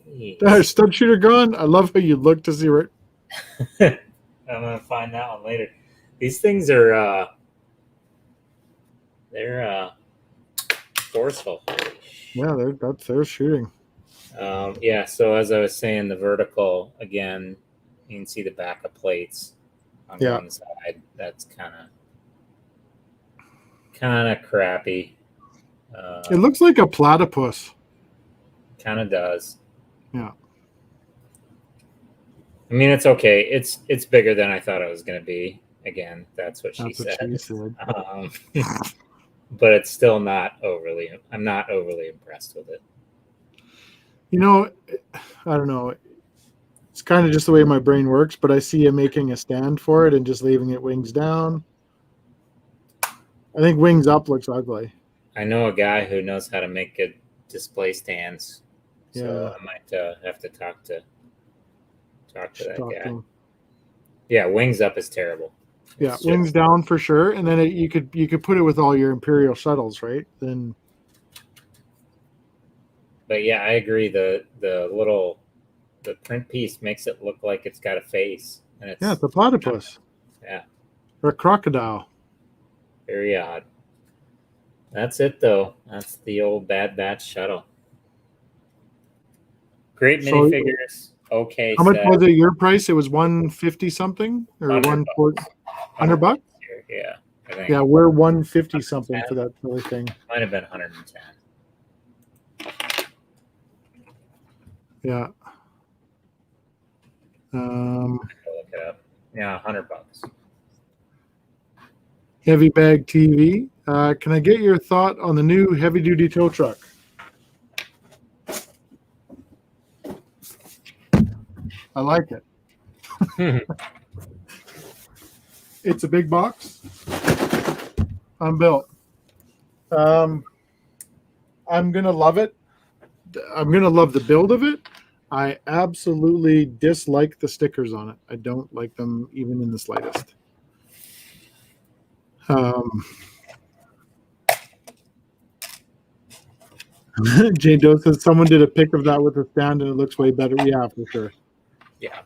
[SPEAKER 2] Jeez.
[SPEAKER 1] Stud shooter gone? I love how you look to see where.
[SPEAKER 2] I'm gonna find that one later. These things are they're forceful.
[SPEAKER 1] Yeah, they're shooting.
[SPEAKER 2] Yeah, so as I was saying, the vertical, again, you can see the backup plates on one side. That's kind of crappy.
[SPEAKER 1] It looks like a platypus.
[SPEAKER 2] Kind of does.
[SPEAKER 1] Yeah.
[SPEAKER 2] I mean, it's okay. It's bigger than I thought it was going to be. Again, that's what she said.
[SPEAKER 1] What she said.
[SPEAKER 2] but it's still not overly. I'm not overly impressed with it.
[SPEAKER 1] You know, I don't know. It's kind of just the way my brain works, but I see him making a stand for it and just leaving it wings down. I think wings up looks ugly.
[SPEAKER 2] I know a guy who knows how to make good display stands, so
[SPEAKER 1] Yeah.
[SPEAKER 2] I might have to talk to that
[SPEAKER 1] Talk
[SPEAKER 2] guy.
[SPEAKER 1] to him.
[SPEAKER 2] Yeah, wings up is terrible.
[SPEAKER 1] Yeah,
[SPEAKER 2] It's
[SPEAKER 1] wings
[SPEAKER 2] just-
[SPEAKER 1] down for sure, and then you could put it with all your Imperial shuttles, right? Then
[SPEAKER 2] But yeah, I agree. The print piece makes it look like it's got a face, and
[SPEAKER 1] it's a platypus.
[SPEAKER 2] Yeah.
[SPEAKER 1] Or a crocodile.
[SPEAKER 2] Very odd. That's it, though. That's the old Bad Batch shuttle. Great
[SPEAKER 1] So-
[SPEAKER 2] minifigures. Okay.
[SPEAKER 1] How much
[SPEAKER 2] set.
[SPEAKER 1] was it your price? It was 150 something or
[SPEAKER 2] 100
[SPEAKER 1] $140. 100 bucks?
[SPEAKER 2] Yeah, I think.
[SPEAKER 1] Yeah, we're 150 something for that silly thing.
[SPEAKER 2] Might have been 110.
[SPEAKER 1] Yeah.
[SPEAKER 2] I'll look it up. Yeah, $100.
[SPEAKER 1] Heavy bag TV. Can I get your thought on the new heavy duty tow truck? I like it. It's a big box. Unbuilt. I'm gonna love it. I'm gonna love the build of it. I absolutely dislike the stickers on it. I don't like them even in the slightest. Jane Doe says someone did a pic of that with a stand and it looks way better. Yeah, for sure.
[SPEAKER 2] Yeah.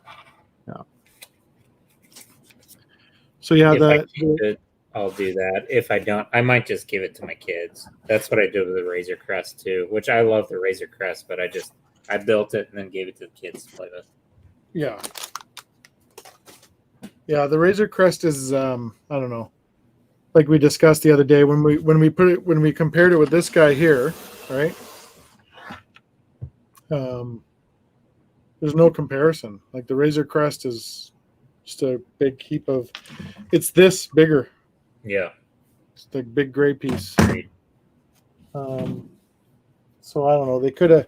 [SPEAKER 1] So yeah,
[SPEAKER 2] If I keep it, I'll do that. If I don't, I might just give it to my kids. That's what I did with the Razor Crest too, which I love the Razor Crest, but I built it and then gave it to the kids to play with.
[SPEAKER 1] Yeah. Yeah, the Razor Crest is I don't know. Like we discussed the other day when we compared it with this guy here, right? There's no comparison. Like the Razor Crest is just a big heap of. It's this bigger.
[SPEAKER 2] Yeah.
[SPEAKER 1] It's the big gray piece.
[SPEAKER 2] Agreed.
[SPEAKER 1] So I don't know. They could have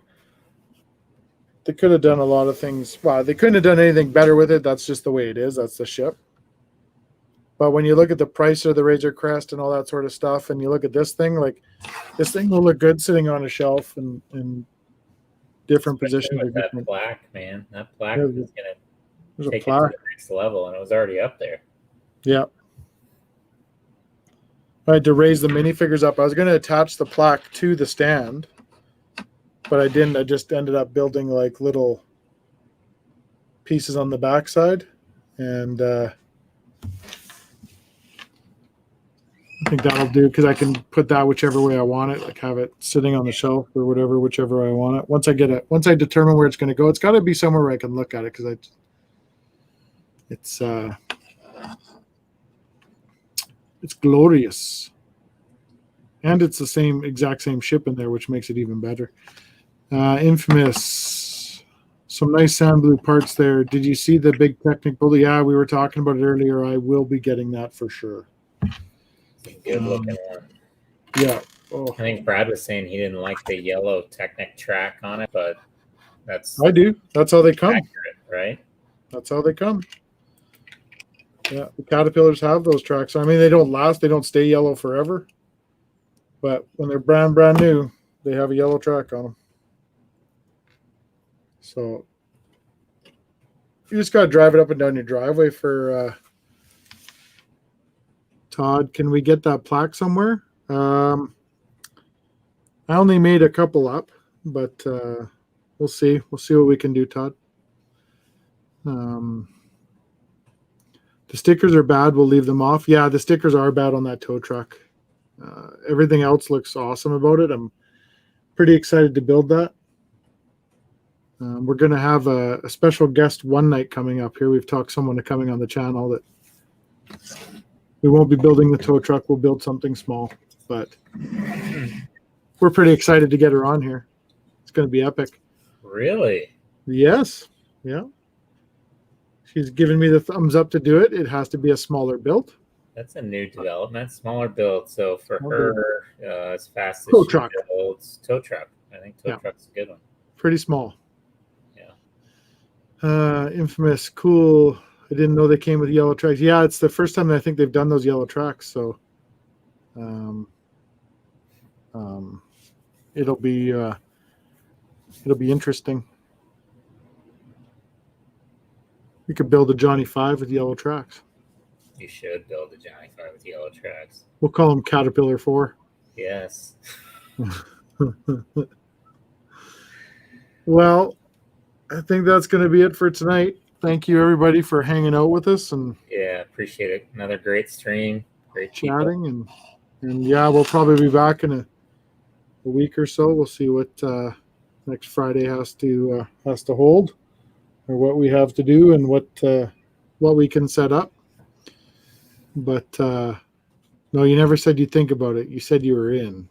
[SPEAKER 1] done a lot of things. Well, they couldn't have done anything better with it. That's just the way it is. That's the ship. But when you look at the price of the Razor Crest and all that sort of stuff, and you look at this thing, like this thing will look good sitting on a shelf in different
[SPEAKER 2] Especially
[SPEAKER 1] positions.
[SPEAKER 2] with that plaque, man. That plaque is going to take it to the next level, and it was already up there.
[SPEAKER 1] Yeah. I had to raise the minifigures up. I was going to attach the plaque to the stand, but I didn't. I just ended up building like little pieces on the backside, and I think that'll do because I can put that whichever way I want it, like have it sitting on the shelf or whatever, whichever way I want it. Once I determine where it's going to go, it's got to be somewhere where I can look at it because it's glorious, and it's the exact same ship in there, which makes it even better. Infamous, some nice sand blue parts there. Did you see the big Technic bully? Yeah, we were talking about it earlier. I will be getting that for sure.
[SPEAKER 2] Good looking one.
[SPEAKER 1] Yeah. Oh.
[SPEAKER 2] I think Brad was saying he didn't like the yellow Technic track on it, but
[SPEAKER 1] I do. That's how they come.
[SPEAKER 2] Accurate, right?
[SPEAKER 1] That's how they come. Yeah, the Caterpillars have those tracks. I mean, they don't last. They don't stay yellow forever. But when they're brand new, they have a yellow track on them. So you just got to drive it up and down your driveway for Todd. Can we get that plaque somewhere? I only made a couple up, but we'll see. We'll see what we can do, Todd. The stickers are bad. We'll leave them off. Yeah, the stickers are bad on that tow truck. Everything else looks awesome about it. I'm pretty excited to build that. We're going to have a special guest one night coming up here. We've talked someone to coming on the channel that we won't be building the tow truck. We'll build something small, but we're pretty excited to get her on here. It's going to be epic.
[SPEAKER 2] Really?
[SPEAKER 1] Yes. Yeah. She's given me the thumbs up to do it. It has to be a smaller build.
[SPEAKER 2] That's a new development, smaller build. So for her, as fast as
[SPEAKER 1] Tow
[SPEAKER 2] she
[SPEAKER 1] truck.
[SPEAKER 2] builds tow truck. I think tow
[SPEAKER 1] Yeah.
[SPEAKER 2] truck's a good one.
[SPEAKER 1] Pretty small.
[SPEAKER 2] Yeah.
[SPEAKER 1] Infamous, cool. I didn't know they came with yellow tracks. Yeah, it's the first time I think they've done those yellow tracks. So, it'll be interesting. We could build a Johnny 5 with yellow tracks.
[SPEAKER 2] You should build a Johnny 5 with yellow tracks.
[SPEAKER 1] We'll call them Caterpillar 4.
[SPEAKER 2] Yes.
[SPEAKER 1] Well, I think that's going to be it for tonight. Thank you, everybody, for hanging out with us and
[SPEAKER 2] Yeah, appreciate it. Another great stream. Great people.
[SPEAKER 1] chatting. And yeah, we'll probably be back in a week or so. We'll see what next Friday has to hold, or what we have to do, and what we can set up. But no, you never said you'd think about it. You said you were in.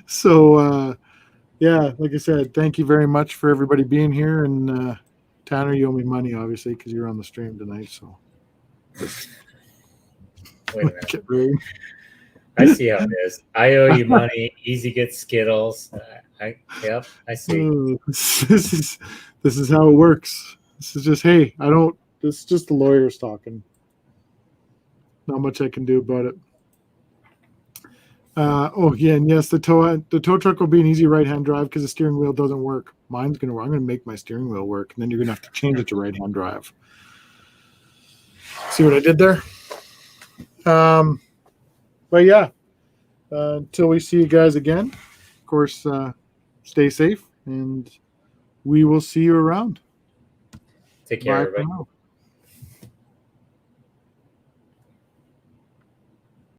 [SPEAKER 1] So yeah, like I said, thank you very much for everybody being here. And Tanner, you owe me money, obviously, because you're on the stream tonight. So
[SPEAKER 2] Wait a minute.
[SPEAKER 1] get ready.
[SPEAKER 2] I see how it is. I owe you money. Easy gets Skittles. Yep, I see.
[SPEAKER 1] This is how it works. This is just, hey, this is just the lawyers talking. Not much I can do about it. Oh yeah, and yes, the tow truck will be an easy right-hand drive because the steering wheel doesn't work. Mine's gonna work. I'm gonna make my steering wheel work, and then you're gonna have to change it to right-hand drive. See what I did there? But yeah, until we see you guys again, of course, stay safe, and we will see you around.
[SPEAKER 2] Take care,
[SPEAKER 1] Bye
[SPEAKER 2] everybody.
[SPEAKER 1] for now.